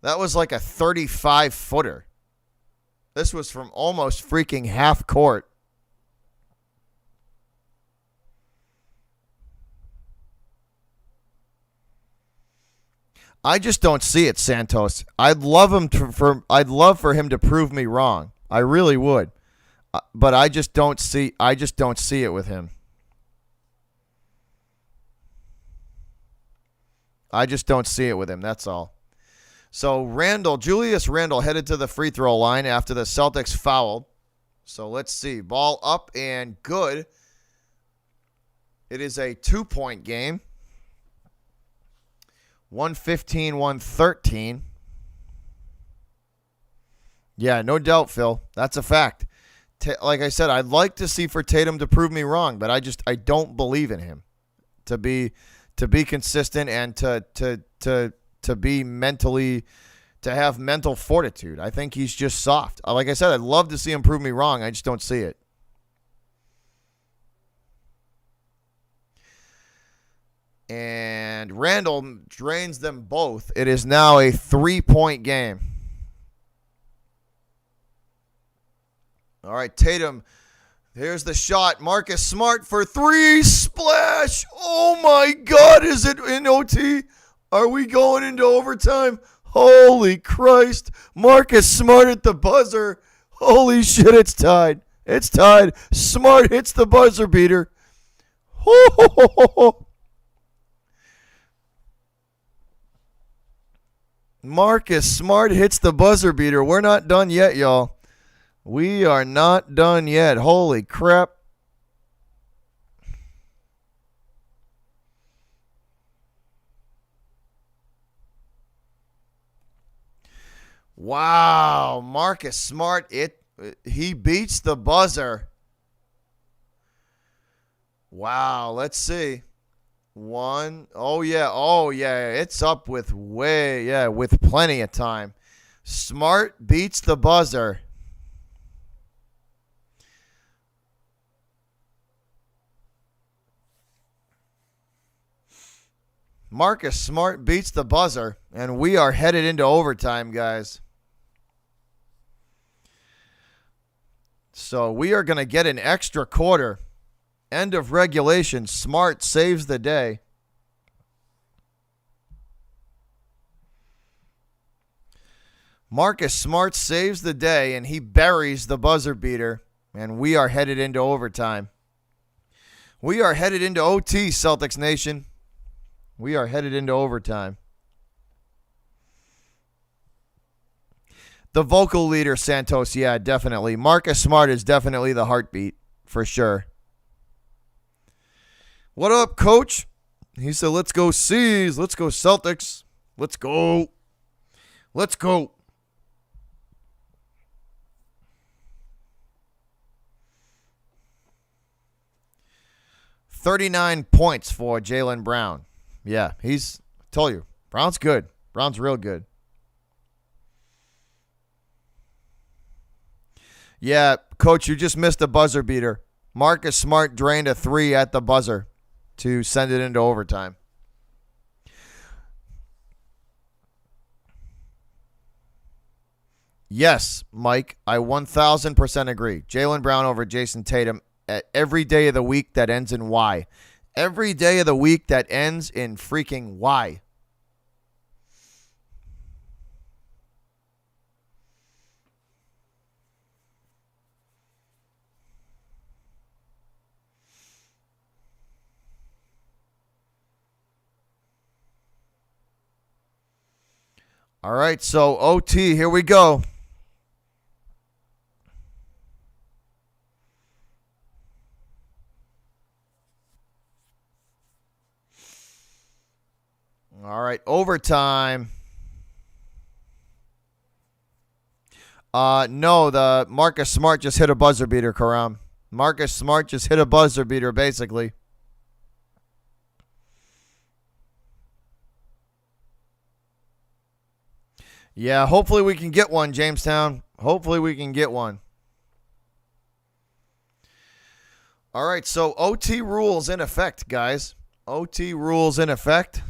That was like a 35-footer. This was from almost freaking half court. I just don't see it, Santos. I'd love for him to prove me wrong. I really would. But I just don't see it with him. I just don't see it with him, that's all. So Julius Randle headed to the free throw line after the Celtics fouled. So let's see. Ball up and good. It is a 2-point game. 115-113. Yeah, no doubt, Phil. That's a fact. Like I said, I'd like to see for Tatum to prove me wrong, but I don't believe in him to be consistent and to be mentally, to have mental fortitude. I think he's just soft. Like I said, I'd love to see him prove me wrong. I just don't see it. And Randall drains them both. It is now a 3-point game. All right, Tatum. Here's the shot. Marcus Smart for three. Splash. Oh, my God. Is it in OT? Are we going into overtime? Holy Christ. Marcus Smart at the buzzer. Holy shit, it's tied. It's tied. Smart hits the buzzer beater. Marcus Smart hits the buzzer beater. We're not done yet, y'all. We are not done yet. Holy crap. Wow, Marcus Smart, he beats the buzzer. Wow, let's see. One. Oh yeah, it's up with with plenty of time. Smart beats the buzzer. Marcus Smart beats the buzzer, and we are headed into overtime, guys. So we are going to get an extra quarter. End of regulation. Smart saves the day. Marcus Smart saves the day, and he buries the buzzer beater, and we are headed into overtime. We are headed into OT, Celtics Nation. We are headed into overtime. The vocal leader, Santos, yeah, definitely. Marcus Smart is definitely the heartbeat, for sure. What up, coach? He said, let's go C's. Let's go Celtics. Let's go. Let's go. $39 points for Jaylen Brown. Yeah, told you, Brown's good. Brown's real good. Yeah, Coach, you just missed a buzzer beater. Marcus Smart drained a 3 at the buzzer to send it into overtime. Yes, Mike, I 1,000% agree. Jaylen Brown over Jason Tatum at every day of the week that ends in Y. Every day of the week that ends in freaking Y. All right, so OT, here we go. All right, overtime. No, the Marcus Smart just hit a buzzer beater, Karam. Marcus Smart just hit a buzzer beater, basically. Yeah, hopefully we can get one, Jamestown. Hopefully we can get one. All right, so OT rules in effect, guys. OT rules in effect.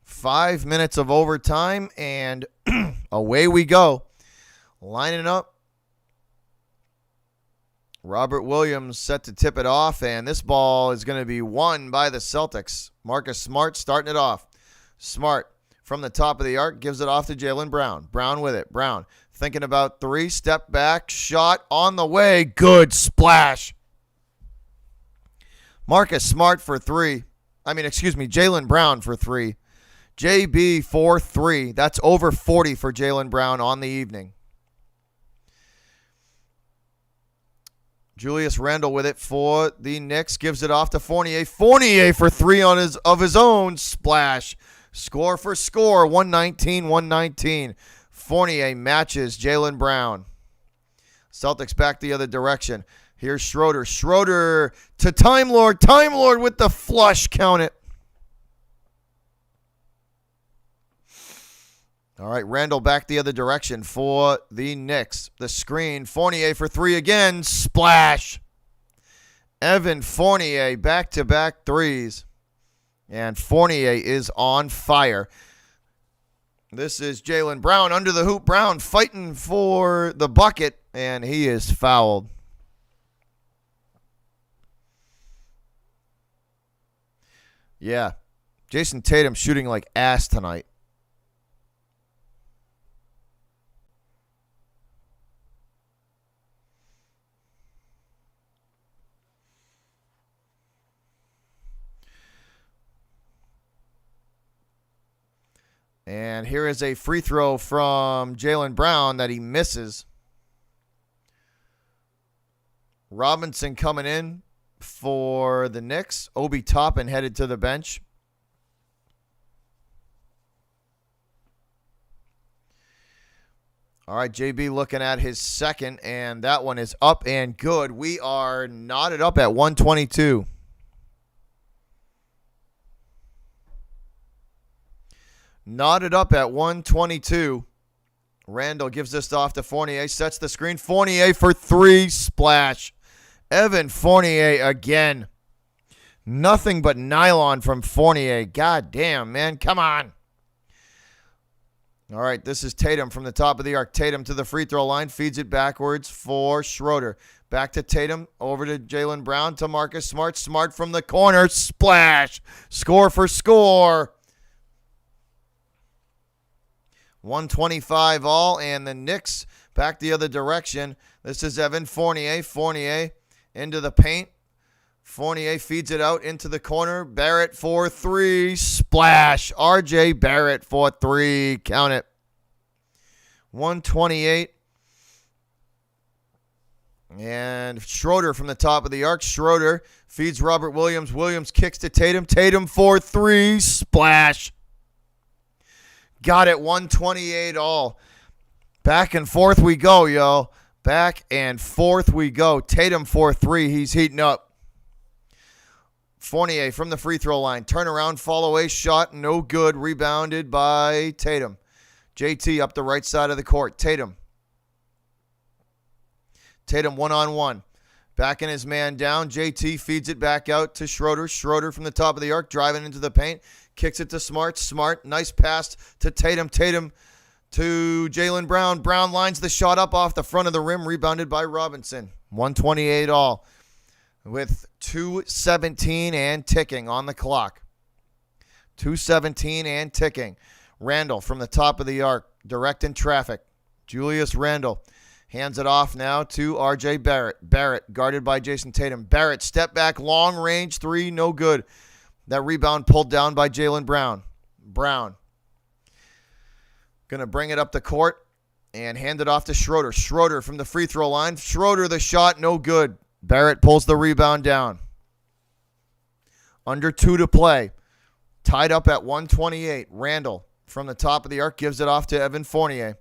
5 minutes of overtime, and away we go. Lining up. Robert Williams set to tip it off, and this ball is going to be won by the Celtics. Marcus Smart starting it off. Smart from the top of the arc gives it off to Jaylen Brown. Brown with it. Brown thinking about 3. Step back. Shot on the way. Good splash. Marcus Smart for 3. Jaylen Brown for 3. JB for 3. That's over 40 for Jaylen Brown on the evening. Julius Randle with it for the Knicks. Gives it off to Fournier. Fournier for 3 of his own. Splash. Score for score. 119-119. Fournier matches Jaylen Brown. Celtics back the other direction. Here's Schroeder. Schroeder to Time Lord. Time Lord with the flush. Count it. All right, Randall back the other direction for the Knicks. The screen. Fournier for 3 again. Splash. Evan Fournier back-to-back threes. And Fournier is on fire. This is Jaylen Brown under the hoop. Brown fighting for the bucket, and he is fouled. Yeah, Jason Tatum shooting like ass tonight. And here is a free throw from Jaylen Brown that he misses. Robinson coming in for the Knicks. Obi Toppin headed to the bench. All right, JB looking at his second, and that one is up and good. We are knotted up at 122. Knotted up at 122. Randall gives this off to Fournier. Sets the screen. Fournier for 3. Splash. Evan Fournier again. Nothing but nylon from Fournier. God damn, man. Come on. All right, this is Tatum from the top of the arc. Tatum to the free throw line. Feeds it backwards for Schroeder. Back to Tatum. Over to Jaylen Brown to Marcus Smart. Smart from the corner. Splash. Score for score. 125 all, and the Knicks back the other direction. This is Evan Fournier. Fournier into the paint. Fournier feeds it out into the corner. Barrett for 3. Splash. R.J. Barrett for 3. Count it. 128. And Schroeder from the top of the arc. Schroeder feeds Robert Williams. Williams kicks to Tatum. Tatum for 3. Splash. Got it. 128 all. Back and forth we go, yo. Back and forth we go. Tatum for 3. He's heating up. Fournier from the free throw line. Turnaround, fall away shot. No good. Rebounded by Tatum. JT up the right side of the court. Tatum Tatum one-on-one. Backing his man down. JT feeds it back out to Schroeder. Schroeder from the top of the arc, driving into the paint. Kicks it to Smart. Smart, nice pass to Tatum. Tatum to Jaylen Brown. Brown lines the shot up off the front of the rim, rebounded by Robinson. 128 all with 2:17 and ticking on the clock. 2:17 and ticking. Randle from the top of the arc, directing traffic. Julius Randle hands it off now to R.J. Barrett. Barrett guarded by Jason Tatum. Barrett step back, long range three, no good. That rebound pulled down by Jaylen Brown. Brown going to bring it up the court and hand it off to Schroeder. Schroeder from the free throw line. Schroeder, the shot, no good. Barrett pulls the rebound down. Under 2 to play. Tied up at 128. Randle from the top of the arc gives it off to Evan Fournier.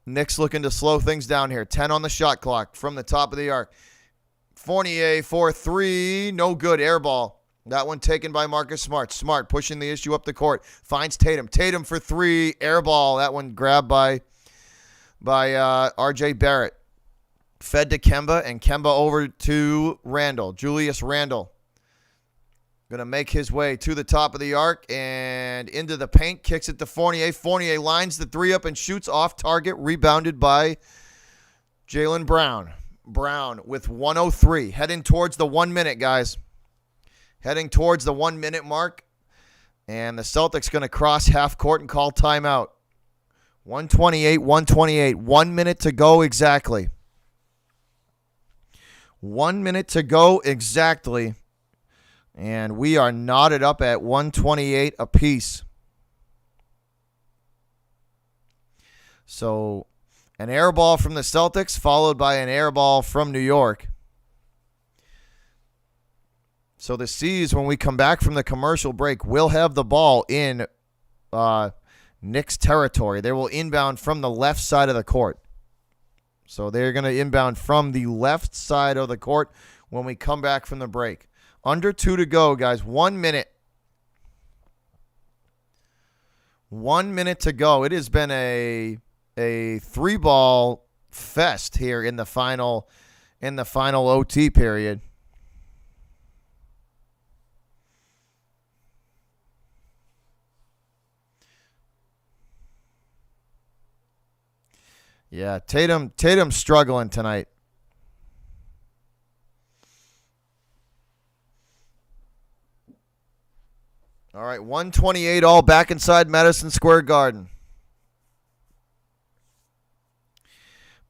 Knicks looking to slow things down here. 10 on the shot clock from the top of the arc. Fournier for three. No good. Air ball. That one taken by Marcus Smart. Smart pushing the issue up the court. Finds Tatum. Tatum for three. Air ball. That one grabbed by R.J. Barrett. Fed to Kemba, and Kemba over to Randle. Julius Randle. Going to make his way to the top of the arc and into the paint. Kicks it to Fournier. Fournier lines the three up and shoots off target. Rebounded by Jaylen Brown. Brown with 1:03. Heading towards the 1 minute, guys. Heading towards the 1 minute mark. And the Celtics going to cross half court and call timeout. 128. 1 minute to go exactly. 1 minute to go exactly. And we are knotted up at 128 apiece. So an air ball from the Celtics followed by an air ball from New York. So the C's, when we come back from the commercial break, will have the ball in Knicks territory. They will inbound from the left side of the court. So they're going to inbound from the left side of the court when we come back from the break. Under 2 to go, guys. 1 minute. 1 minute to go. It has been a three-ball fest here in the final OT period. Yeah, Tatum's struggling tonight. All right, 128 all back inside Madison Square Garden.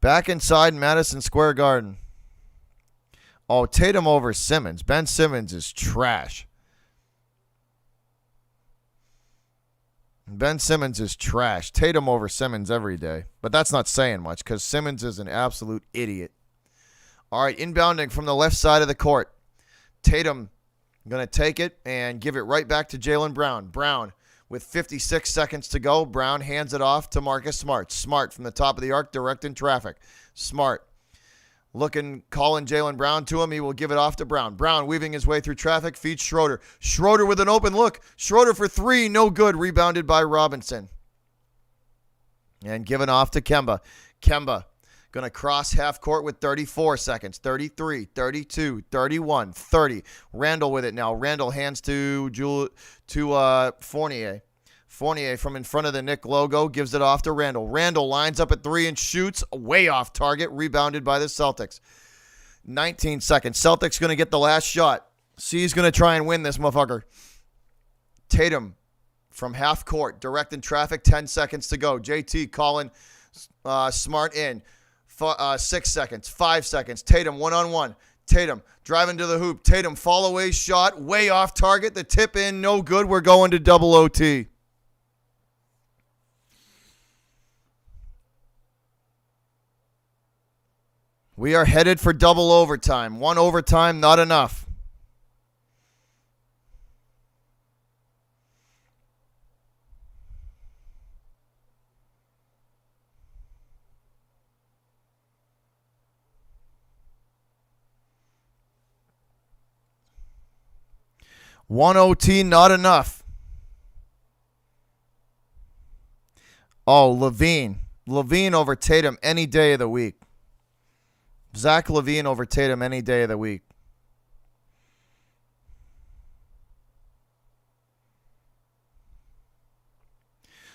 Back inside Madison Square Garden. Oh, Tatum over Simmons. Ben Simmons is trash. Ben Simmons is trash. Tatum over Simmons every day. But that's not saying much because Simmons is an absolute idiot. All right, inbounding from the left side of the court. Tatum going to take it and give it right back to Jaylen Brown. Brown with 56 seconds to go. Brown hands it off to Marcus Smart. Smart from the top of the arc, directing traffic. Smart calling Jaylen Brown to him. He will give it off to Brown. Brown weaving his way through traffic, feeds Schroeder. Schroeder with an open look. Schroeder for three, no good. Rebounded by Robinson. And given off to Kemba. Kemba going to cross half court with 34 seconds. 33, 32, 31, 30. Randle with it now. Randle hands to Fournier. Fournier from in front of the Knick logo gives it off to Randle. Randle lines up at three and shoots way off target. Rebounded by the Celtics. 19 seconds. Celtics going to get the last shot. C's going to try and win this motherfucker. Tatum from half court. Directing traffic. 10 seconds to go. JT calling Smart in. 6 seconds. 5 seconds. Tatum one-on-one. Tatum driving to the hoop. Tatum fall away shot. Way off target. The tip in. No good. We're going to double OT. We are headed for double overtime. One overtime, not enough. One OT, not enough. Oh, Levine. Levine over Tatum any day of the week. Zach LaVine over Tatum any day of the week.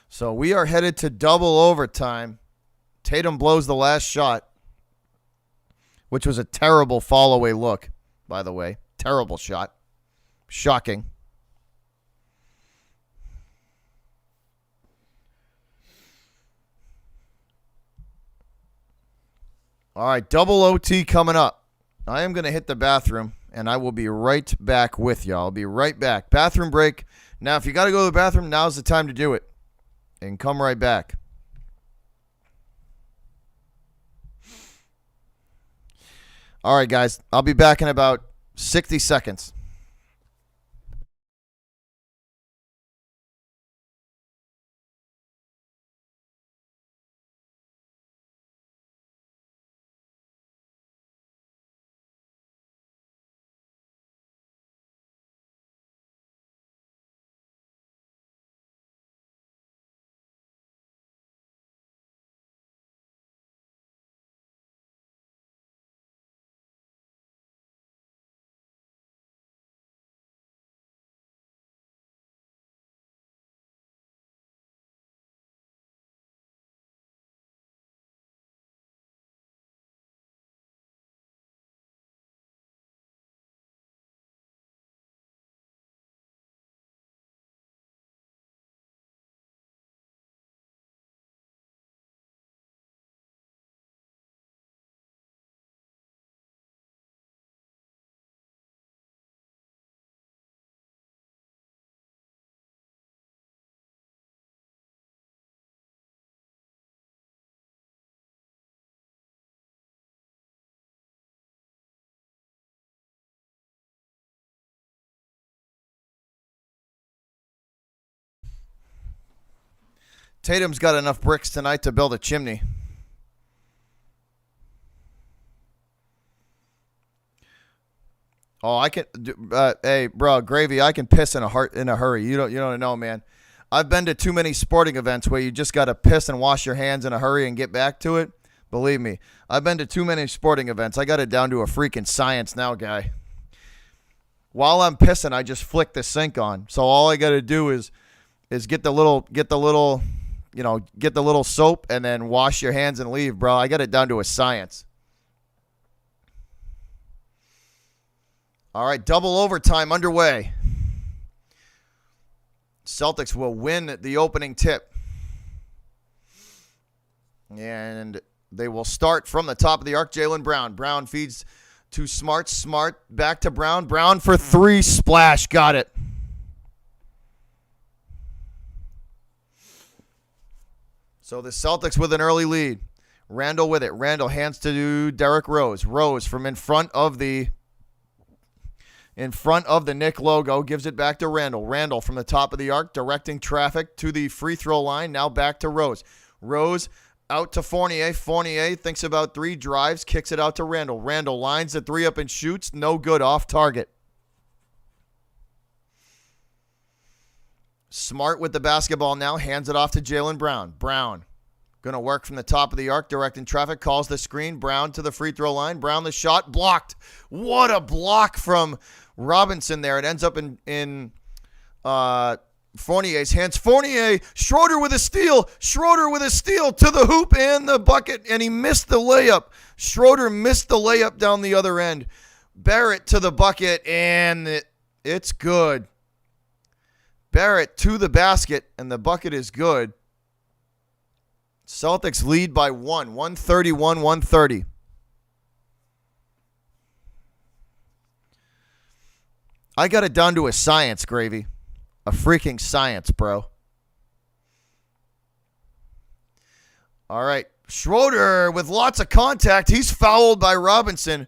So we are headed to double overtime. Tatum blows the last shot, which was a terrible fall-away look, by the way. Terrible shot. Shocking. All right, double OT coming up. I am going to hit the bathroom, and I will be right back with you. I'll be right back. Bathroom break. Now, if you got to go to the bathroom, now's the time to do it. And come right back. All right, guys. I'll be back in about 60 seconds. Tatum's got enough bricks tonight to build a chimney. Oh, I can. Hey, bro, Gravy, I can piss in a hurry. You don't know, man. I've been to too many sporting events where you just got to piss and wash your hands in a hurry and get back to it. Believe me, I've been to too many sporting events. I got it down to a freaking science now, guy. While I'm pissing, I just flick the sink on. So all I got to do is get the little soap and then wash your hands and leave, bro. I got it down to a science. All right, double overtime underway. Celtics will win the opening tip. And they will start from the top of the arc. Jaylen Brown. Brown feeds to Smart. Smart back to Brown. Brown for three. Splash. Got it. So the Celtics with an early lead. Randall with it. Randall hands to Derrick Rose. Rose from in front of the Knick logo gives it back to Randall. Randall from the top of the arc directing traffic to the free throw line. Now back to Rose. Rose out to Fournier. Fournier thinks about three, drives, kicks it out to Randall. Randall lines the three up and shoots. No good, off target. Smart with the basketball now, hands it off to Jaylen Brown. Brown going to work from the top of the arc, directing traffic, calls the screen. Brown to the free throw line. Brown the shot, blocked. What a block from Robinson there. It ends up in Fournier's hands. Fournier, Schroeder with a steal. Schroeder with a steal to the hoop and the bucket, and he missed the layup. Schroeder missed the layup down the other end. Barrett to the bucket, and it's good. Barrett to the basket, and the bucket is good. Celtics lead by 131-130. I got it down to a science, Gravy. A freaking science, bro. All right. Schroeder with lots of contact. He's fouled by Robinson.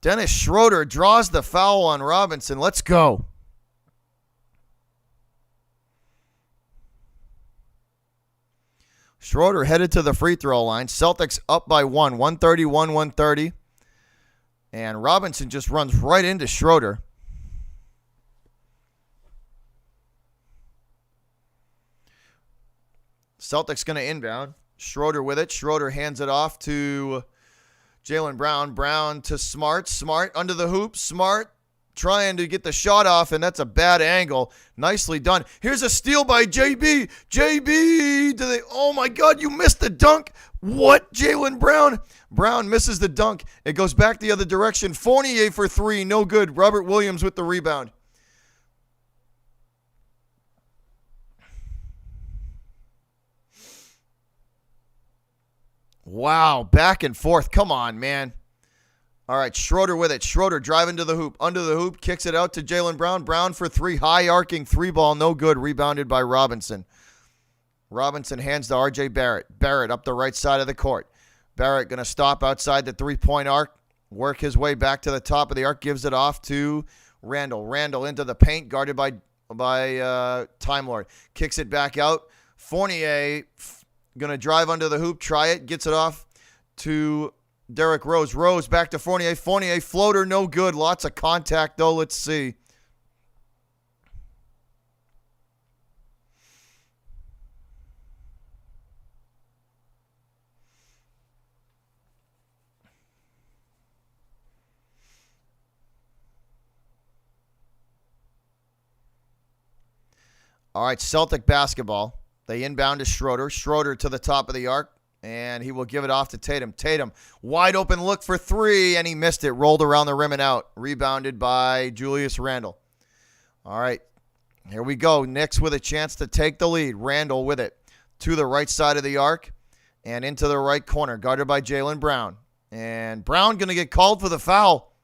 Dennis Schroeder draws the foul on Robinson. Let's go. Schroeder headed to the free throw line. Celtics up by 131-130. And Robinson just runs right into Schroeder. Celtics going to inbound. Schroeder with it. Schroeder hands it off to Jaylen Brown. Brown to Smart. Smart under the hoop. Smart trying to get the shot off, and that's a bad angle. Nicely done. Here's a steal by JB. JB, oh my God, you missed the dunk. What, Jaylen Brown? Brown misses the dunk. It goes back the other direction. Fournier for three, no good. Robert Williams with the rebound. Wow, back and forth. Come on, man. All right, Schroeder with it. Schroeder driving to the hoop. Under the hoop, kicks it out to Jaylen Brown. Brown for three. High arcing three ball. No good. Rebounded by Robinson. Robinson hands to R.J. Barrett. Barrett up the right side of the court. Barrett going to stop outside the three-point arc. Work his way back to the top of the arc. Gives it off to Randall. Randall into the paint. Guarded by Time Lord. Kicks it back out. Fournier going to drive under the hoop. Try it. Gets it off to Derrick Rose. Rose back to Fournier. Fournier floater, no good. Lots of contact, though. Let's see. All right, Celtic basketball. They inbound to Schroeder. Schroeder to the top of the arc. And he will give it off to Tatum. Tatum, wide open look for three, and he missed it. Rolled around the rim and out. Rebounded by Julius Randle. All right, here we go. Knicks with a chance to take the lead. Randle with it to the right side of the arc and into the right corner. Guarded by Jaylen Brown. And Brown going to get called for the foul.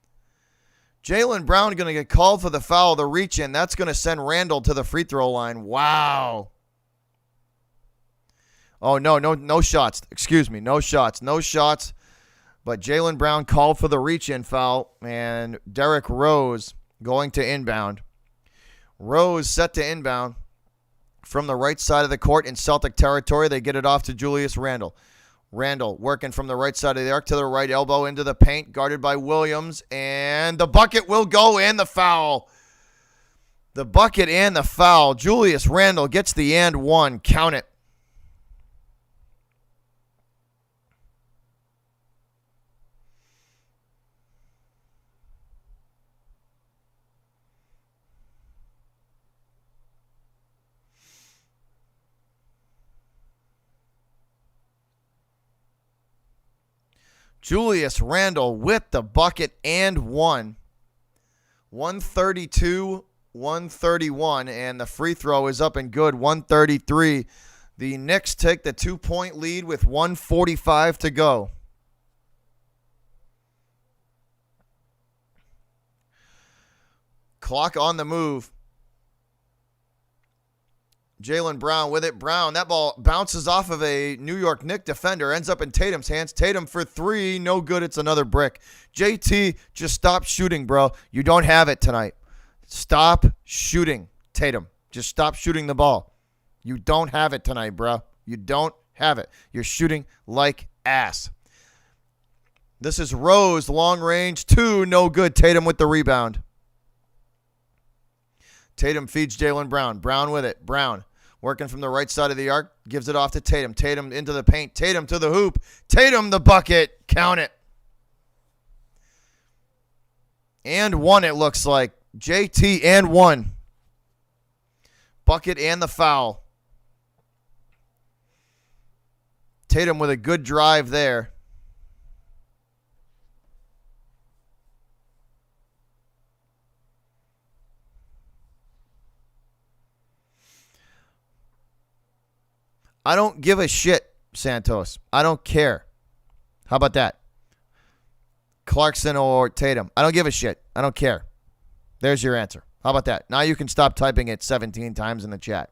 Jaylen Brown going to get called for the foul. The reach in. That's going to send Randle to the free throw line. Wow. Oh, no shots. Excuse me, no shots. But Jaylen Brown called for the reach-in foul, and Derrick Rose going to inbound. Rose set to inbound from the right side of the court in Celtic territory. They get it off to Julius Randle. Randle working from the right side of the arc to the right elbow into the paint, guarded by Williams, and the bucket will go and the foul. The bucket and the foul. Julius Randle gets the and one. Count it. Julius Randle with the bucket and one. 132-131, and the free throw is up and good, 133. The Knicks take the 2-point lead with 1:45 to go. Clock on the move. Jaylen Brown with it. Brown, that ball bounces off of a New York Knicks defender, ends up in Tatum's hands. Tatum for three, no good. It's another brick. JT, just stop shooting, bro. You don't have it tonight. Stop shooting, Tatum. Just stop shooting the ball. You don't have it tonight, bro. You don't have it. You're shooting like ass. This is Rose, long range, two, no good. Tatum with the rebound. Tatum feeds Jaylen Brown. Brown with it. Brown working from the right side of the arc. Gives it off to Tatum. Tatum into the paint. Tatum to the hoop. Tatum the bucket. Count it. And one, it looks like. JT and one. Bucket and the foul. Tatum with a good drive there. I don't give a shit, Santos. I don't care. How about that? Clarkson or Tatum. I don't give a shit. I don't care. There's your answer. How about that? Now you can stop typing it 17 times in the chat.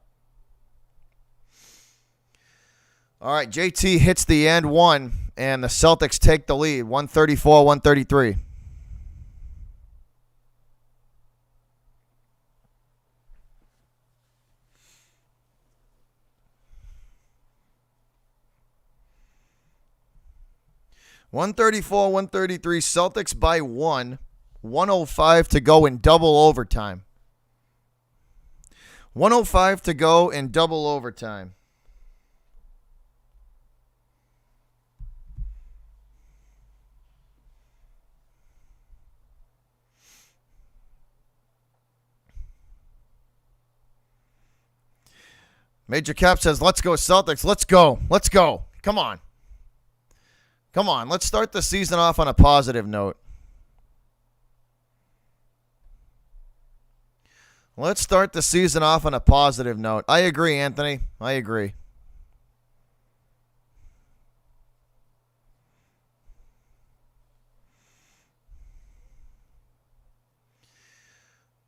All right, JT hits the end one, and the Celtics take the lead, 134-133. (134-133) Celtics by 105 to go in double overtime. 105 to go in double overtime. Major Cap says, let's go Celtics. Let's go. Let's go. Come on. Come on. Let's start the season off on a positive note. Let's start the season off on a positive note. I agree, Anthony. I agree.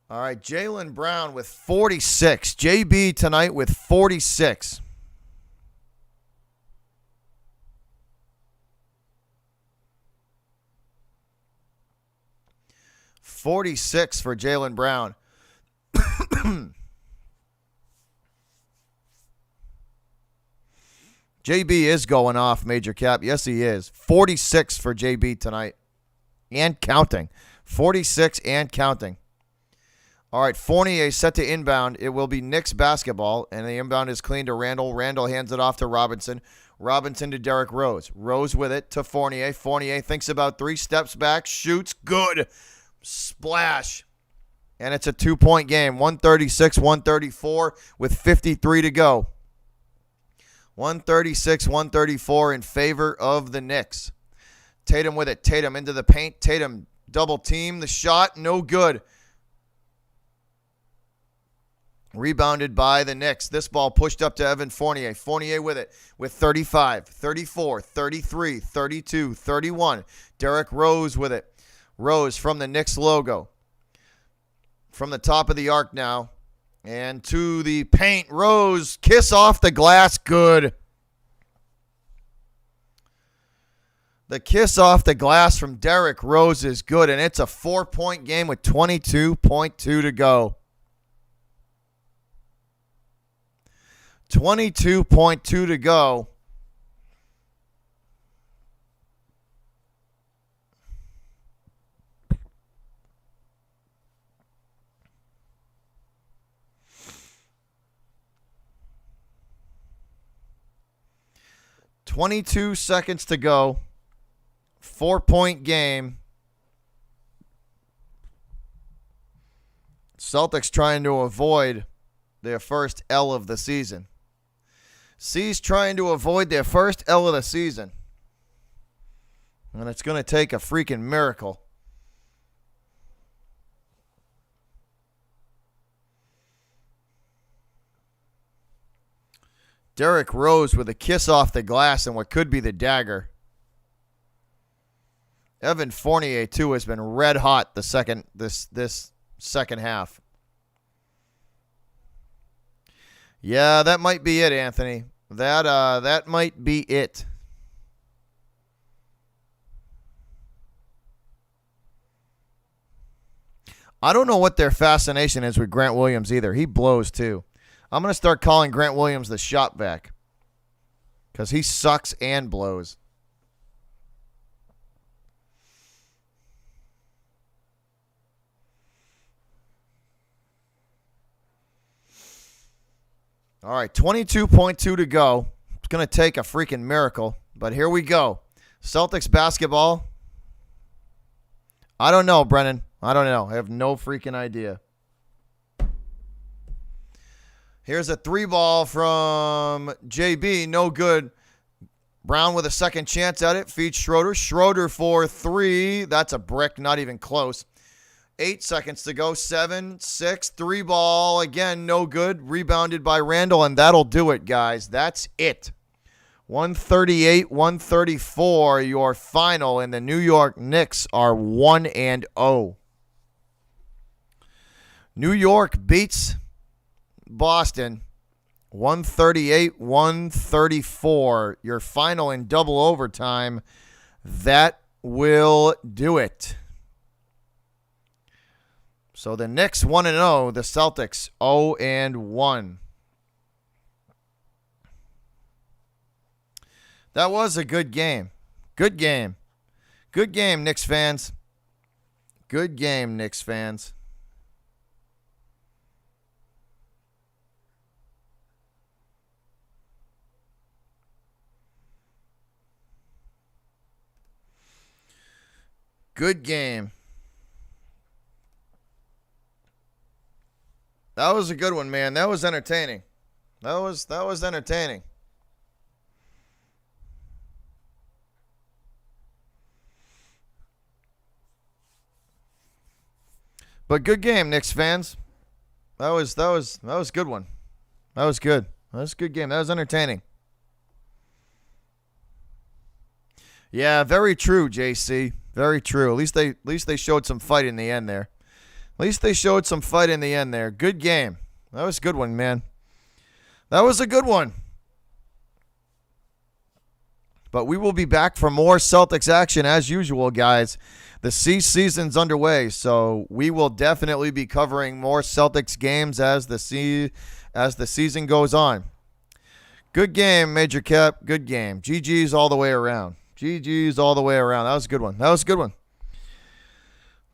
All right, Jaylen Brown with 46. JB tonight with 46. .46 for Jaylen Brown. JB is going off, Major Cap. Yes, he is. 46 for JB tonight. And counting. 46 and counting. All right, Fournier set to inbound. It will be Knicks basketball, and the inbound is clean to Randall. Randall hands it off to Robinson. Robinson to Derrick Rose. Rose with it to Fournier. Fournier thinks about 3 steps back, shoots, good. Splash. And it's a 2-point game. 136-134 with 53 to go. 136-134 in favor of the Knicks. Tatum with it. Tatum into the paint. Tatum double team. The shot, no good. Rebounded by the Knicks. This ball pushed up to Evan Fournier. Fournier with it with 35, 34, 33, 32, 31. Derrick Rose with it. Rose from the Knicks logo. From the top of the arc now. And to the paint. Rose, kiss off the glass, good. The kiss off the glass from Derrick Rose is good, and it's a 4-point game with 22.2 to go. 22.2 to go. .22 seconds to go. 4-point game. Celtics trying to avoid their first L of the season. C's trying to avoid their first L of the season. And it's going to take a freaking miracle. Derrick Rose with a kiss off the glass and what could be the dagger. Evan Fournier, too, has been red hot this second half. Yeah, that might be it, Anthony. That might be it. I don't know what their fascination is with Grant Williams either. He blows, too. I'm going to start calling Grant Williams the shot back because he sucks and blows. All right, 22.2 to go. It's going to take a freaking miracle, but here we go. Celtics basketball. I don't know, Brennan. I don't know. I have no freaking idea. Here's a 3-ball from JB. No good. Brown with a second chance at it. Feeds Schroeder. Schroeder for 3. That's a brick. Not even close. 8 seconds to go. 7, 6. 3-ball. Again, no good. Rebounded by Randall, and that'll do it, guys. That's it. 138-134, your final, and the New York Knicks are 1-0. New York beats Boston 138-134. Your final in double overtime. That will do it. So the Knicks 1-0, the Celtics 0-1. That was a good game. Good game. Good game, Knicks fans. Good game, Knicks fans. Good game. That was a good one, man. That was entertaining. That was entertaining. But good game, Knicks fans. That was a good one. That was good. That was a good game. That was entertaining. Yeah, very true, JC. Very true. At least they showed some fight in the end there. At least they showed some fight in the end there. Good game. That was a good one, man. That was a good one. But we will be back for more Celtics action as usual, guys. The season's underway, so we will definitely be covering more Celtics games as the season goes on. Good game, Major Cap. Good game. GG's all the way around. GG's all the way around. That was a good one. That was a good one.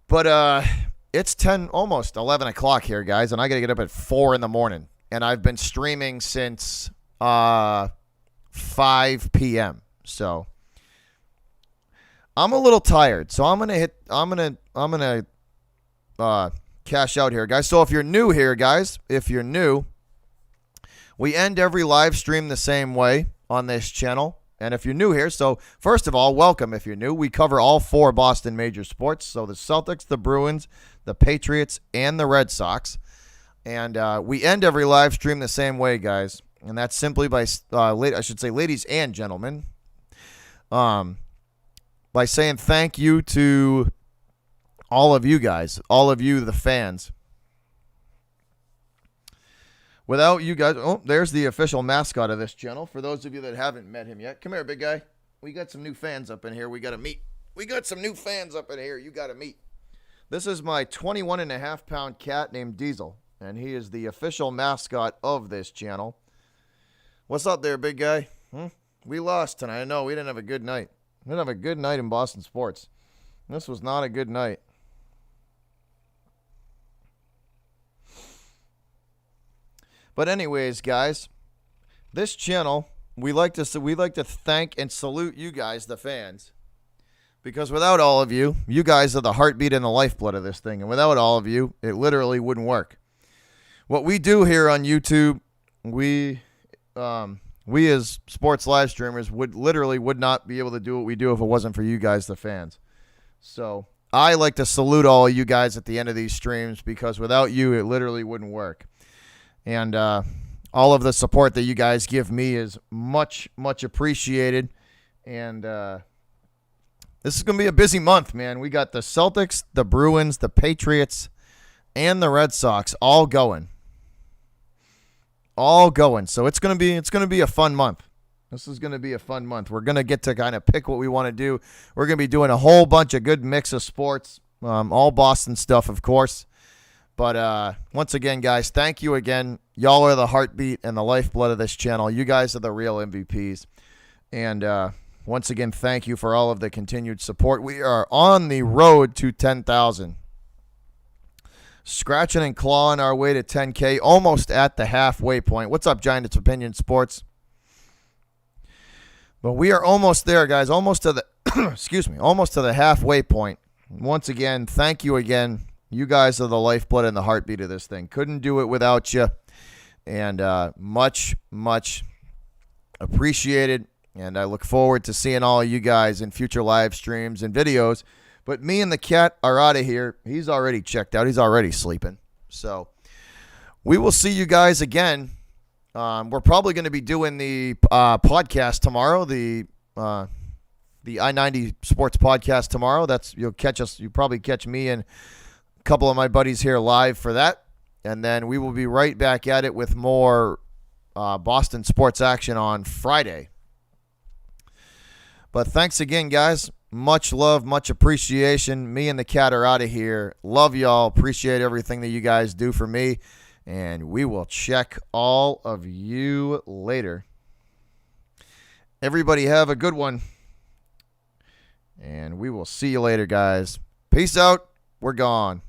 But it's 10, almost 11 o'clock here, guys, and I got to get up at 4 in the morning. And I've been streaming since 5 p.m. So I'm a little tired. So I'm gonna cash out here, guys. So if you're new here, guys, we end every live stream the same way on this channel. And if you're new here, so first of all, welcome if you're new. We cover all 4 Boston major sports. So the Celtics, the Bruins, the Patriots, and the Red Sox. And we end every live stream the same way, guys. And that's simply by, I should say ladies and gentlemen, by saying thank you to all of you guys, all of you, the fans. Without you guys, oh, there's the official mascot of this channel. For those of you that haven't met him yet, come here, big guy. We got some new fans up in here. We got to meet. We got some new fans up in here. You got to meet. This is my 21.5-pound cat named Diesel, and he is the official mascot of this channel. What's up there, big guy? We lost tonight. I know we didn't have a good night. We didn't have a good night in Boston sports. This was not a good night. But anyways, guys, this channel, we like to thank and salute you guys, the fans, because without all of you, you guys are the heartbeat and the lifeblood of this thing, and without all of you, it literally wouldn't work. What we do here on YouTube, we as sports live streamers would not be able to do what we do if it wasn't for you guys, the fans. So I like to salute all of you guys at the end of these streams, because without you, it literally wouldn't work. And all of the support that you guys give me is much, much appreciated. And this is going to be a busy month, man. We got the Celtics, the Bruins, the Patriots, and the Red Sox all going. So it's going to be a fun month. This is going to be a fun month. We're going to get to kind of pick what we want to do. We're going to be doing a whole bunch of good mix of sports, all Boston stuff, of course. But once again, guys, thank you again. Y'all are the heartbeat and the lifeblood of this channel. You guys are the real MVPs. And once again, thank you for all of the continued support. We are on the road to 10,000. Scratching and clawing our way to 10K, almost at the halfway point. What's up, Giant? It's Opinion Sports. But we are almost there, guys. Almost to the almost to the halfway point. Once again, thank you again. You guys are the lifeblood and the heartbeat of this thing. Couldn't do it without you. And much, much appreciated. And I look forward to seeing all of you guys in future live streams and videos. But me and the cat are out of here. He's already checked out. He's already sleeping. So we will see you guys again. We're probably going to be doing the podcast tomorrow, the I-90 Sports podcast tomorrow. You'll probably catch me and a couple of my buddies here live for that. And then we will be right back at it with more Boston sports action on Friday. But thanks again, guys. Much love, much appreciation. Me and the cat are out of here. Love y'all. Appreciate everything that you guys do for me. And we will check all of you later. Everybody have a good one. And we will see you later, guys. Peace out. We're gone.